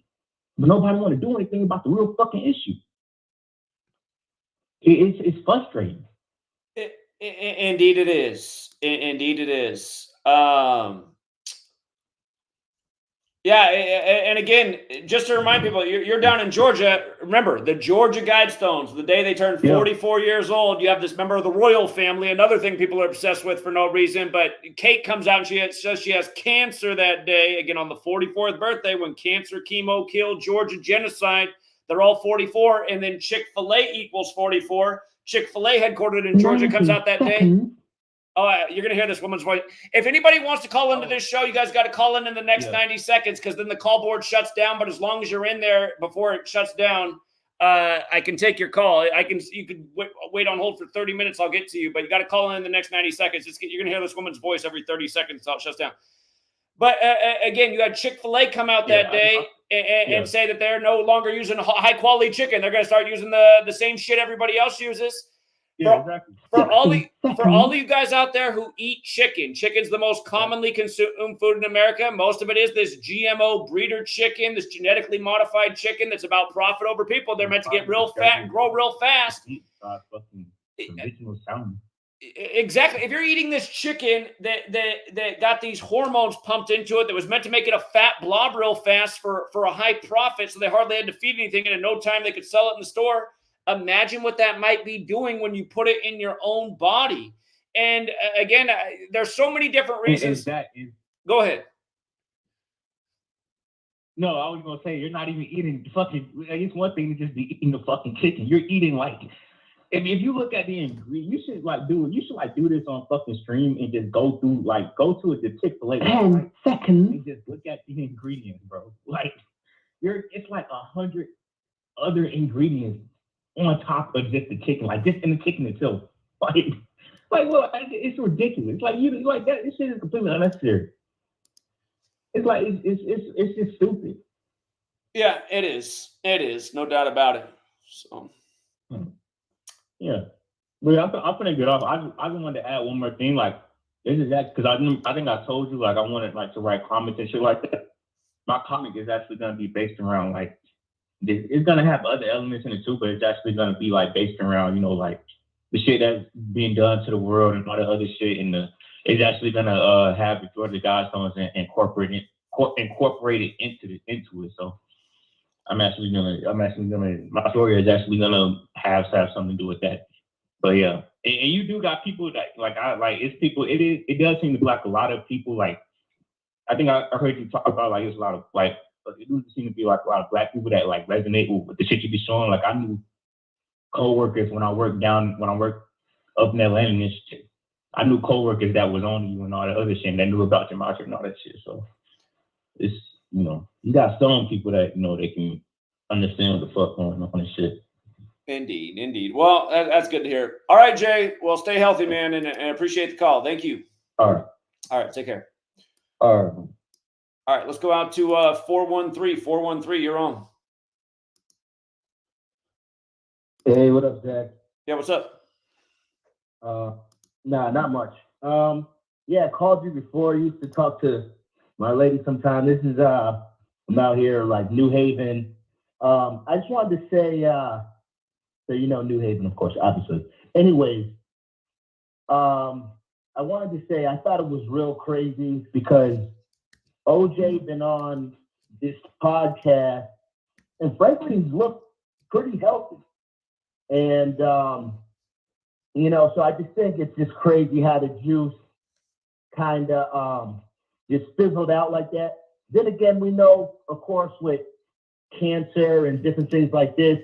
[SPEAKER 7] But nobody want to do anything about the real fucking issue. It's frustrating.
[SPEAKER 1] Indeed it is. Indeed it is. Yeah, and again, just to remind people, you're down in Georgia. Remember, the Georgia Guidestones, the day they turned 44 years old, you have this member of the royal family, another thing people are obsessed with for no reason, but Kate comes out and says she has cancer that day, again, on the 44th birthday, when cancer chemo killed Georgia genocide. They're all 44, and then Chick-fil-A equals 44. Chick-fil-A headquartered in Georgia comes out that day. Oh, you're going to hear this woman's voice. If anybody wants to call into this show, you guys got to call in the next 90 seconds because then the call board shuts down. But as long as you're in there before it shuts down, I can take your call. You can wait on hold for 30 minutes. I'll get to you. But you got to call in the next 90 seconds. You're going to hear this woman's voice every 30 seconds until it shuts down. But again, you had Chick-fil-A come out that day and say that they're no longer using high-quality chicken. They're going to start using the same shit everybody else uses.
[SPEAKER 7] Exactly.
[SPEAKER 1] For all of you guys out there who eat chicken, chicken's the most commonly consumed food in America. Most of it is this GMO breeder chicken, this genetically modified chicken that's about profit over people. They're meant to get real fat and grow real fast. Exactly. If you're eating this chicken that got these hormones pumped into it that was meant to make it a fat blob real fast for a high profit, so they hardly had to feed anything, and in no time they could sell it in the store. Imagine what that might be doing when you put it in your own body. And again, there's so many different reasons. Go ahead.
[SPEAKER 7] No, I was going to say, you're not even eating fucking, it's one thing to just be eating the fucking chicken. You're eating like, if you look at the ingredients, you should do this on fucking stream and just go to the Chick-fil-A
[SPEAKER 12] 10 seconds
[SPEAKER 7] and just look at the ingredients, bro. Like, it's like 100 other ingredients on top of just the chicken, like just in the chicken itself. Like well, it's ridiculous. Like that. This shit is completely unnecessary. It's like it's just stupid.
[SPEAKER 1] Yeah, it is. It is, no doubt about it. So,
[SPEAKER 7] yeah. But I'm gonna get off. I just wanted to add one more thing. Like, this is that because I think I told you like I wanted like to write comments and shit like that. My comic is actually gonna be based around like. It's gonna have other elements in it too, but it's actually gonna be like based around, like the shit that's being done to the world and all the other shit. And it's actually gonna have the Georgia Guidestones and incorporate it into it. So I'm actually gonna my story is actually gonna have something to do with that. But yeah, and you do got people that it does seem to be like a lot of people like I think I heard you talk about like it's a lot of like. But it doesn't seem to be like a lot of black people that like resonate with the shit you be showing. Like I knew coworkers when I worked up in Atlanta and shit. I knew coworkers that was on you and all that other shit and they knew about Gematria and all that shit. So it's you got some people that they can understand what the fuck going on and shit.
[SPEAKER 1] Indeed. Well, that's good to hear. All right, Jay. Well, stay healthy, man, and appreciate the call. Thank you.
[SPEAKER 7] All
[SPEAKER 1] right. Take care.
[SPEAKER 7] All
[SPEAKER 1] right, let's go out to 413. 413, you're on.
[SPEAKER 15] Hey, what up, Zach?
[SPEAKER 1] Yeah, what's up?
[SPEAKER 15] Nah, not much. Yeah, I called you before. I used to talk to my lady sometime. This is I'm out here like New Haven. I just wanted to say, so you know New Haven, of course, obviously. Anyways, I wanted to say I thought it was real crazy because OJ been on this podcast, and frankly, he's looked pretty healthy. And you know, so I just think it's just crazy how the juice kind of just fizzled out like that. Then again, we know, of course, with cancer and different things like this,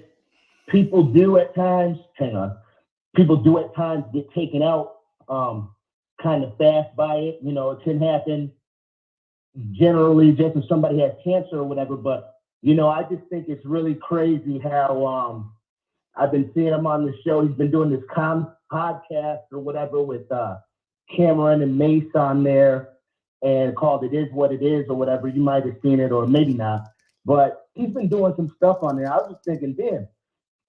[SPEAKER 15] people do at times get taken out kind of fast by it. You know, it can happen generally just if somebody has cancer or whatever. But, you know, I just think it's really crazy how I've been seeing him on the show. He's been doing this podcast or whatever with Cameron and Mace on there and called It Is What It Is or whatever. You might have seen it or maybe not. But he's been doing some stuff on there. I was just thinking, damn,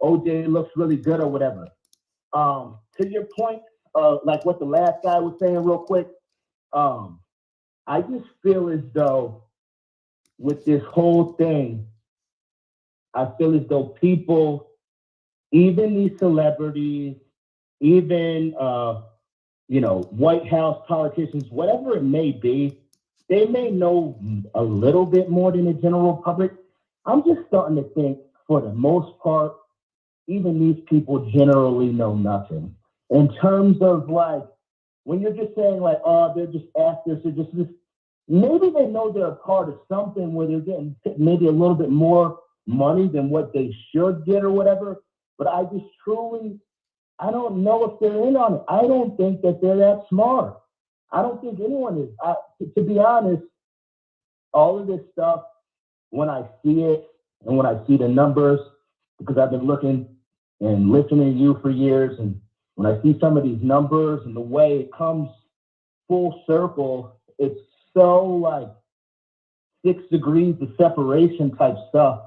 [SPEAKER 15] OJ looks really good or whatever. To your point, like what the last guy was saying real quick, I just feel as though with this whole thing, I feel as though people, even these celebrities, even, you know, White House politicians, whatever it may be, they may know a little bit more than the general public. I'm just starting to think, for the most part, even these people generally know nothing. In terms of like, when you're just saying like, oh, they're just actors, they're just this, maybe they know they're a part of something where they're getting maybe a little bit more money than what they should get or whatever. But I just truly, I don't know if they're in on it. I don't think that they're that smart. I don't think anyone is. To be honest, all of this stuff, when I see it and when I see the numbers, because I've been looking and listening to you for years, and when I see some of these numbers and the way it comes full circle, it's so like 6 degrees of separation type stuff.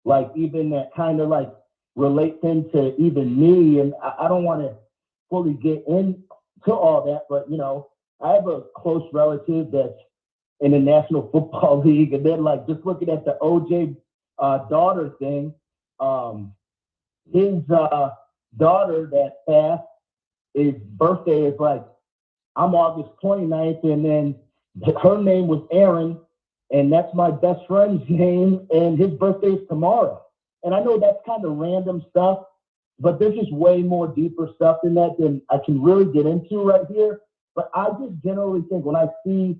[SPEAKER 15] Like even that kind of like relates into even me, and I don't want to fully get into all that, but you know, I have a close relative that's in the National Football League, and then like just looking at the OJ daughter thing, his daughter that passed, his birthday is like, I'm August 29th, and then her name was Aaron, and that's my best friend's name, and his birthday is tomorrow. And I know that's kind of random stuff, but there's just way more deeper stuff than that than I can really get into right here. But I just generally think when I see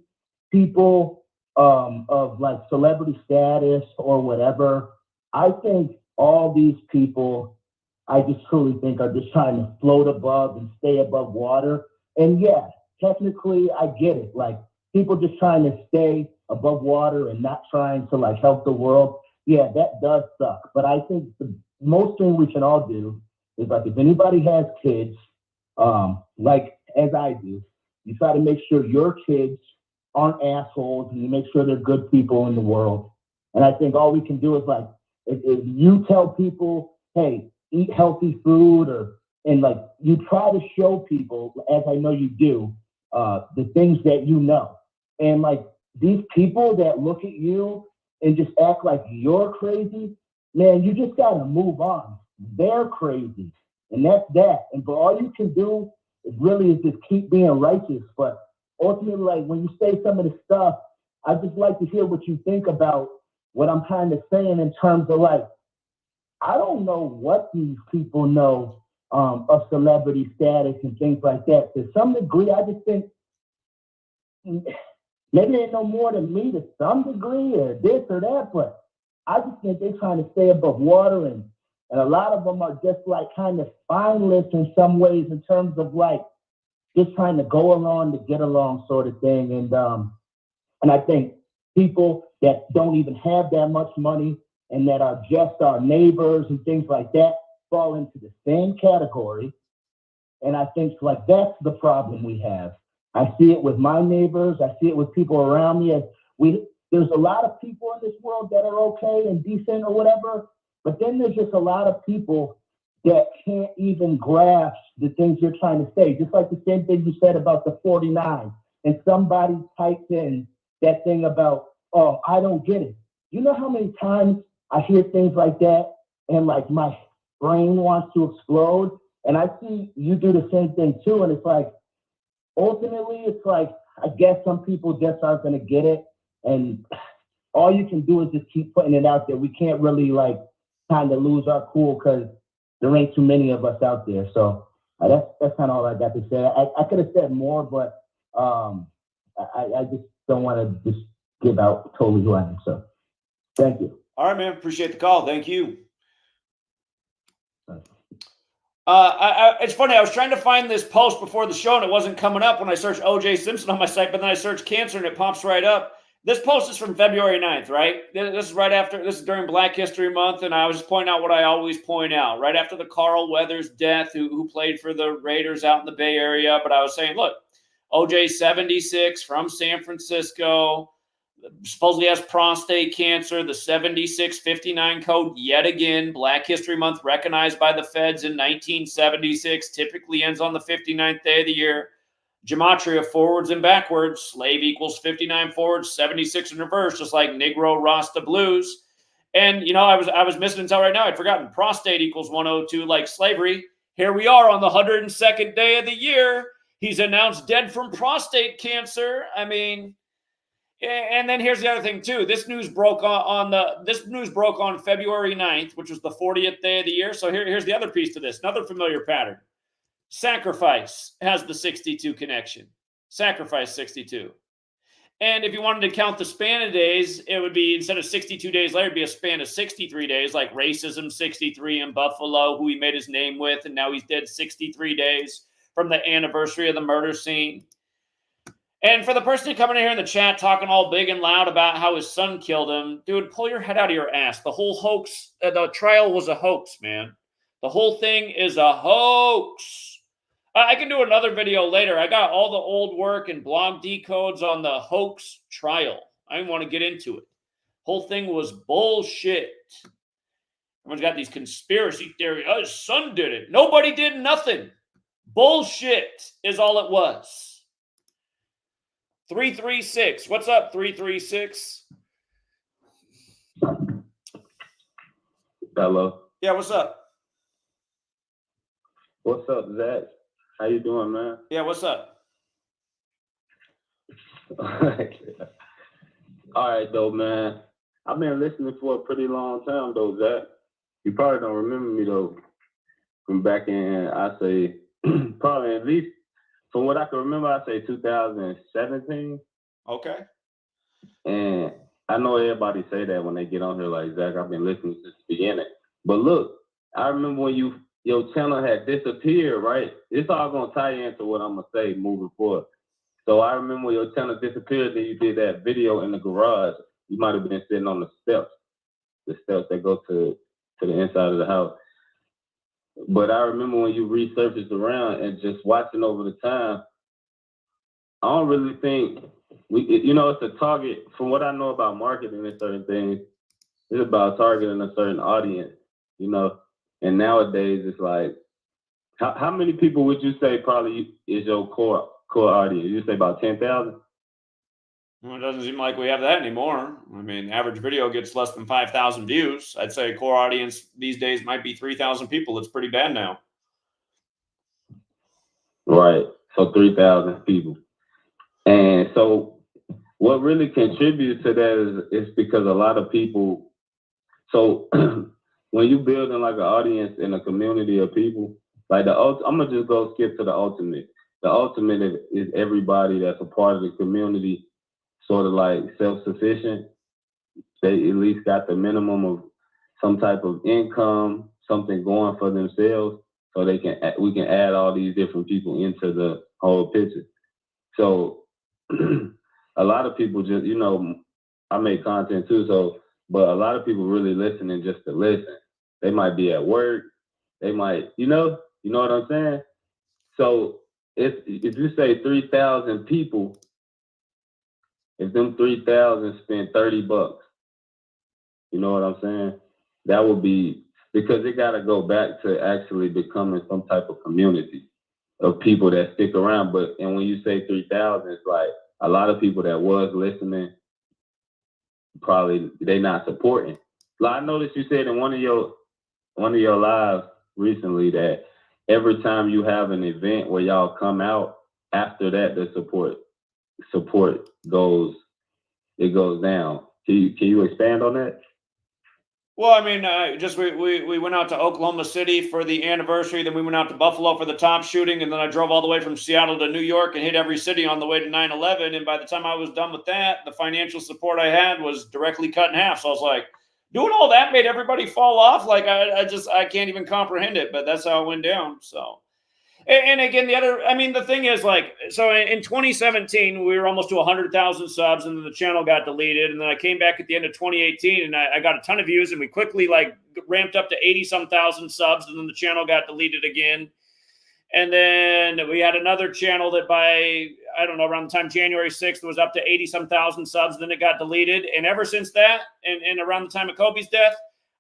[SPEAKER 15] people of like celebrity status or whatever, I think all these people, I just truly think are just trying to float above and stay above water. And yeah, technically I get it. Like people just trying to stay above water and not trying to like help the world. Yeah, that does suck. But I think the most thing we can all do is like if anybody has kids, like as I do, you try to make sure your kids aren't assholes and you make sure they're good people in the world. And I think all we can do is like, if you tell people, hey, eat healthy food, and like you try to show people, as I know you do, the things that you know. And like these people that look at you and just act like you're crazy, man, you just gotta move on. They're crazy. And that's that. And for all you can do really is just keep being righteous. But ultimately, like when you say some of the stuff, I just like to hear what you think about what I'm kind of saying in terms of like, I don't know what these people know of celebrity status and things like that. To some degree, I just think maybe they know more than me to some degree or this or that, but I just think they're trying to stay above water, and a lot of them are just like kind of spineless in some ways in terms of like just trying to go along to get along sort of thing. And I think people that don't even have that much money and that are just our neighbors and things like that fall into the same category. And I think like that's the problem we have. I see it with my neighbors. I see it with people around me. There's a lot of people in this world that are okay and decent or whatever, but then there's just a lot of people that can't even grasp the things you're trying to say. Just like the same thing you said about the 49. And somebody typed in that thing about, oh, I don't get it. You know how many times I hear things like that and like my brain wants to explode? And I see you do the same thing too. And it's like, ultimately, it's like, I guess some people just aren't going to get it. And all you can do is just keep putting it out there. We can't really like kind of lose our cool because there ain't too many of us out there. So that's kind of all I got to say. I could have said more, but I just don't want to just give out totally who I am. So thank you.
[SPEAKER 1] All right, man. Appreciate the call. Thank you. It's funny. I was trying to find this post before the show, and it wasn't coming up when I searched O.J. Simpson on my site, but then I searched cancer, and it pops right up. This post is from February 9th, right? This is during Black History Month, and I was just pointing out what I always point out. Right after the Carl Weathers death, who played for the Raiders out in the Bay Area, but I was saying, look, O.J. 76 from San Francisco, supposedly has prostate cancer, the 7659 code yet again. Black History Month recognized by the feds in 1976, typically ends on the 59th day of the year. Gematria forwards and backwards, slave equals 59 forwards, 76 in reverse, just like Negro Rasta blues. And, you know, I was missing until right now. I'd forgotten prostate equals 102 like slavery. Here we are on the 102nd day of the year. He's announced dead from prostate cancer. I mean, and then here's the other thing too. This news broke on February 9th, which was the 40th day of the year. So here's the other piece to this. Another familiar pattern. Sacrifice has the 62 connection. Sacrifice 62. And if you wanted to count the span of days, it would be, instead of 62 days later, it'd be a span of 63 days, like racism 63 in Buffalo, who he made his name with, and now he's dead 63 days from the anniversary of the murder scene. And for the person coming in here in the chat talking all big and loud about how his son killed him, dude, pull your head out of your ass. The whole hoax, the trial was a hoax, man. The whole thing is a hoax. I can do another video later. I got all the old work and blog decodes on the hoax trial. I didn't want to get into it. Whole thing was bullshit. Everyone's got these conspiracy theories. Oh, his son did it. Nobody did nothing. Bullshit is all it was. 336. What's up, 336?
[SPEAKER 16] Hello.
[SPEAKER 1] Yeah, what's up?
[SPEAKER 16] What's up, Zach? How you doing, man?
[SPEAKER 1] Yeah, what's up?
[SPEAKER 16] All right, though, man. I've been listening for a pretty long time, though, Zach. You probably don't remember me, though, from back in, I say, probably at least, from what I can remember, I say 2017.
[SPEAKER 1] Okay.
[SPEAKER 16] And I know everybody say that when they get on here, like, Zach, I've been listening since the beginning. But look, I remember when your channel had disappeared, right? It's all going to tie into what I'm going to say moving forward. So I remember when your channel disappeared, then you did that video in the garage. You might have been sitting on the steps that go to the inside of the house. But I remember when you resurfaced around and just watching over the time, I don't really think, it's a target. From what I know about marketing and certain things, it's about targeting a certain audience, And nowadays, it's like, how many people would you say probably is your core audience? You say about 10,000?
[SPEAKER 1] Well, it doesn't seem like we have that anymore. I mean, average video gets less than 5,000 views. I'd say core audience these days might be 3,000 people. It's pretty bad now.
[SPEAKER 16] Right. So 3,000 people. And so what really contributes to that is because a lot of people, so when you building like an audience in a community of people, like I'm gonna just go skip to the ultimate. The ultimate is everybody that's a part of the community, sort of like self-sufficient. They at least got the minimum of some type of income, something going for themselves, so we can add all these different people into the whole picture. So a lot of people just, I make content too, but a lot of people really listening just to listen. They might be at work, they might, you know what I'm saying? So if you say 3,000 people, if them 3,000 spend $30, you know what I'm saying? That would be because it got to go back to actually becoming some type of community of people that stick around. And when you say 3,000, it's like a lot of people that was listening, probably they not supporting. Like I noticed you said in one of your lives recently that every time you have an event where y'all come out, after that the support goes down. Can you expand on that?
[SPEAKER 1] Well, I mean, we went out to Oklahoma City for the anniversary. Then we went out to Buffalo for the top shooting. And then I drove all the way from Seattle to New York and hit every city on the way to 9/11. And by the time I was done with that, the financial support I had was directly cut in half. So I was like, doing all that made everybody fall off. Like, I can't even comprehend it. But that's how it went down. So. And again, the thing is, like, so in 2017, we were almost to 100,000 subs, and then the channel got deleted. And then I came back at the end of 2018, and I got a ton of views, and we quickly, like, ramped up to 80-some thousand subs, and then the channel got deleted again. And then we had another channel that by, I don't know, around the time January 6th was up to 80-some thousand subs, then it got deleted. And ever since that, and around the time of Kobe's death,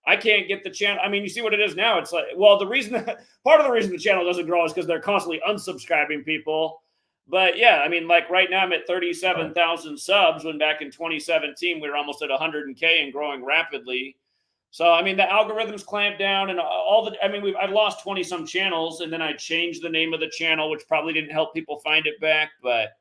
[SPEAKER 1] I can't get the channel. I mean, you see what it is now. It's like, well, part of the reason the channel doesn't grow is because they're constantly unsubscribing people. But yeah, I mean, like right now I'm at 37,000 subs when back in 2017, we were almost at 100K and growing rapidly. So, I mean, the algorithms clamped down and I've lost 20 some channels, and then I changed the name of the channel, which probably didn't help people find it back. But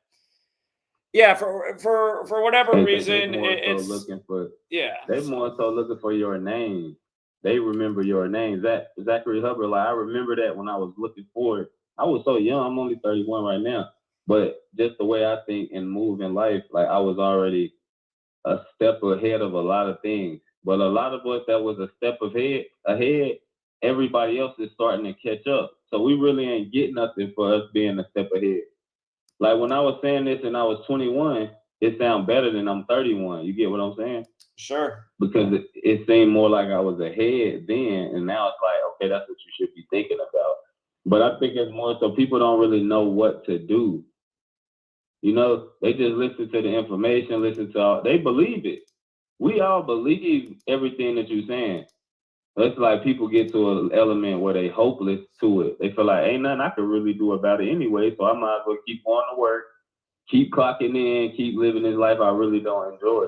[SPEAKER 1] yeah, for whatever reason, it's
[SPEAKER 16] looking for.
[SPEAKER 1] Yeah,
[SPEAKER 16] they more so looking for your name. They remember your name. Zachary Hubbard. Like I remember that when I was looking for it. I was so young. I'm only 31 right now, but just the way I think and move in life, like I was already a step ahead of a lot of things. But a lot of us that was a step ahead, everybody else is starting to catch up. So we really ain't getting nothing for us being a step ahead. Like when I was saying this and I was 21, it sounded better than I'm 31. You get what I'm saying?
[SPEAKER 1] Sure.
[SPEAKER 16] Because it seemed more like I was ahead then, and now it's like, okay, that's what you should be thinking about. But I think it's more so people don't really know what to do. You know, they just listen to the information, they believe it. We all believe everything that you're saying. It's like people get to an element where they hopeless to it. They feel like ain't nothing I can really do about it anyway, so I might as well keep going to work, keep clocking in, keep living this life I really don't enjoy.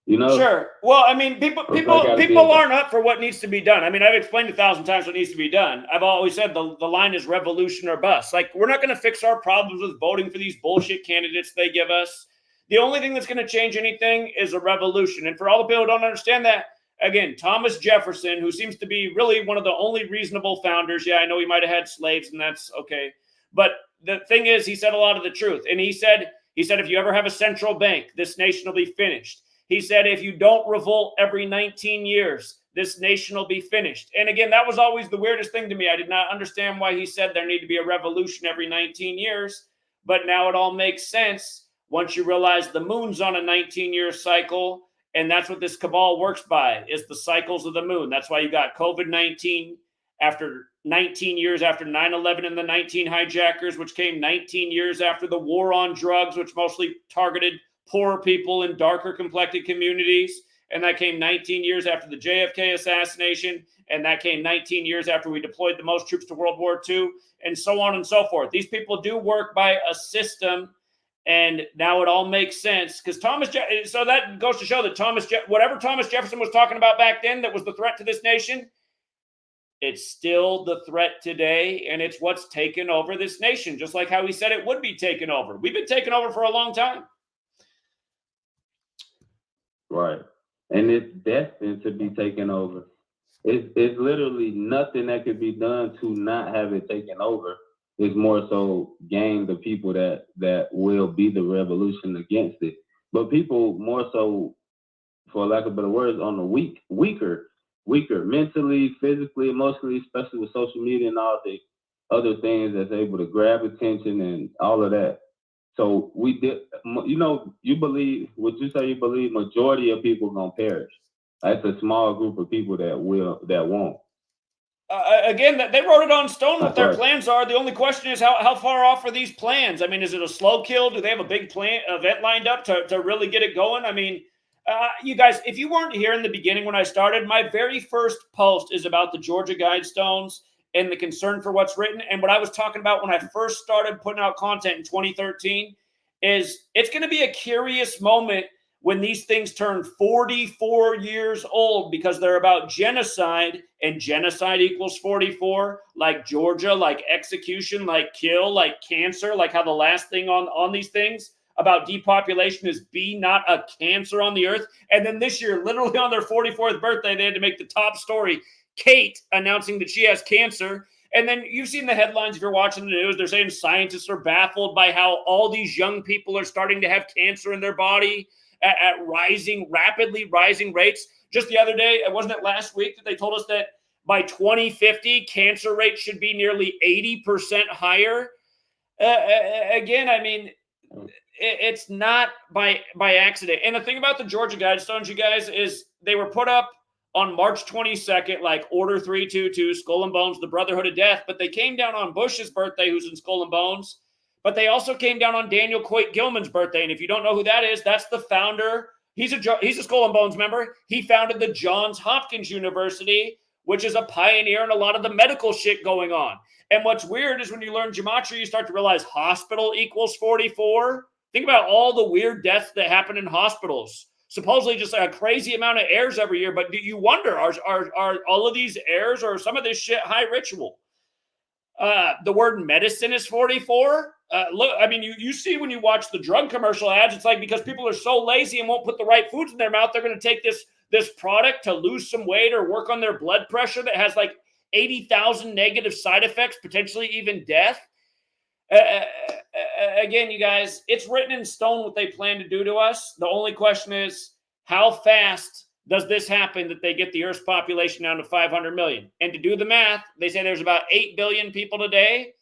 [SPEAKER 16] You know?
[SPEAKER 1] Sure. Well, I mean, people aren't up for what needs to be done. I mean, I've explained 1,000 times what needs to be done. I've always said the line is revolution or bust. Like, we're not going to fix our problems with voting for these bullshit candidates they give us. The only thing that's going to change anything is a revolution. And for all the people who don't understand that, again, Thomas Jefferson, who seems to be really one of the only reasonable founders. Yeah, I know he might have had slaves, and that's okay. But the thing is, he said a lot of the truth. And he said, if you ever have a central bank, this nation will be finished. He said, if you don't revolt every 19 years, this nation will be finished. And again, that was always the weirdest thing to me. I did not understand why he said there need to be a revolution every 19 years. But now it all makes sense once you realize the moon's on a 19-year cycle. And that's what this cabal works by, is the cycles of the moon. That's why you got COVID-19 after 19 years after 9/11 and the 19 hijackers, which came 19 years after the war on drugs, which mostly targeted poorer people in darker complected communities. And that came 19 years after the JFK assassination. And that came 19 years after we deployed the most troops to World War II, and so on and so forth. These people do work by a system. And now it all makes sense because so that goes to show that whatever Thomas Jefferson was talking about back then that was the threat to this nation, it's still the threat today, and it's what's taken over this nation, just like how he said it would be taken over. We've been taken over for a long time.
[SPEAKER 16] Right. And it's destined to be taken over. It's literally nothing that could be done to not have it taken over. It's more so gain the people that will be the revolution against it. But people more so, for lack of better words, on the weaker mentally, physically, emotionally, especially with social media and all the other things that's able to grab attention and all of that. So we did, you believe, would you say you believe majority of people gonna perish? That's a small group of people that won't.
[SPEAKER 1] Again, they wrote it on stone what their plans are. The only question is how far off are these plans? I mean, is it a slow kill? Do they have a big event lined up to really get it going? I mean, You guys, if you weren't here in the beginning when I started, my very first post is about the Georgia Guidestones and the concern for what's written. And what I was talking about when I first started putting out content in 2013 is it's going to be a curious moment when these things turn 44 years old, because they're about genocide, and genocide equals 44, like Georgia, like execution, like kill, like cancer, like how the last thing on these things about depopulation is be not a cancer on the earth. And then this year, literally on their 44th birthday, they had to make the top story, Kate announcing that she has cancer. And then you've seen the headlines if you're watching the news. They're saying scientists are baffled by how all these young people are starting to have cancer in their body at rapidly rising rates. Just the other day, wasn't it last week that they told us that by 2050, cancer rates should be nearly 80% higher? Again, I mean, it's not by accident. And the thing about the Georgia Guidestones, you guys, is they were put up on March 22nd, like Order 322, Skull and Bones, the Brotherhood of Death. But they came down on Bush's birthday, who's in Skull and Bones. But they also came down on Daniel Coit Gilman's birthday. And if you don't know who that is, that's the founder. He's a Skull and Bones member. He founded the Johns Hopkins University, which is a pioneer in a lot of the medical shit going on. And what's weird is when you learn gematria, you start to realize hospital equals 44. Think about all the weird deaths that happen in hospitals. Supposedly just a crazy amount of errors every year. But do you wonder, are all of these errors or some of this shit high ritual? The word medicine is 44. Look, I mean, you see when you watch the drug commercial ads, it's like because people are so lazy and won't put the right foods in their mouth, they're going to take this product to lose some weight or work on their blood pressure that has like 80,000 negative side effects, potentially even death. Again, you guys, it's written in stone what they plan to do to us. The only question is, how fast does this happen that they get the Earth's population down to 500 million? And to do the math, they say there's about 8 billion people today.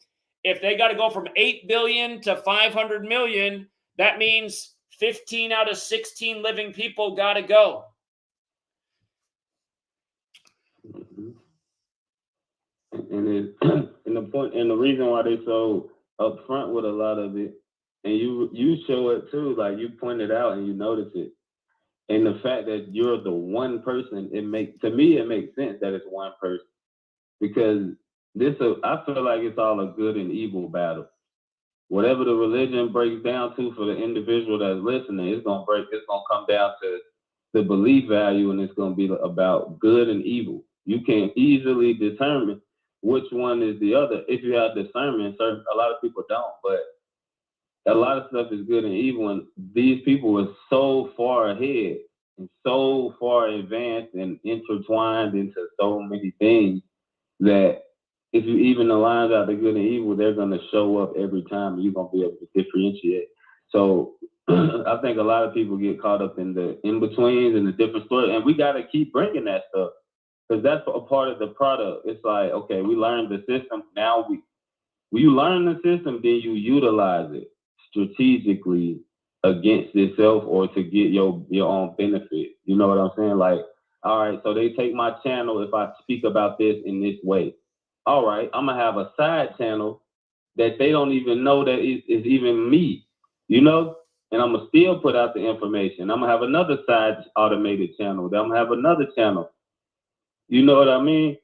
[SPEAKER 1] If they got to go from 8 billion to 500 million, that means 15 out of 16 living people got to go.
[SPEAKER 16] And the reason why they so upfront with a lot of it, and you show it too, like you point it out and you notice it. And the fact that you're the one person, it makes sense that it's one person, because I feel like it's all a good and evil battle. Whatever the religion breaks down to for the individual that's listening, it's gonna come down to the belief value, and it's gonna be about good and evil. You can easily determine which one is the other if you have discernment. A lot of people don't, but a lot of stuff is good and evil, and these people are so far ahead and so far advanced and intertwined into so many things that if you even the lines out the good and evil, they're going to show up every time, and you're going to be able to differentiate. So I think a lot of people get caught up in the in-betweens and the different stories, and we got to keep bringing that stuff, because that's a part of the product. It's like, okay, we learned the system. Now when you learn the system, then you utilize it strategically against itself or to get your own benefit. You know what I'm saying? Like, all right, so they take my channel if I speak about this in this way. All right, I'm gonna have a side channel that they don't even know that is even me, you know? And I'm gonna still put out the information. I'm gonna have another side automated channel. Then I'm gonna have another channel. You know what I mean?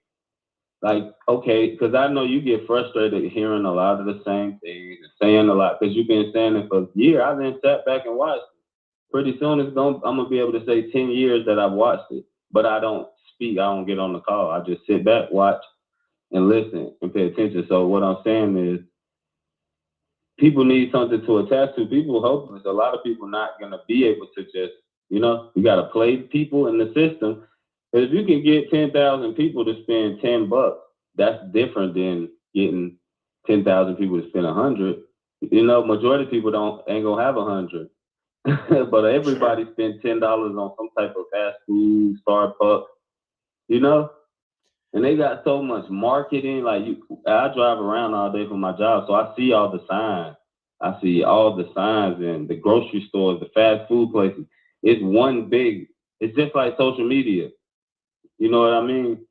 [SPEAKER 16] Like, okay, because I know you get frustrated hearing a lot of the same things and saying a lot, because you've been saying it for years. I've been sat back and watched it. Pretty soon I'm gonna be able to say 10 years that I've watched it, but I don't speak. I don't get on the call. I just sit back, watch, and listen and pay attention. So what I'm saying is, people need something to attach to. People hopeless. A lot of people not gonna be able to just, you gotta play people in the system. But if you can get 10,000 people to spend $10, that's different than getting 10,000 people to spend 100. Majority of people ain't gonna have 100. But everybody spent $10 on some type of fast food, Starbucks, and they got so much marketing. Like I drive around all day for my job, so I see all the signs. I see all the signs in the grocery stores, the fast food places. It's just like social media. You know what I mean?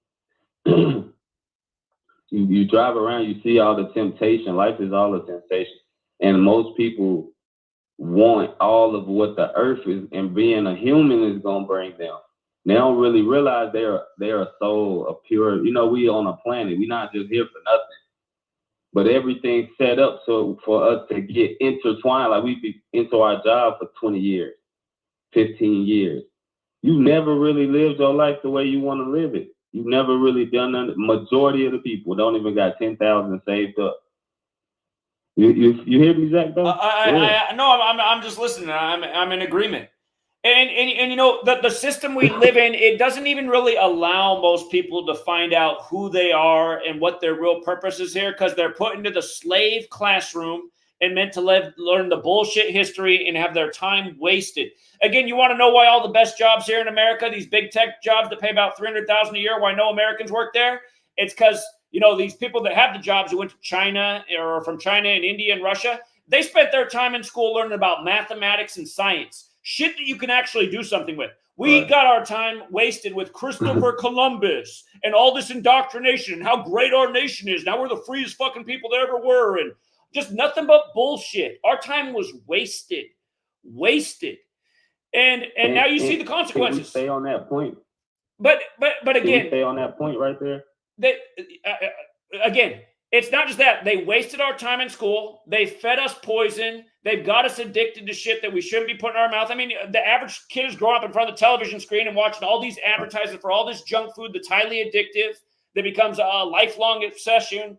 [SPEAKER 16] You drive around, you see all the temptation. Life is all a temptation. And most people want all of what the earth is and being a human is gonna bring them. They don't really realize they're a soul, a pure, you know, we on a planet. We're not just here for nothing. But everything's set up so for us to get intertwined, like we be into our job for 20 years, 15 years. You never really lived your life the way you want to live it. You've never really done none. Majority of the people don't even got 10,000 saved up. You hear me, Zach? Though?
[SPEAKER 1] No, I'm just listening. I'm in agreement. And you know, the system we live in, it doesn't even really allow most people to find out who they are and what their real purpose is here, because they're put into the slave classroom and meant to learn the bullshit history and have their time wasted. Again, you want to know why all the best jobs here in America, these big tech jobs that pay about $300,000 a year, why no Americans work there? It's because, you know, these people that have the jobs who went to China or from China and India and Russia, they spent their time in school learning about mathematics and science. Shit that you can actually do something with. We got our time wasted with Christopher Columbus and all this indoctrination and how great our nation is. Now we're the freest fucking people there ever were, and just nothing but bullshit. Our time was wasted. And now you see the consequences.
[SPEAKER 16] Can we stay on that point?
[SPEAKER 1] But again,
[SPEAKER 16] can we stay on that point right there?
[SPEAKER 1] Again, it's not just that. They wasted our time in school. They fed us poison. They've got us addicted to shit that we shouldn't be putting in our mouth. I mean, the average kid is growing up in front of the television screen and watching all these advertisements for all this junk food that's highly addictive, that becomes a lifelong obsession.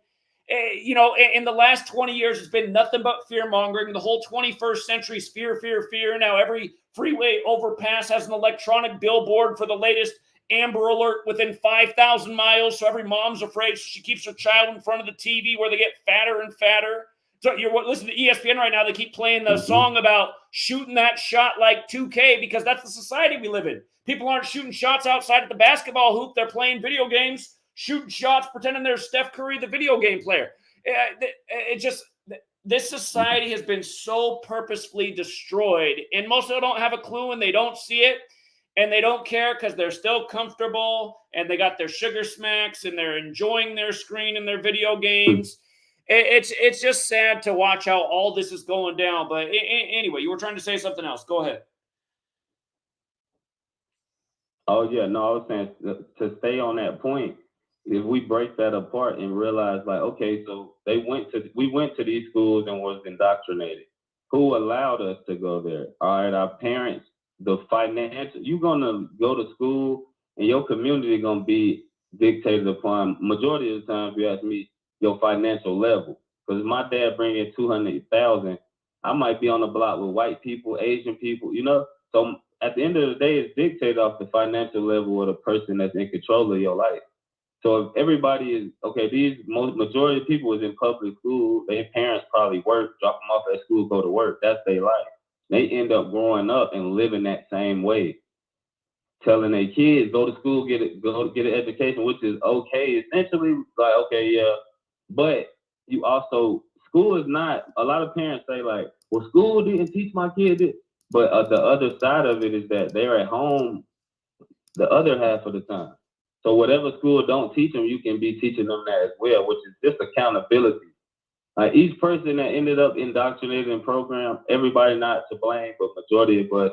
[SPEAKER 1] You know, in the last 20 years, it's been nothing but fear-mongering. The whole 21st century is fear, fear, fear. Now every freeway overpass has an electronic billboard for the latest Amber Alert within 5,000 miles. So every mom's afraid, so she keeps her child in front of the TV where they get fatter and fatter. So you're listening to ESPN right now. They keep playing the song about shooting that shot like 2K because that's the society we live in. People aren't shooting shots outside at the basketball hoop. They're playing video games, shooting shots, pretending they're Steph Curry, the video game player. This society has been so purposefully destroyed, and most of them don't have a clue and they don't see it. And they don't care because they're still comfortable and they got their sugar smacks and they're enjoying their screen and their video games. It's just sad to watch how all this is going down. But anyway, you were trying to say something else. Go ahead.
[SPEAKER 16] Oh, yeah. No, I was saying to stay on that point, if we break that apart and realize, like, okay, so we went to these schools and was indoctrinated. Who allowed us to go there? All right, our parents. The financial, you're gonna go to school and your community gonna be dictated upon majority of the time, if you ask me, your financial level. Because if my dad bring in 200,000, I might be on the block with white people, Asian people, you know. So at the end of the day, it's dictated off the financial level of the person that's in control of your life. So if everybody is okay, majority of people is in public school, their parents probably work, drop them off at school, go to work. That's their life. They end up growing up and living that same way, telling their kids go to school, get an education, which is okay. Essentially, like okay, yeah, but you also school is not. A lot of parents say like, well, school didn't teach my kid this, but the other side of it is that they're at home the other half of the time. So whatever school don't teach them, you can be teaching them that as well, which is just accountability. Each person that ended up indoctrinated in program, everybody not to blame, but majority of us,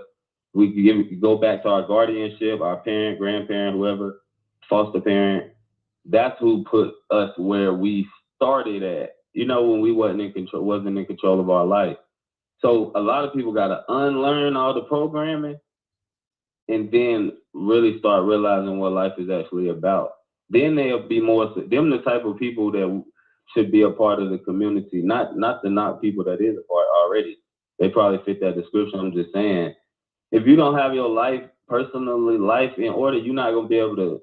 [SPEAKER 16] we go back to our guardianship, our parent, grandparent, whoever, foster parent. That's who put us where we started at. You know, when we wasn't in control of our life. So a lot of people got to unlearn all the programming and then really start realizing what life is actually about. Then they'll be the type of people that should be a part of the community, not the not people that is a part already. They probably fit that description. I'm just saying, if you don't have your life, personally life in order, you're not gonna be able to,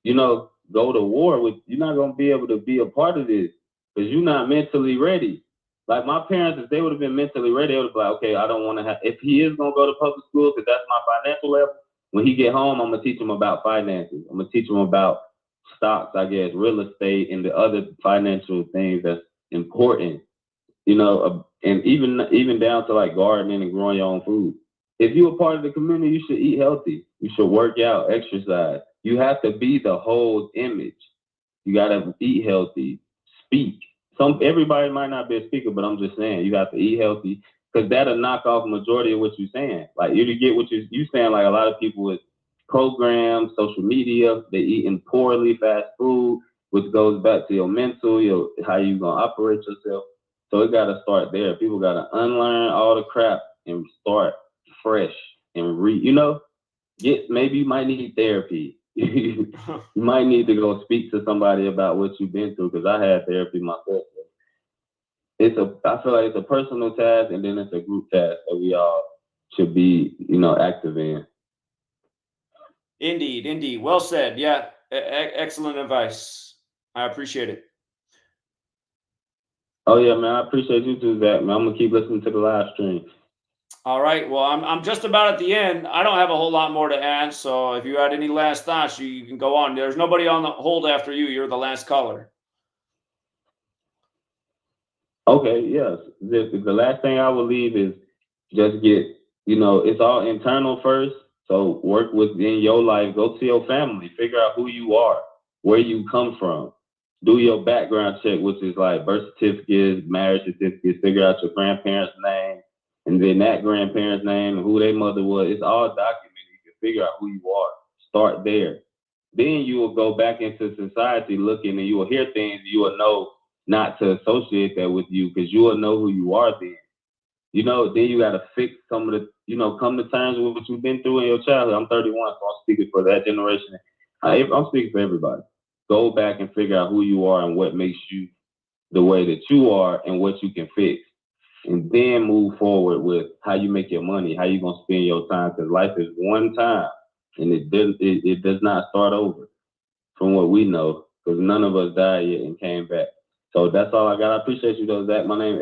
[SPEAKER 16] you know, go to war with. You're not gonna be able to be a part of this because you're not mentally ready. Like my parents, if they would have been mentally ready, they would have been like, okay, I don't want to have. If he is gonna go to public school because that's my financial level, when he get home, I'm gonna teach him about finances. I'm gonna teach him about stocks, I guess, real estate, and the other financial things that's important, you know, and even down to like gardening and growing your own food. If you're a part of the community, you should eat healthy. You should work out, exercise. You have to be the whole image. You gotta eat healthy, speak. Everybody might not be a speaker, but I'm just saying you have to eat healthy, because that'll knock off majority of what you're saying. Like you get what you saying. Like a lot of people with programs, social media, they eating poorly, fast food, which goes back to your mental, how you gonna operate yourself. So it gotta start there. People gotta unlearn all the crap and start fresh and maybe you might need therapy. You might need to go speak to somebody about what you've been through, because I had therapy myself. I feel like it's a personal task, and then it's a group task that we all should be, active in.
[SPEAKER 1] Indeed. Well said. Yeah, excellent advice. I appreciate it.
[SPEAKER 16] Oh yeah, man, I appreciate you too, Zach. Man, I'm gonna keep listening to the live stream.
[SPEAKER 1] All right. Well, I'm just about at the end. I don't have a whole lot more to add. So if you had any last thoughts, you can go on. There's nobody on the hold after you. You're the last caller.
[SPEAKER 16] Okay, yes. The last thing I will leave is just get, it's all internal first. So work within your life. Go to your family. Figure out who you are, where you come from. Do your background check, which is like birth certificates, marriage certificates. Figure out your grandparents' name, and then that grandparent's name and who their mother was. It's all documented. You can figure out who you are. Start there. Then you will go back into society looking, and you will hear things you will know not to associate that with you, because you will know who you are then. Then you got to fix some of the, come to terms with what you've been through in your childhood. I'm 31, so I'm speaking for that generation. I'm speaking for everybody. Go back and figure out who you are and what makes you the way that you are and what you can fix. And then move forward with how you make your money, how you going to spend your time, because life is one time, and it does not start over from what we know, because none of us died yet and came back. So that's all I got. I appreciate you though, Zach. My name is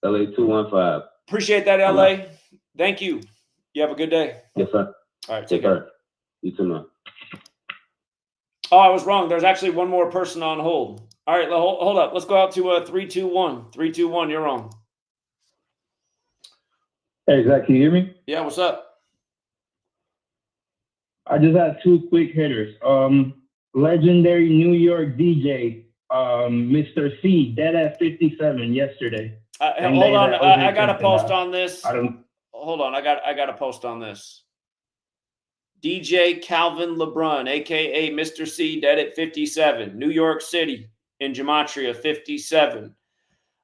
[SPEAKER 16] LA 215.
[SPEAKER 1] Appreciate that, LA. Thank you. You have a good day.
[SPEAKER 16] Yes, sir.
[SPEAKER 1] All right, take
[SPEAKER 16] yes,
[SPEAKER 1] care.
[SPEAKER 16] Sir. You too, man.
[SPEAKER 1] Oh, I was wrong. There's actually one more person on hold. All right, hold up. Let's go out to 321. 321, you're on.
[SPEAKER 17] Hey, Zach, can you hear me?
[SPEAKER 1] Yeah, what's up?
[SPEAKER 17] I just had two quick hitters. Legendary New York DJ, Mr. C, dead at 57 yesterday.
[SPEAKER 1] Hold on. I got to post on this. Hold on. I got to post on this. DJ Calvin LeBron, a.k.a. Mr. C, dead at 57. New York City in Gematria, 57.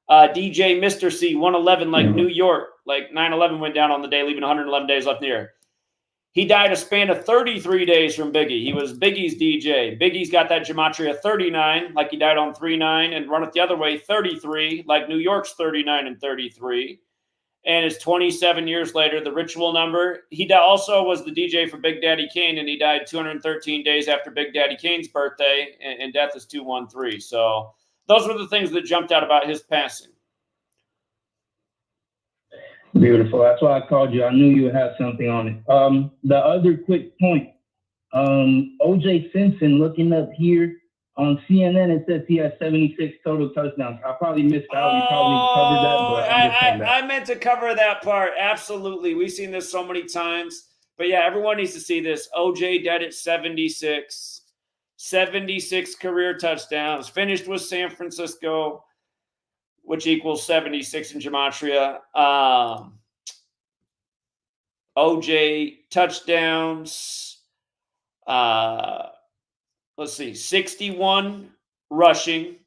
[SPEAKER 1] DJ Mr. C, 111, like New York. Like 9/11 went down on the day, leaving 111 days left in the year. He died a span of 33 days from Biggie. He was Biggie's DJ. Biggie's got that Gematria 39, like he died on 3/9, and run it the other way, 33, like New York's 39 and 33. And it's 27 years later, the ritual number. He also was the DJ for Big Daddy Kane, and he died 213 days after Big Daddy Kane's birthday, and death is 213. So those were the things that jumped out about his passing.
[SPEAKER 17] Beautiful. That's why I called you. I knew you would have something on it. The other quick point, O.J. Simpson, looking up here on CNN, it says he has 76 total touchdowns. I probably missed out. We probably covered that, but I'm just saying that.
[SPEAKER 1] I meant to cover that part. Absolutely. We've seen this so many times. But yeah, everyone needs to see this. OJ dead at 76. 76 career touchdowns. Finished with San Francisco, which equals 76 in Gematria. OJ touchdowns. Let's see, 61 rushing,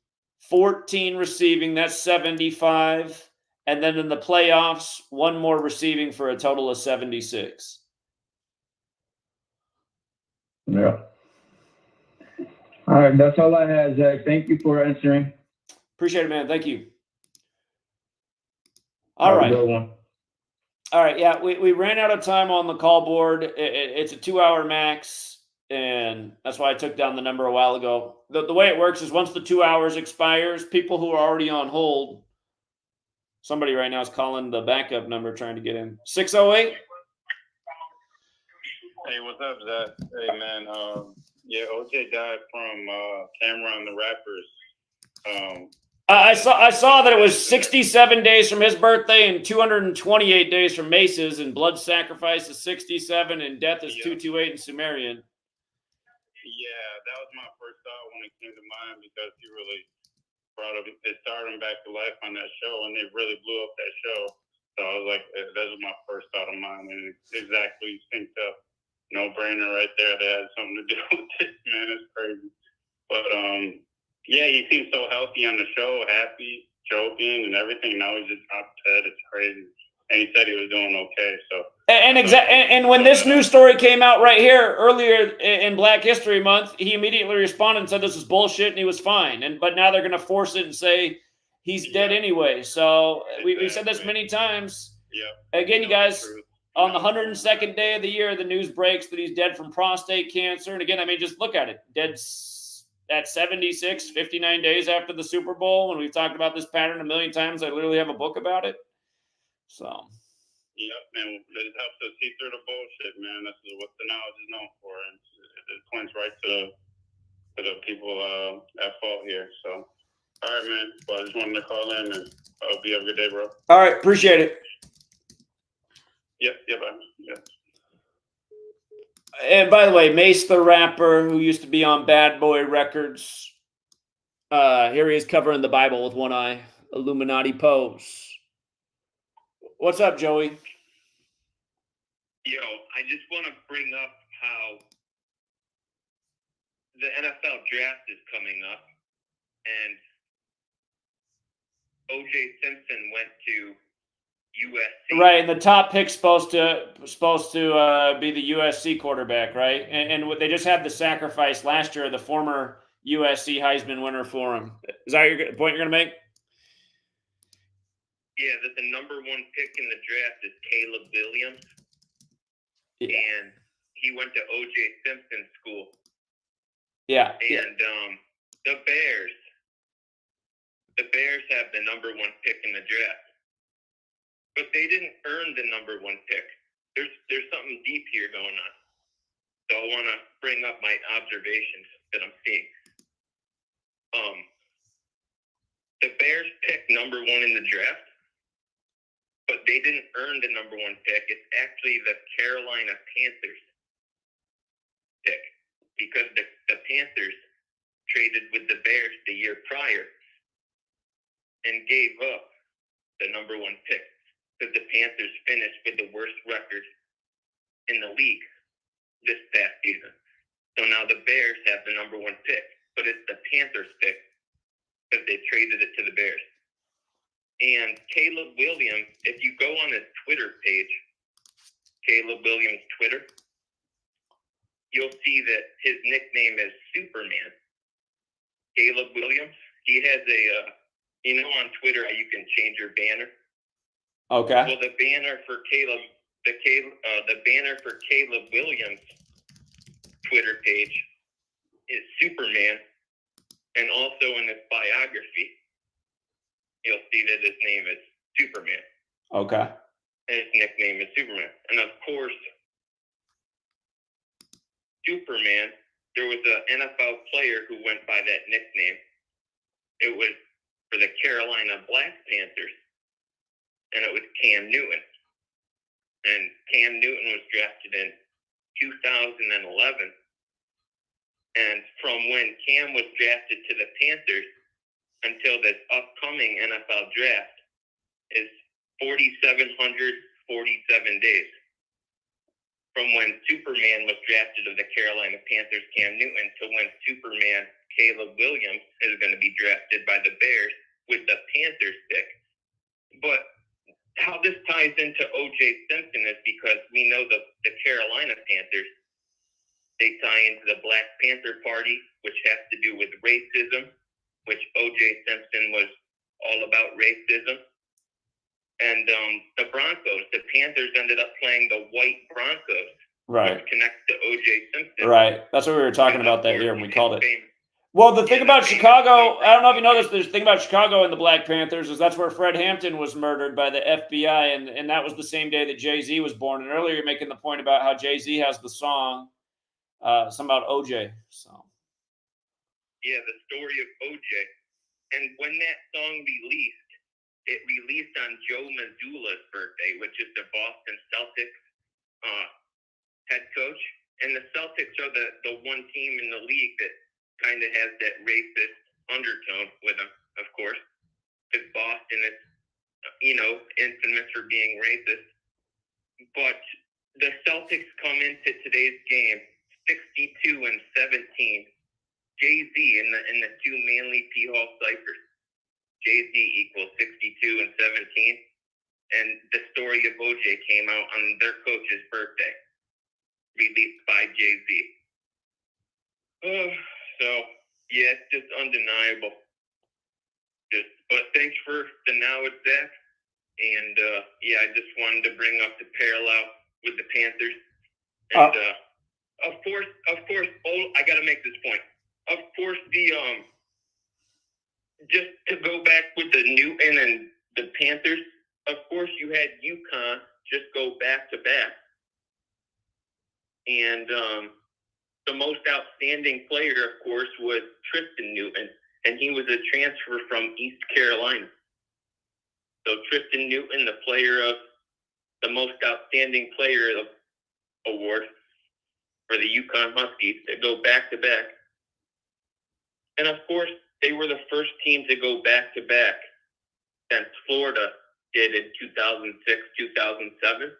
[SPEAKER 1] 14 receiving, that's 75. And then in the playoffs, one more receiving for a total of 76.
[SPEAKER 17] Yeah. All right, that's all I had, Zach. Thank you for answering.
[SPEAKER 1] Appreciate it, man. Thank you. All right.
[SPEAKER 17] Have a good one.
[SPEAKER 1] All right, yeah, we ran out of time on the call board. It's a 2-hour max. And that's why I took down the number a while ago. The way it works is once the 2 hours expires, people who are already on hold, somebody right now is calling the backup number trying to get in. 608?
[SPEAKER 18] Hey, what's up, Zach? Hey, man. Yeah, OJ died from Cameron the Rapper's.
[SPEAKER 1] I saw that it was 67 days from his birthday and 228 days from Mace's, and blood sacrifice is 67 and death is 228 in Sumerian.
[SPEAKER 18] Yeah, that was my first thought when it came to mind, because he really it started him back to life on that show, and they really blew up that show. So I was like, that was my first thought of mine, and it's exactly synced up. No brainer right there. That had something to do with it, man. It's crazy. But yeah, he seems so healthy on the show, happy, joking, and everything. Now he's just dropped dead. It's crazy. And he said he was doing okay. So
[SPEAKER 1] and when this news story came out right here earlier in Black History Month, he immediately responded and said this was bullshit and he was fine. But now they're going to force it and say he's dead anyway. So we've said this many times.
[SPEAKER 18] Yeah.
[SPEAKER 1] Again, you guys, on the 102nd day of the year, the news breaks that he's dead from prostate cancer. And again, I mean, just look at it. Dead at 76, 59 days after the Super Bowl. When we've talked about this pattern a million times, I literally have a book about it. So.
[SPEAKER 18] Yep, man. It helps us see through the bullshit, man. That's what the knowledge is known for, and it points right to the people at fault here. So, all right, man. Well, I just wanted to call in, and I hope you have a good day, bro.
[SPEAKER 1] All right, appreciate it.
[SPEAKER 18] Yep, bye. Yep.
[SPEAKER 1] And by the way, Mace the rapper who used to be on Bad Boy Records, here he is covering the Bible with one eye, Illuminati pose. What's up, Joey?
[SPEAKER 19] Yo, I just want to bring up how the NFL draft is coming up, and O.J. Simpson went to USC.
[SPEAKER 1] Right, and the top pick's supposed to be the USC quarterback, right? And they just had the sacrifice last year, the former USC Heisman winner for him. Is that your point you're going to make?
[SPEAKER 19] Yeah, that the number one pick in the draft is Caleb Williams. Yeah. And he went to O.J. Simpson's school.
[SPEAKER 1] Yeah.
[SPEAKER 19] And the Bears have the number one pick in the draft. But they didn't earn the number one pick. There's something deep here going on. So I want to bring up my observations that I'm seeing. The Bears picked number one in the draft, but they didn't earn the number one pick. It's actually the Carolina Panthers pick, because the Panthers traded with the Bears the year prior and gave up the number one pick, because the Panthers finished with the worst record in the league this past season. So now the Bears have the number one pick, but it's the Panthers pick because they traded it to the Bears. And Caleb Williams, if you go on his Twitter page, Caleb Williams' Twitter, you'll see that his nickname is Superman. Caleb Williams, he has on Twitter how you can change your banner.
[SPEAKER 1] Okay.
[SPEAKER 19] Well, the banner for Caleb Williams' Twitter page is Superman, and also in his biography, you'll see that his name is Superman.
[SPEAKER 1] Okay.
[SPEAKER 19] And his nickname is Superman. And of course, Superman, there was an NFL player who went by that nickname. It was for the Carolina Black Panthers, and it was Cam Newton. And Cam Newton was drafted in 2011. And from when Cam was drafted to the Panthers until this upcoming NFL draft is 4,747 days. From when Superman was drafted to the Carolina Panthers, Cam Newton, to when Superman, Caleb Williams, is going to be drafted by the Bears with the Panthers pick. But how this ties into O.J. Simpson is because we know the Carolina Panthers, they tie into the Black Panther Party, which has to do with racism, which O.J. Simpson was all about racism. And the Broncos, the Panthers ended up playing the white Broncos,
[SPEAKER 1] Right.
[SPEAKER 19] which connects to O.J. Simpson.
[SPEAKER 1] Right. That's what we were talking about that year when we called it. Well, the thing about Chicago, I don't know if you know this, the thing about Chicago and the Black Panthers is that's where Fred Hampton was murdered by the FBI, and that was the same day that Jay-Z was born. And earlier you're making the point about how Jay-Z has the song, something about OJ. So.
[SPEAKER 19] Yeah, the story of OJ. And when that song released, it released on Joe Mazzulla's birthday, which is the Boston Celtics head coach. And the Celtics are the one team in the league that kind of has that racist undertone with them. of course, because Boston is, infamous for being racist. But the Celtics come into today's game 62-17. Jay-Z in the two Manly P. Hall ciphers. Jay-Z equals 62-17. And the story of OJ came out on their coach's birthday, released by Jay-Z. So, yeah, it's just undeniable. But thanks for the knowledge, Zach. And, I just wanted to bring up the parallel with the Panthers. And, of course, I got to make this point. Of course, just to go back with the Newton and the Panthers, of course, you had UConn just go back to back. And the most outstanding player, of course, was Tristan Newton, and he was a transfer from East Carolina. So Tristan Newton, the most outstanding player award for the UConn Huskies to go back to back. And of course, they were the first team to go back to back since Florida did in 2006, 2007.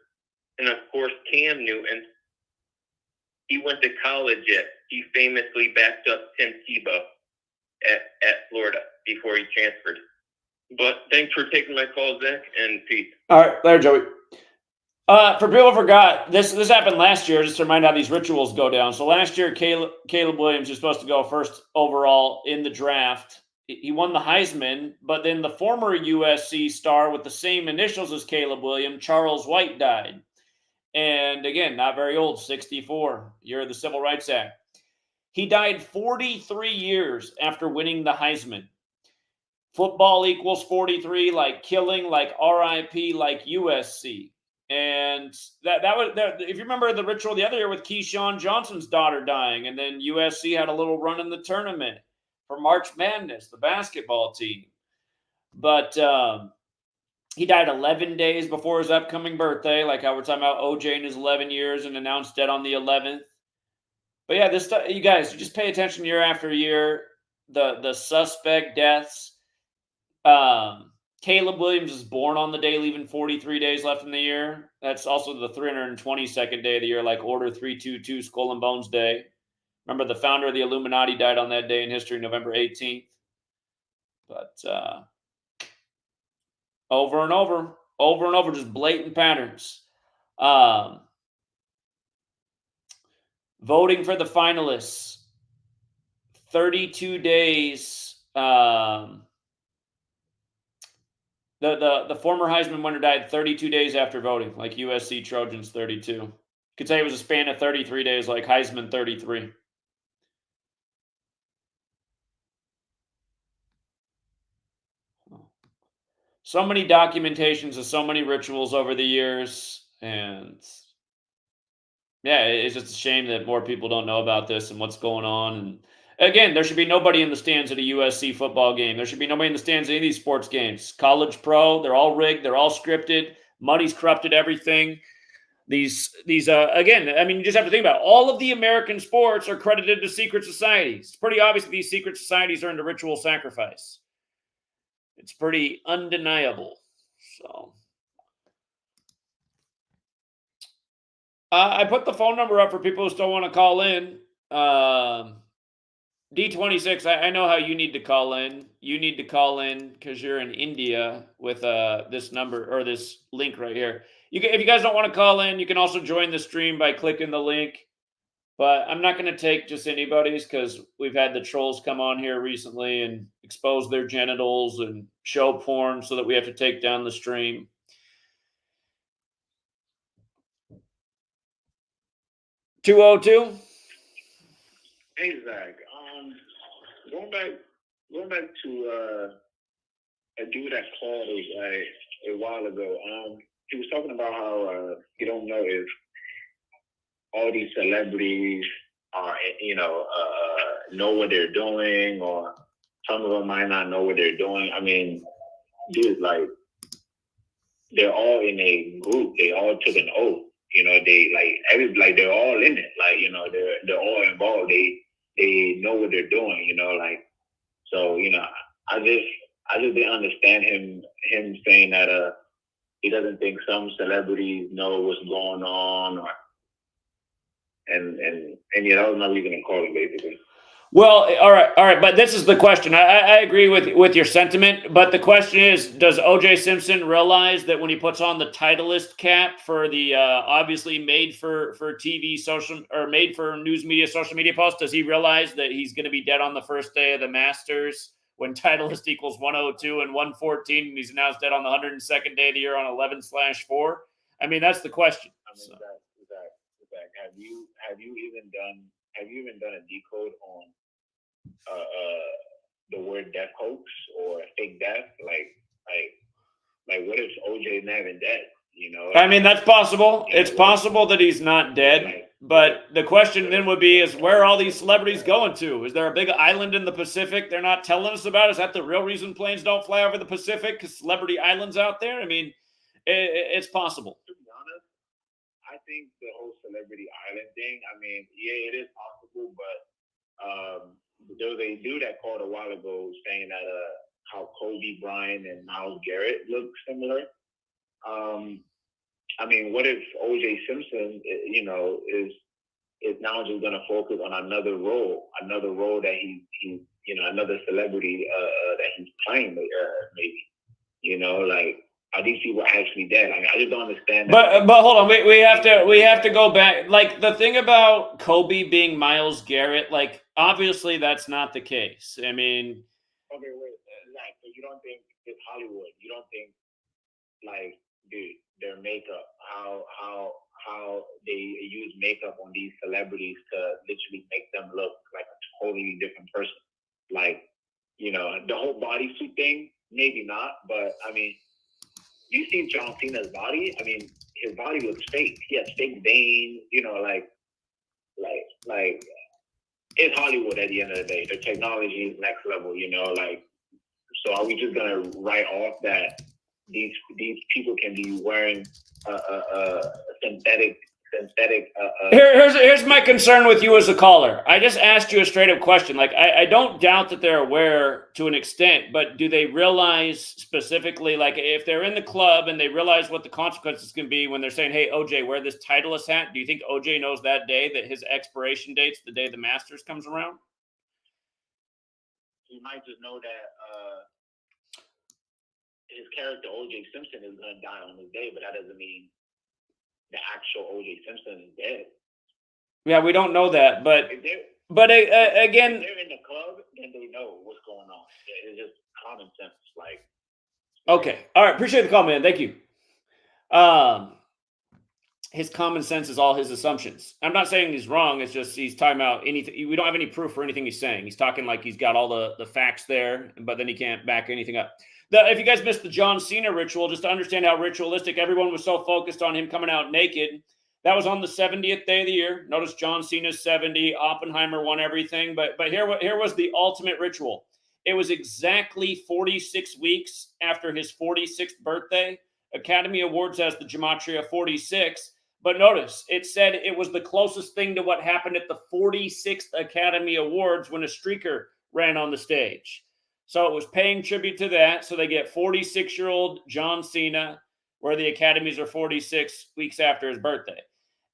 [SPEAKER 19] And of course, Cam Newton, he went to college he famously backed up Tim Tebow at Florida before he transferred. But thanks for taking my call, Zach, and peace.
[SPEAKER 1] All right, later, Joey. For people who forgot, this happened last year, just to remind how these rituals go down. So last year, Caleb Williams was supposed to go first overall in the draft. He won the Heisman, but then the former USC star with the same initials as Caleb Williams, Charles White, died. And again, not very old, 64, year of the Civil Rights Act. He died 43 years after winning the Heisman. Football equals 43, like killing, like RIP, like USC. And that was, if you remember the ritual the other year with Keyshawn Johnson's daughter dying, and then USC had a little run in the tournament for March Madness, the basketball team. But he died 11 days before his upcoming birthday, like how we're talking about OJ in his 11 years and announced dead on the 11th. But yeah, this stuff, you guys, you just pay attention year after year. The suspect deaths. Caleb Williams is born on the day, leaving 43 days left in the year. That's also the 322nd day of the year, like Order 322, Skull and Bones Day. Remember, the founder of the Illuminati died on that day in history, November 18th. But over and over, just blatant patterns. Voting for the finalists, 32 days. The former Heisman winner died 32 days after voting, like USC Trojans 32. You could say it was a span of 33 days, like Heisman 33. So many documentations of so many rituals over the years. And yeah, it's just a shame that more people don't know about this and what's going on. And again, there should be nobody in the stands at a USC football game. There should be nobody in the stands at any of these sports games. College, pro, they're all rigged. They're all scripted. Money's corrupted everything. These again, I mean, you just have to think about it. All of the American sports are credited to secret societies. It's pretty obvious that these secret societies are into ritual sacrifice. It's pretty undeniable. So I put the phone number up for people who still want to call in. D26, I know how you need to call in. You need to call in because you're in India with this number or this link right here. If you guys don't want to call in, you can also join the stream by clicking the link. But I'm not going to take just anybody's because we've had the trolls come on here recently and expose their genitals and show porn so that we have to take down the stream. $202.
[SPEAKER 20] Hey Zach, going back to a dude that called a while ago. He was talking about how you don't know if all these celebrities are, know what they're doing, or some of them might not know what they're doing. I mean, dude, like, they're all in a group. They all took an oath. They're all in it. They're all involved. They know what they're doing. So I just I just didn't understand him saying that he doesn't think some celebrities know what's going on, and yeah, that was my reason in calling, basically.
[SPEAKER 1] Well, all right. But this is the question. I agree with your sentiment, but the question is, does O.J. Simpson realize that when he puts on the Titleist cap for the obviously made for TV social or made for news media social media post, does he realize that he's going to be dead on the first day of the Masters when Titleist equals 102 and 114, and he's announced dead on the 102nd day of the year on 11/4? I mean, that's the question.
[SPEAKER 20] I mean, Zach, have you even done a decode on the word death hoax or fake death? Like what if OJ not even dead? You know?
[SPEAKER 1] I mean, that's possible. It's possible that he's not dead. But the question then would be, is where are all these celebrities going to? Is there a big island in the Pacific they're not telling us about? Is that the real reason planes don't fly over the Pacific? Because celebrity islands out there? I mean, it's possible.
[SPEAKER 20] To be honest, I think the whole celebrity island thing, I mean, yeah, it is possible, but there was a dude that called a while ago saying that how Kobe Bryant and Myles Garrett look similar. I mean, what if O.J. Simpson, you know, is now just going to focus on another role that he you know, another celebrity that he's playing, maybe, you know, like, are these people actually dead? I mean, I just don't understand that.
[SPEAKER 1] But hold on, we have to go back. Like, the thing about Kobe being Myles Garrett, like, obviously that's not the case. I mean,
[SPEAKER 20] okay, wait, Zach, so you don't think it's Hollywood? You don't think, like, dude, their makeup, how they use makeup on these celebrities to literally make them look like a totally different person? Like, you know, the whole bodysuit thing, maybe not, but I mean, you see John Cena's body. I mean, his body looks fake. He has fake veins. You know, like it's Hollywood at the end of the day. The technology is next level. You know, like, so are we just gonna write off that these people can be wearing synthetic?
[SPEAKER 1] Here's my concern with you as a caller. I just asked you a straight up question. Like, I don't doubt that they're aware to an extent, but do they realize specifically, like, if they're in the club and they realize what the consequences can be when they're saying, hey, OJ, wear this Titleist hat? Do you think OJ knows that day that his expiration date's the day the Masters comes around?
[SPEAKER 20] You might just know that his character O.J. Simpson is going to die on this day, but that doesn't mean the actual O.J. Simpson is dead.
[SPEAKER 1] Yeah, we don't know that, but again,
[SPEAKER 20] if they're in the club, then they know what's going on. It's just common sense. Like,
[SPEAKER 1] okay, all right, appreciate the call, man. Thank you. His common sense is all his assumptions. I'm not saying he's wrong. It's just he's talking about anything. We don't have any proof for anything he's saying. He's talking like he's got all the facts there, but then he can't back anything up. If you guys missed the John Cena ritual, just to understand how ritualistic everyone was so focused on him coming out naked, that was on the 70th day of the year. Notice John Cena's 70. Oppenheimer won everything. But here was the ultimate ritual. It was exactly 46 weeks after his 46th birthday. Academy Awards has the Gematria 46. But notice, it said it was the closest thing to what happened at the 46th Academy Awards when a streaker ran on the stage. So it was paying tribute to that. So they get 46-year-old John Cena, where the Academies are 46 weeks after his birthday.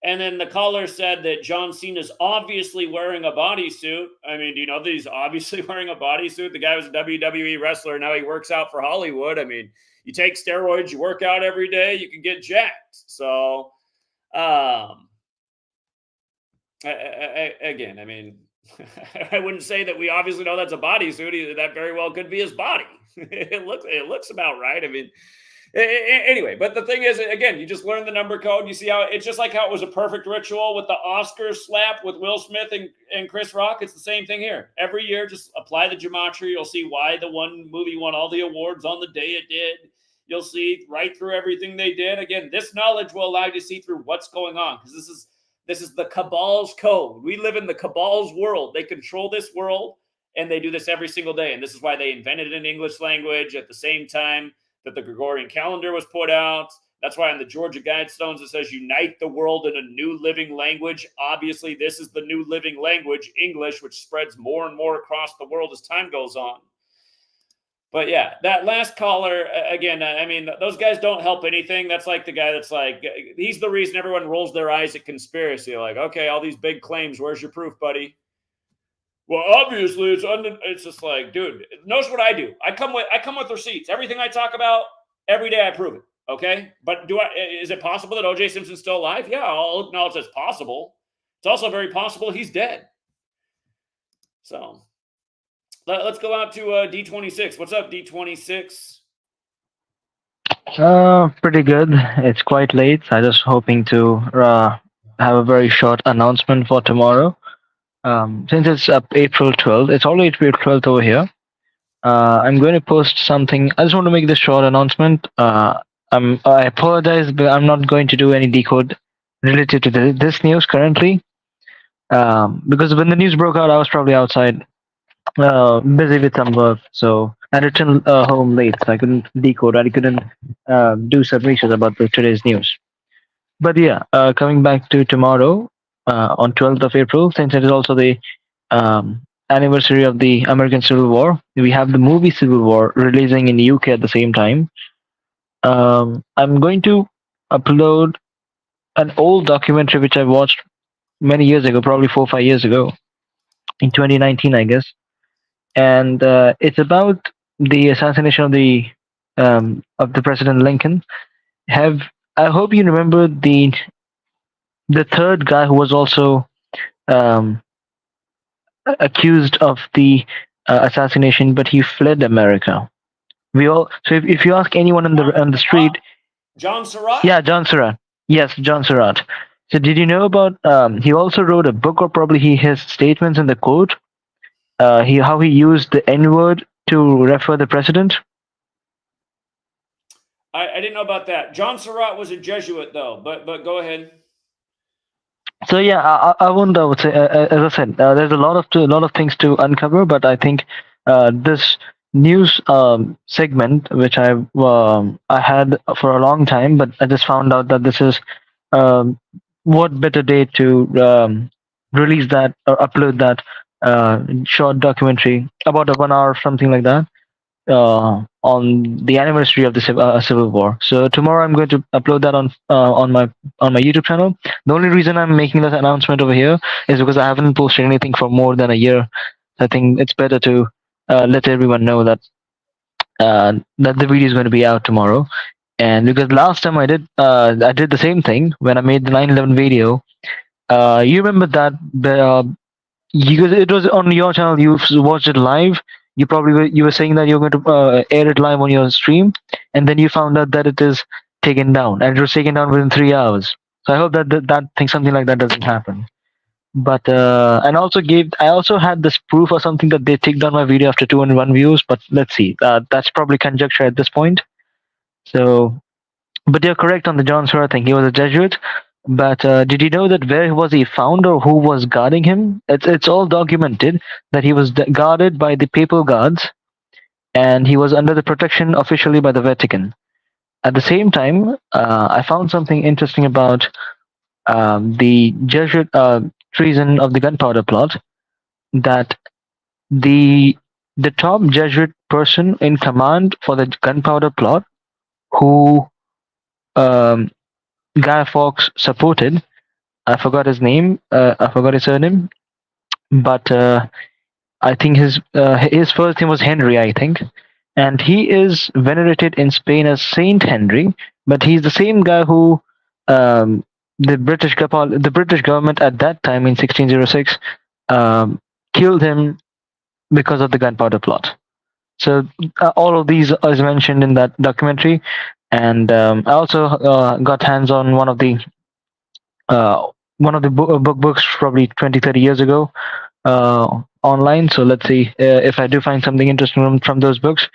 [SPEAKER 1] And then the caller said that John Cena's obviously wearing a bodysuit. I mean, do you know that he's obviously wearing a bodysuit? The guy was a WWE wrestler. Now he works out for Hollywood. I mean, you take steroids, you work out every day, you can get jacked. So, again, I mean, I wouldn't say that we obviously know that's a bodysuit. That very well could be his body. It looks about right. I mean, anyway, but the thing is, again, you just learn the number code. You see how it's just like how it was a perfect ritual with the Oscars slap with Will Smith and Chris Rock. It's the same thing here. Every year, just apply the gematria. You'll see why the one movie won all the awards on the day it did. You'll see right through everything they did. Again, this knowledge will allow you to see through what's going on, because this is the cabal's code. We live in the cabal's world. They control this world, and they do this every single day. And this is why they invented an English language at the same time that the Gregorian calendar was put out. That's why on the Georgia Guidestones it says unite the world in a new living language. Obviously, this is the new living language, English, which spreads more and more across the world as time goes on. But yeah, that last caller, again, I mean, those guys don't help anything. That's like the guy that's like, he's the reason everyone rolls their eyes at conspiracy. Like, okay, all these big claims, where's your proof, buddy? Well, obviously, it's just like, dude, notice what I do. I come with receipts. Everything I talk about, every day I prove it. Okay? But is it possible that O.J. Simpson's still alive? Yeah, I'll acknowledge it's possible. It's also very possible he's dead. So let's go out to D26. What's up, D26?
[SPEAKER 21] Pretty good. It's quite late. I was hoping to have a very short announcement for tomorrow. Since it's April 12th, it's already April 12th over here. I'm going to post something. I just want to make this short announcement. I apologize, but I'm not going to do any decode related to this news currently. Because when the news broke out, I was probably outside, busy with some work. So I returned home late, so I couldn't decode. I couldn't do some research about today's news. But yeah, coming back to tomorrow, on 12th of April, since it is also the anniversary of the American Civil War, we have the movie Civil War releasing in the UK at the same time. I'm going to upload an old documentary which I watched many years ago, probably 4 or 5 years ago, in 2019, I guess. And it's about the assassination of the President Lincoln. I hope you remember the third guy who was also accused of the assassination, but he fled America. So if you ask anyone on the street,
[SPEAKER 1] John Surratt?
[SPEAKER 21] yeah, John Surratt. Yes, John Surratt. So did you know about? He also wrote a book, or probably his statements in the court. How he used the N-word to refer the president.
[SPEAKER 1] I didn't know about that. John Surratt was a Jesuit, though. But go ahead.
[SPEAKER 21] So yeah, I won't. I would say, as I said, there's a lot of things to uncover. But I think this news segment, which I had for a long time, but I just found out that this is what better day to release that or upload that short documentary, about a 1 hour, something like that, on the anniversary of the Civil War. So tomorrow I'm going to upload that on my YouTube channel. The only reason I'm making this announcement over here is because I haven't posted anything for more than a year. I think it's better to let everyone know that that the video is going to be out tomorrow. And because last time I did the same thing when I made the 9/11 video. You remember that? Because it was on your channel, you watched it live. You were saying that you were going to air it live on your stream, and then you found out that it is taken down, and it was taken down within 3 hours. So I hope that something like that doesn't happen. But and I also had this proof or something that they took down my video after 201 views. But let's see, that's probably conjecture at this point. So, but you're correct on the John Surratt thing. He was a Jesuit. But did you know that where was he found, or who was guarding him? It's all documented that he was guarded by the papal guards, and he was under the protection officially by the Vatican. At the same time, I found something interesting about the Jesuit treason of the gunpowder plot. That the top Jesuit person in command for the gunpowder plot, who Guy Fawkes supported. I forgot his name. I forgot his surname, but I think his first name was Henry, I think, and he is venerated in Spain as Saint Henry. But he's the same guy who the British government at that time in 1606 killed him because of the gunpowder plot. So all of these is mentioned in that documentary. And I also got hands on one of the books probably 20-30 years ago online. So let's see if I do find something interesting from those books,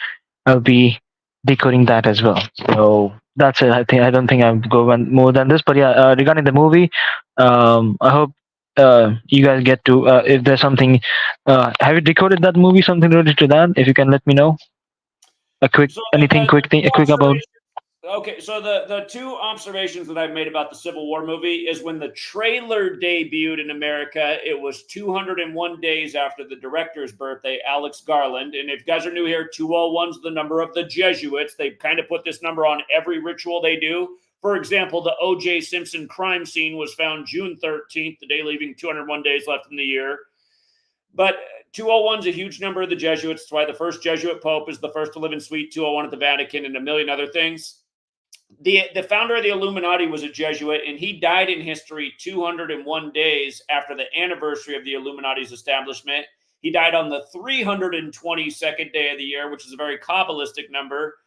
[SPEAKER 21] I'll be decoding that as well. So that's it. I don't think I'll go more than this. But yeah, regarding the movie, I hope you guys get to if there's something. Have you decoded that movie? Something related to that? If you can let me know. A quick about.
[SPEAKER 1] okay, so the two observations that I've made about the Civil War movie is when the trailer debuted in America, it was 201 days after the director's birthday, Alex Garland. And if you guys are new here, 201 is the number of the Jesuits. They kind of put this number on every ritual they do. For example, the O.J. Simpson crime scene was found June 13th, the day leaving 201 days left in the year. But 201 is a huge number of the Jesuits. That's why the first Jesuit pope is the first to live in Suite 201 at the Vatican and a million other things. The founder of the Illuminati was a Jesuit, and he died in history 201 days after the anniversary of the Illuminati's establishment. He died on the 322nd day of the year, which is a very Kabbalistic number.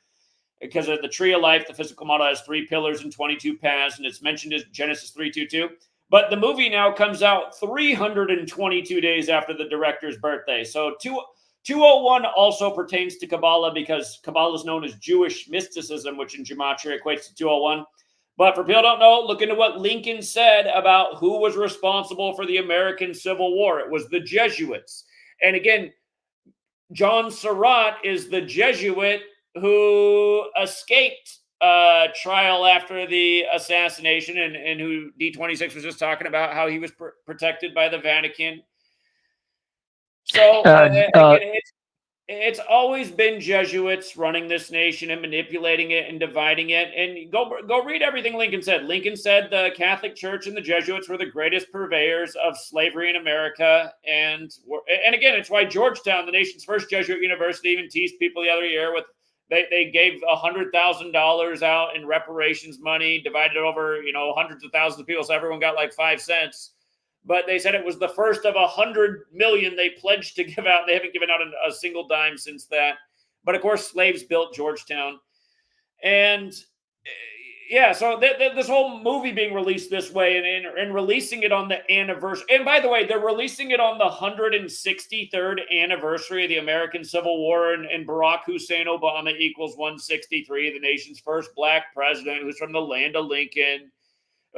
[SPEAKER 1] Because of the tree of life, the physical model has 3 pillars and 22 paths, and it's mentioned as Genesis 3:22. But the movie now comes out 322 days after the director's birthday. So 201 also pertains to Kabbalah because Kabbalah is known as Jewish mysticism, which in Gematria equates to 201. But for people who don't know, look into what Lincoln said about who was responsible for the American Civil War. It was the Jesuits. And again, John Surratt is the Jesuit who escaped trial after the assassination and who D26 was just talking about how he was protected by the Vatican. So again, it's always been Jesuits running this nation and manipulating it and dividing it. And go read everything Lincoln said. Lincoln said the Catholic Church and the Jesuits were the greatest purveyors of slavery in America. And again, it's why Georgetown, the nation's first Jesuit university, even teased people the other year with they gave $100,000 out in reparations money, divided over hundreds of thousands of people, so everyone got like 5 cents. But they said it was the first of 100 million they pledged to give out. They haven't given out a single dime since that. But of course, slaves built Georgetown. And yeah, so this whole movie being released this way and releasing it on the anniversary. And by the way, they're releasing it on the 163rd anniversary of the American Civil War. And Barack Hussein Obama equals 163, the nation's first black president who's from the land of Lincoln.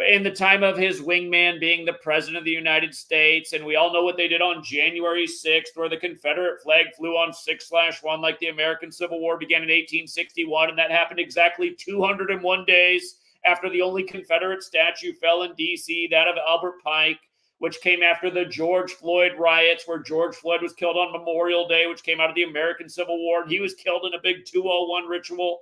[SPEAKER 1] In the time of his wingman being the president of the United States. And we all know what they did on January 6th, where the Confederate flag flew on 6/1, like the American Civil War began in 1861. And that happened exactly 201 days after the only Confederate statue fell in D.C., that of Albert Pike, which came after the George Floyd riots, where George Floyd was killed on Memorial Day, which came out of the American Civil War. And he was killed in a big 201 ritual.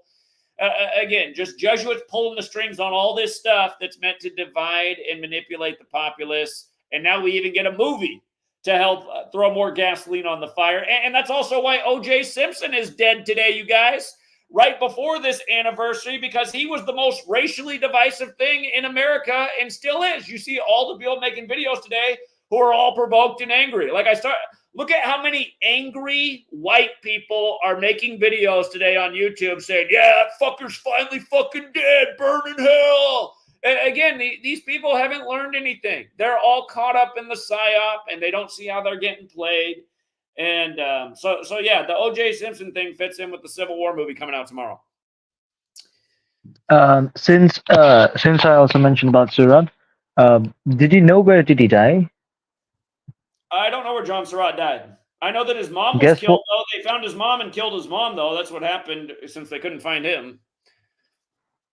[SPEAKER 1] Again, just Jesuits pulling the strings on all this stuff that's meant to divide and manipulate the populace. And now we even get a movie to help throw more gasoline on the fire. And that's also why O.J. Simpson is dead today, you guys, right before this anniversary, because he was the most racially divisive thing in America and still is. You see all the people making videos today who are all provoked and angry. Look at how many angry white people are making videos today on YouTube saying, yeah, that fucker's finally fucking dead, burn in hell. And again, these people haven't learned anything. They're all caught up in the psyop and they don't see how they're getting played. And so yeah, the O.J. Simpson thing fits in with the Civil War movie coming out tomorrow.
[SPEAKER 21] Since I also mentioned about Surratt, did you know where did he die?
[SPEAKER 1] I don't know where John Surratt died. I know that his mom was killed, though. They found his mom and killed his mom, though. That's what happened since they couldn't find him.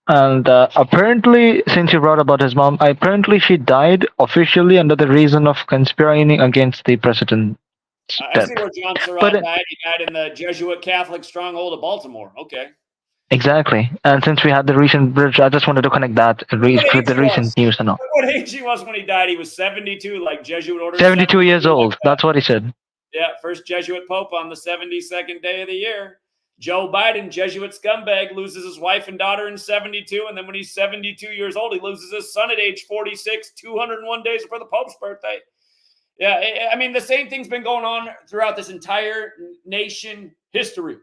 [SPEAKER 21] And apparently, since you brought about his mom, apparently she died officially under the reason of conspiring against the president.
[SPEAKER 1] I see where John Surratt died. He died in the Jesuit Catholic stronghold of Baltimore. Okay.
[SPEAKER 21] Exactly. And since we had the recent bridge, I just wanted to connect that with the recent news and all.
[SPEAKER 1] What age he was when he died? He was 72, like Jesuit order.
[SPEAKER 21] 72 years old. That's what he said.
[SPEAKER 1] Yeah, first Jesuit pope on the 72nd day of the year. Joe Biden, Jesuit scumbag, loses his wife and daughter in 72, and then when he's 72 years old, he loses his son at age 46, 201 days before the Pope's birthday. Yeah, I mean, the same thing's been going on throughout this entire nation history.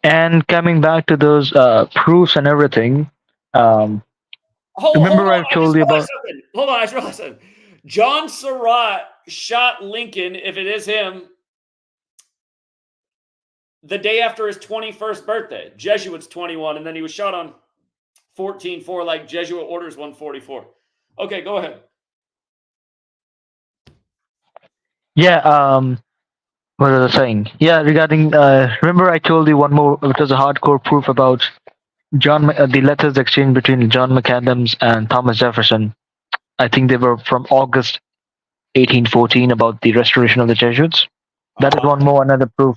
[SPEAKER 21] And coming back to those proofs and everything, remember I told you about...
[SPEAKER 1] Hold on, I just realized something. John Surratt shot Lincoln, if it is him, the day after his 21st birthday. Jesuit's 21, and then he was shot on 14/4, like Jesuit orders 144. Okay, go ahead.
[SPEAKER 21] Yeah, What was I saying? Yeah, regarding remember I told you one more, which was a hardcore proof about the letters exchanged between John McAdams and Thomas Jefferson. I think they were from August 1814 about the restoration of the Jesuits. That is one more another proof.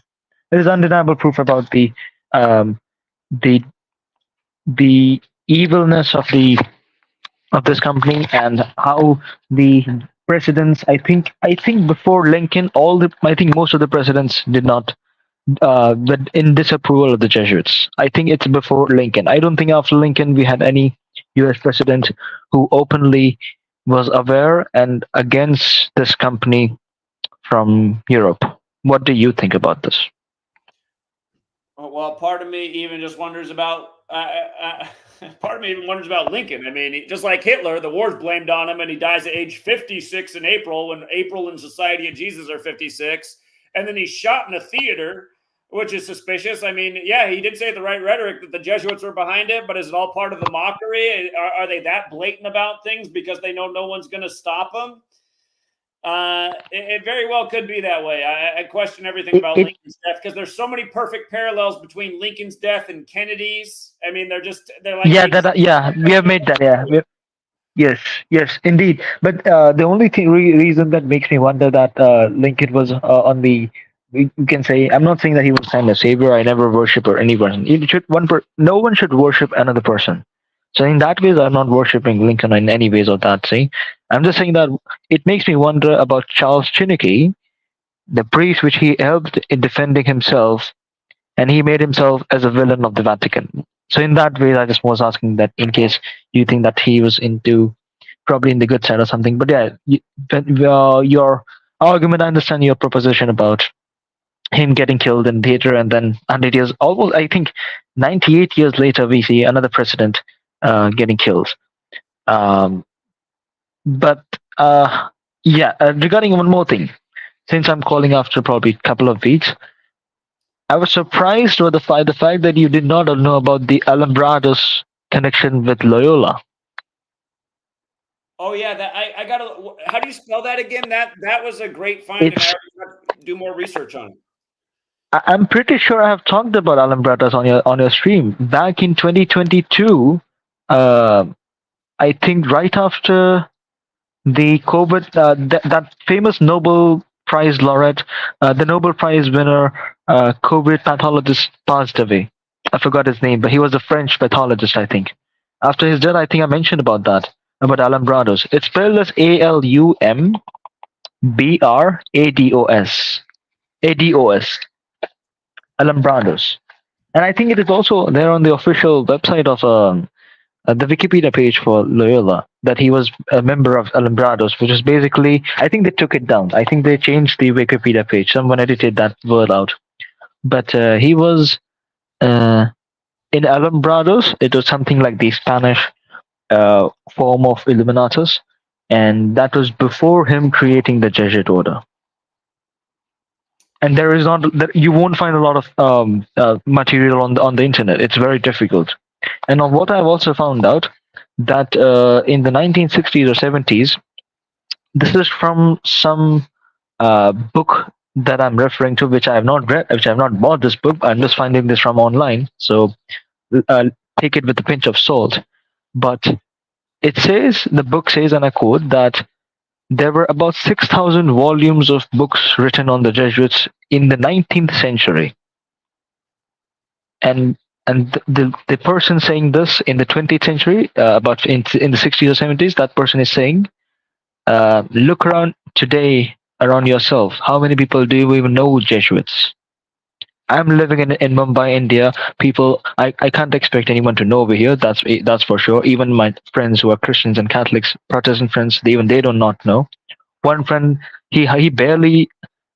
[SPEAKER 21] It is undeniable proof about um, the the evilness of this company and how the presidents. I think before Lincoln, I think most of the presidents did not but in disapproval of the Jesuits. I think it's before Lincoln. I don't think after Lincoln we had any U.S. president who openly was aware and against this company from Europe. What do you think about this?
[SPEAKER 1] Well, part of me even just wonders about. Part of me even wonders about Lincoln. I mean, just like Hitler, the war's blamed on him, and he dies at age 56 in April, when April and Society of Jesus are 56, and then he's shot in a theater, which is suspicious. I mean, yeah, he did say the right rhetoric that the Jesuits were behind it, but is it all part of the mockery? Are they that blatant about things because they know no one's going to stop them? It very well could be that way. I question everything about Lincoln's death because there's so many perfect parallels between Lincoln's death and Kennedy's. I mean, they're like
[SPEAKER 21] We have made that. Yes, indeed. But the only reason that makes me wonder that Lincoln was on the, we can say, I'm not saying that he was kind of savior. I never worship or anyone. No one should worship another person. So in that ways, I'm not worshiping Lincoln in any ways of that. See, I'm just saying that it makes me wonder about Charles Chinnicky, the priest which he helped in defending himself, and he made himself as a villain of the Vatican. So in that way, I just was asking that in case you think that he was probably in the good side or something. But yeah, your argument, I understand your proposition about him getting killed in theater, and then 100 years, almost, I think 98 years later, we see another president getting killed. But regarding one more thing, since I'm calling after probably a couple of weeks, I was surprised with the fact that you did not know about the Alumbrados connection with Loyola.
[SPEAKER 1] Oh yeah, that I gotta. How do you spell that again? That was a great find, and I already got to do more research on it.
[SPEAKER 21] I'm pretty sure I have talked about Alumbrados on your stream back in 2022. I think right after the COVID, that famous Nobel Prize laureate, the Nobel Prize winner, COVID pathologist passed away. I forgot his name, but he was a French pathologist, I think. After his death, I think I mentioned about Alumbrados. It's spelled as ALUMBRADOS. ADOS. Alumbrados. And I think it is also there on the official website of the Wikipedia page for Loyola, that he was a member of Alumbrados, which is basically, I think they took it down. I think they changed the Wikipedia page. Someone edited that word out. But he was in Alumbrados. It was something like the Spanish form of Illuminatus, and that was before him creating the Jesuit order. And there is you won't find a lot of material on the internet. It's very difficult. And on what I've also found out, that in the 1960s or 70s, this is from some book that I'm referring to, which I have not read, which I have not bought this book. I'm just finding this from online, so take it with a pinch of salt. But the book says, and I quote, that there were about 6,000 volumes of books written on the Jesuits in the 19th century. And the person saying this in the 20th century, about in the 60s or 70s, that person is saying, look around today around yourself. How many people do you even know Jesuits? I'm living in Mumbai, India. People, I can't expect anyone to know over here. That's for sure. Even my friends who are Christians and Catholics, Protestant friends, they do not know. One friend, he barely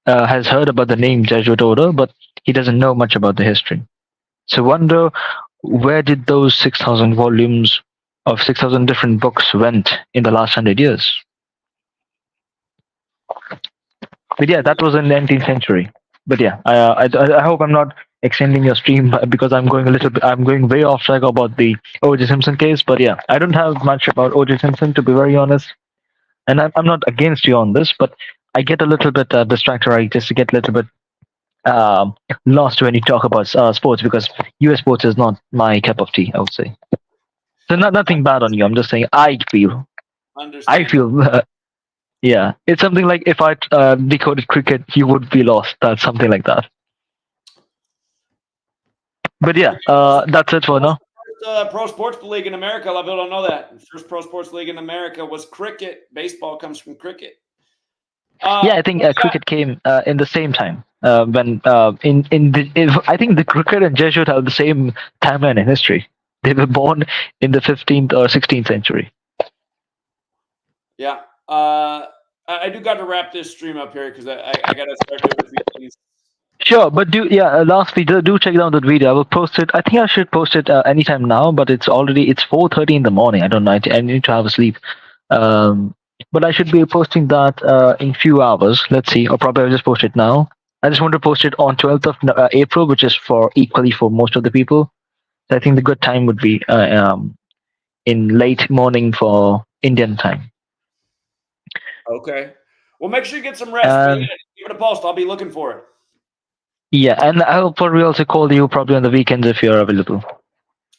[SPEAKER 21] has heard about the name Jesuit order, but he doesn't know much about the history. So wonder, where did those 6,000 volumes of 6,000 different books went in the last 100 years? But yeah, that was in the 19th century. But yeah, I hope I'm not extending your stream because I'm going way off track about the O.J. Simpson case. But yeah, I don't have much about O.J. Simpson, to be very honest. And I'm not against you on this, but I get a little bit distracted. I just get a little bit lost when you talk about sports, because US sports is not my cup of tea, I would say. So nothing bad on you. I'm just saying I feel.
[SPEAKER 1] Understand.
[SPEAKER 21] Yeah, it's something like if I decoded cricket, you would be lost. That's something like that. But yeah, that's it for now.
[SPEAKER 1] Pro sports league in America. A lot of people don't know that. The first pro sports league in America was cricket. Baseball comes from cricket.
[SPEAKER 21] Yeah, I think cricket came in the same time when I think the cricket and Jesuit have the same timeline in history. They were born in the 15th or 16th century.
[SPEAKER 1] Yeah. I do got to wrap this stream up here because I got to start doing a few things.
[SPEAKER 21] Sure, but lastly, do check down that video. I will post it. I think I should post it anytime now, but it's 4:30 in the morning. I don't know. I need to have a sleep. But I should be posting that in few hours. Let's see, or probably I'll just post it now. I just want to post it on 12th of April, which is equally for most of the people. So I think the good time would be in late morning for Indian time.
[SPEAKER 1] Okay. Well, make sure you get some rest. Give it a post. I'll be looking for it.
[SPEAKER 21] Yeah, and I'll probably also call you probably on the weekends if you're available.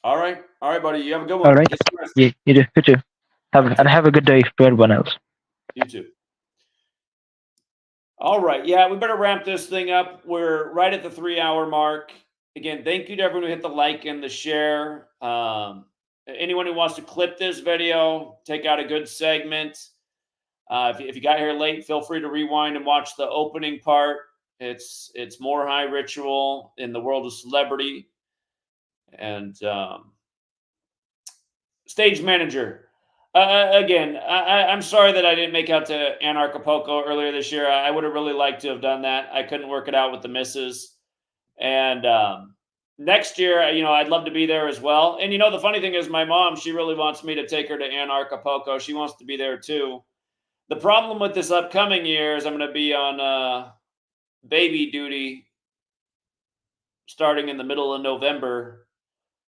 [SPEAKER 1] All right, buddy. You have a good one.
[SPEAKER 21] All right. Yeah, you do. You too. Have a good day for everyone else.
[SPEAKER 1] You too. All right. Yeah, we better wrap this thing up. We're right at the 3-hour mark. Again, thank you to everyone who hit the like and the share. Anyone who wants to clip this video, take out a good segment. If you got here late, feel free to rewind and watch the opening part. It's more high ritual in the world of celebrity. And stage manager. Again, I'm sorry that I didn't make out to Anarchapulco earlier this year. I would have really liked to have done that. I couldn't work it out with the missus. And next year, I'd love to be there as well. And the funny thing is, my mom, she really wants me to take her to Anarchapulco. She wants to be there too. The problem with this upcoming year is I'm going to be on baby duty starting in the middle of November.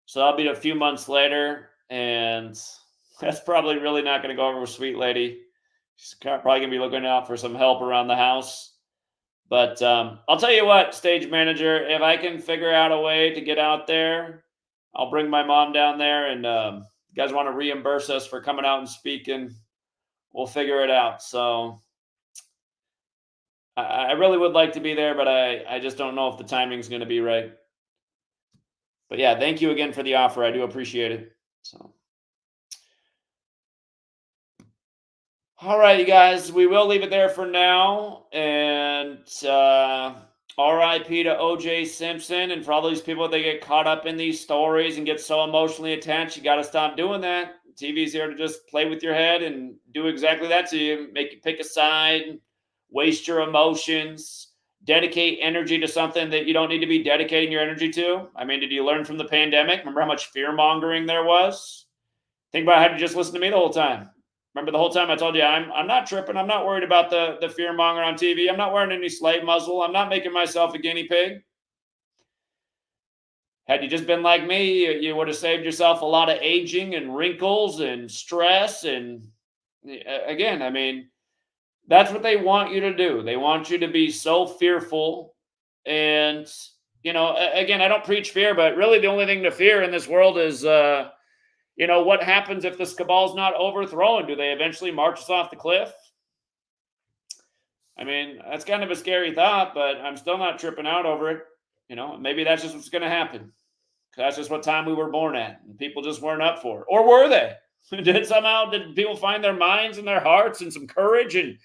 [SPEAKER 1] So I'll be a few months later, and that's probably really not going to go over with Sweet Lady. She's probably going to be looking out for some help around the house. But I'll tell you what, stage manager, if I can figure out a way to get out there, I'll bring my mom down there, and you guys want to reimburse us for coming out and speaking, we'll figure it out. So I really would like to be there, but I just don't know if the timing's going to be right. But yeah, thank you again for the offer. I do appreciate it. So, all right, you guys, we will leave it there for now. And RIP to OJ Simpson. And for all these people that get caught up in these stories and get so emotionally attached, you got to stop doing that. TV's here to just play with your head and do exactly that to you. Make you pick a side, waste your emotions, dedicate energy to something that you don't need to be dedicating your energy to. I mean, did you learn from the pandemic? Remember how much fear-mongering there was? Think about how you just listened to me the whole time. Remember the whole time I told you I'm not tripping. I'm not worried about the fear-monger on TV. I'm not wearing any slave muzzle. I'm not making myself a guinea pig. Had you just been like me, you would have saved yourself a lot of aging and wrinkles and stress. And again, I mean, that's what they want you to do. They want you to be so fearful. And, again, I don't preach fear, but really the only thing to fear in this world is, what happens if this cabal's not overthrown? Do they eventually march us off the cliff? I mean, that's kind of a scary thought, but I'm still not tripping out over it. Maybe that's just what's going to happen. That's just what time we were born at, and people just weren't up for it. Or were they? Did people find their minds and their hearts and some courage and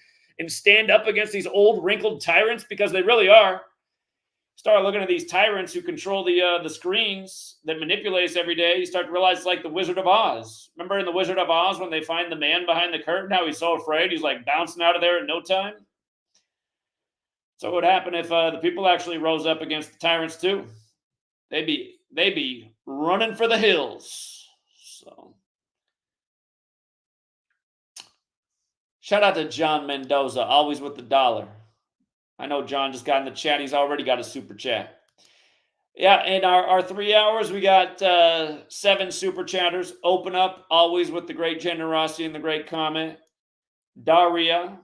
[SPEAKER 1] stand up against these old wrinkled tyrants? Because they really are. Start looking at these tyrants who control the screens that manipulate us every day. You start to realize it's like the Wizard of Oz. Remember in the Wizard of Oz when they find the man behind the curtain, how he's so afraid he's like bouncing out of there in no time? So what would happen if the people actually rose up against the tyrants too? They'd be running for the hills. So shout out to John Mendoza, always with the dollar. I know John just got in the chat. He's already got a super chat. Yeah, in our 3 hours, we got 7 super chatters. Open up, always with the great generosity and the great comment. Daria,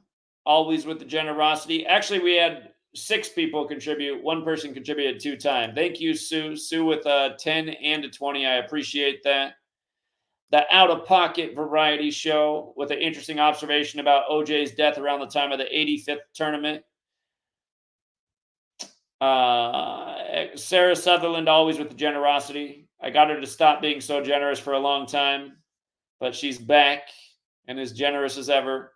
[SPEAKER 1] always with the generosity. Actually, we had 6 people contribute. 1 person contributed 2 times. Thank you, Sue. Sue with a 10 and a 20. I appreciate that. The Out of Pocket Variety Show with an interesting observation about OJ's death around the time of the 85th tournament. Sarah Sutherland, always with the generosity. I got her to stop being so generous for a long time, but she's back and as generous as ever.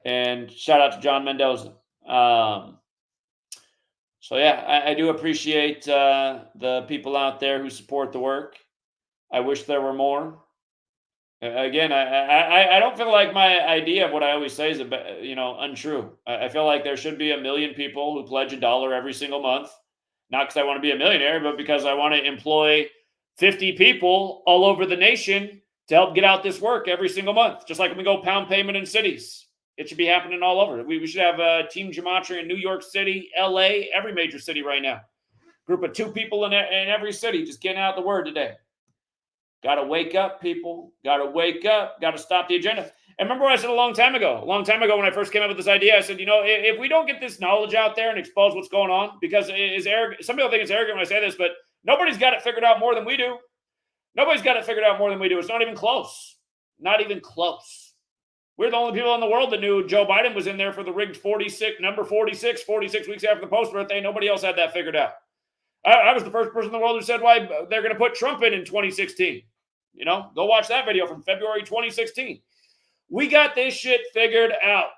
[SPEAKER 1] And shout out to John Mendoza. So yeah, I do appreciate the people out there who support the work. I wish there were more. Again, I don't feel like my idea of what I always say is untrue. I feel like there should be 1 million people who pledge $1 every single month, not because I want to be a millionaire, but because I want to employ 50 people all over the nation to help get out this work every single month. Just like when we go pound payment in cities, it should be happening all over. We should have Team Gematria in New York City, LA, every major city right now. Group of 2 people in every city just getting out the word today. Got to wake up, people. Got to wake up. Got to stop the agenda. And remember what I said a long time ago when I first came up with this idea, I said, if we don't get this knowledge out there and expose what's going on, because it is arrogant. Some people think it's arrogant when I say this, but nobody's got it figured out more than we do. Nobody's got it figured out more than we do. It's not even close. Not even close. We're the only people in the world that knew Joe Biden was in there for the rigged 46 weeks after the post birthday. Nobody else had that figured out. I was the first person in the world who said why they're going to put Trump in 2016. Go watch that video from February 2016. We got this shit figured out.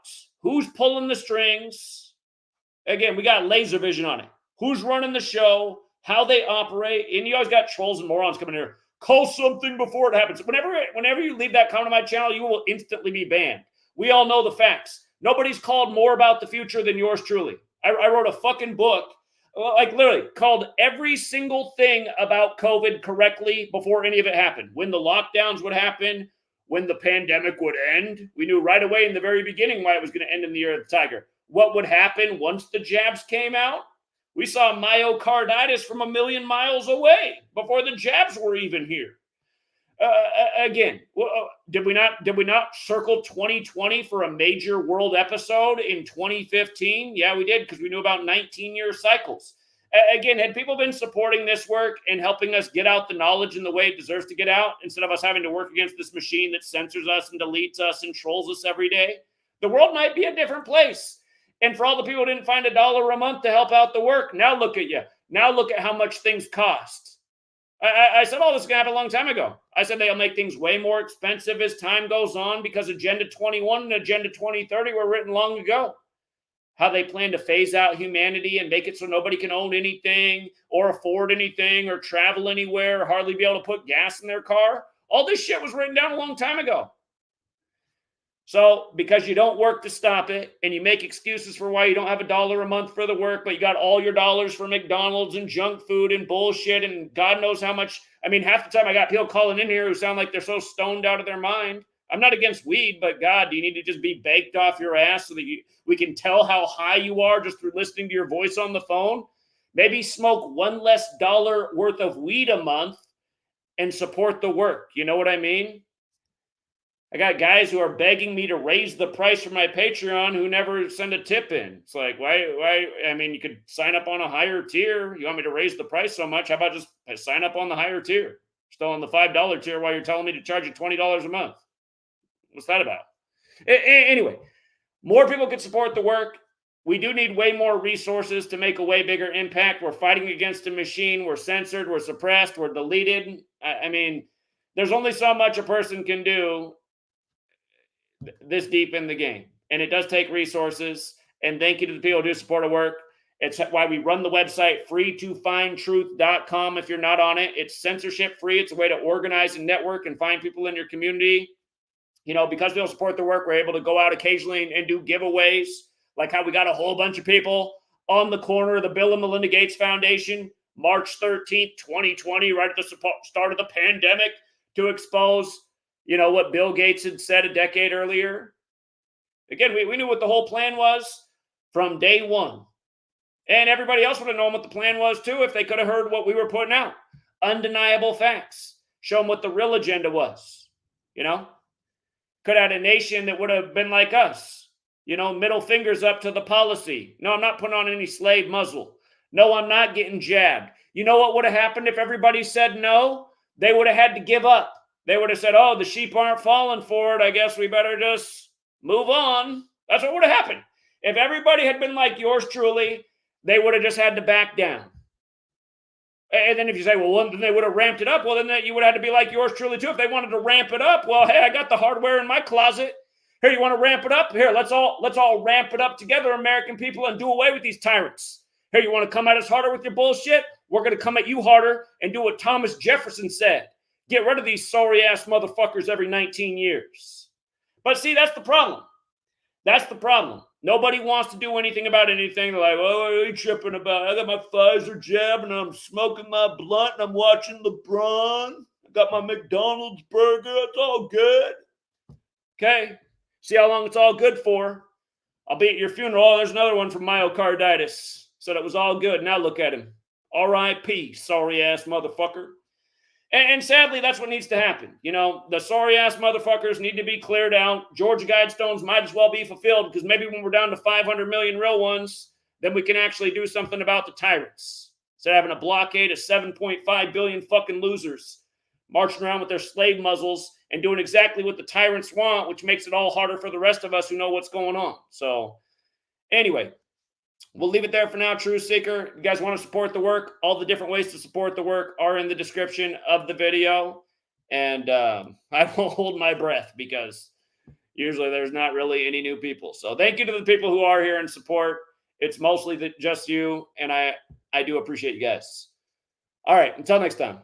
[SPEAKER 1] Who's pulling the strings? Again, we got laser vision on it. Who's running the show? How they operate? And you always got trolls and morons coming here. Call something before it happens. Whenever you leave that comment on my channel, you will instantly be banned. We all know the facts. Nobody's called more about the future than yours truly. I wrote a fucking book, like literally called every single thing about COVID correctly before any of it happened. When the lockdowns would happen, when the pandemic would end. We knew right away in the very beginning why it was going to end in the year of the tiger. What would happen once the jabs came out? We saw myocarditis from 1 million miles away before the jabs were even here. Again, did we not circle 2020 for a major world episode in 2015? Yeah, we did, because we knew about 19-year cycles. Again, had people been supporting this work and helping us get out the knowledge in the way it deserves to get out, instead of us having to work against this machine that censors us and deletes us and trolls us every day, the world might be a different place. And for all the people who didn't find $1 a month to help out the work, now look at you. Now look at how much things cost. I said all this was going to happen a long time ago. I said they'll make things way more expensive as time goes on because Agenda 21 and Agenda 2030 were written long ago. How they plan to phase out humanity and make it so nobody can own anything or afford anything or travel anywhere or hardly be able to put gas in their car. All this shit was written down a long time ago. So because you don't work to stop it and you make excuses for why you don't have $1 a month for the work, but you got all your dollars for McDonald's and junk food and bullshit and God knows how much. I mean, half the time I got people calling in here who sound like they're so stoned out of their mind. I'm not against weed, but God, do you need to just be baked off your ass so that we can tell how high you are just through listening to your voice on the phone? Maybe smoke $1 less worth of weed a month and support the work. You know what I mean? I got guys who are begging me to raise the price for my Patreon who never send a tip in. It's like, why? I mean, you could sign up on a higher tier. You want me to raise the price so much? How about just sign up on the higher tier? Still on the $5 tier while you're telling me to charge you $20 a month. What's that about? Anyway, more people could support the work. We do need way more resources to make a way bigger impact. We're fighting against a machine. We're censored. We're suppressed. We're deleted. I mean, there's only so much a person can do this deep in the game, and it does take resources. And thank you to the people who do support our work. It's why we run the website freetofindtruth.com. If you're not on it, it's censorship free. It's a way to organize and network and find people in your community. Because people support the work, we're able to go out occasionally and do giveaways, like how we got a whole bunch of people on the corner of the Bill and Melinda Gates Foundation March 13th, 2020, right at the start of the pandemic, to expose what Bill Gates had said a decade earlier. Again, we knew what the whole plan was from day one. And everybody else would have known what the plan was too if they could have heard what we were putting out. Undeniable facts. Show them what the real agenda was. Could have had a nation that would have been like us. Middle fingers up to the policy. No, I'm not putting on any slave muzzle. No, I'm not getting jabbed. You know what would have happened if everybody said no? They would have had to give up. They would have said, oh, the sheep aren't falling for it. I guess we better just move on. That's what would have happened. If everybody had been like yours truly, they would have just had to back down. And then if you say, well, then they would have ramped it up. Well, then you would have had to be like yours truly too. If they wanted to ramp it up, well, hey, I got the hardware in my closet. Here, you want to ramp it up? Here, let's all ramp it up together, American people, and do away with these tyrants. Here, you want to come at us harder with your bullshit? We're going to come at you harder and do what Thomas Jefferson said. Get rid of these sorry-ass motherfuckers every 19 years. But see, that's the problem. That's the problem. Nobody wants to do anything about anything. They're like, oh, what are you tripping about? I got my Pfizer jab, and I'm smoking my blunt, and I'm watching LeBron. I got my McDonald's burger. It's all good. Okay. See how long it's all good for. I'll be at your funeral. Oh, there's another one from myocarditis. Said it was all good. Now look at him. R.I.P., sorry-ass motherfucker. And sadly, that's what needs to happen. The sorry-ass motherfuckers need to be cleared out. Georgia Guidestones might as well be fulfilled, because maybe when we're down to 500 million real ones, then we can actually do something about the tyrants. Instead of having a blockade of 7.5 billion fucking losers marching around with their slave muzzles and doing exactly what the tyrants want, which makes it all harder for the rest of us who know what's going on. So anyway, we'll leave it there for now, Truth Seeker. If you guys want to support the work, all the different ways to support the work are in the description of the video. And I won't hold my breath, because usually there's not really any new people. So thank you to the people who are here and support. It's mostly just you, and I do appreciate you guys. All right, until next time.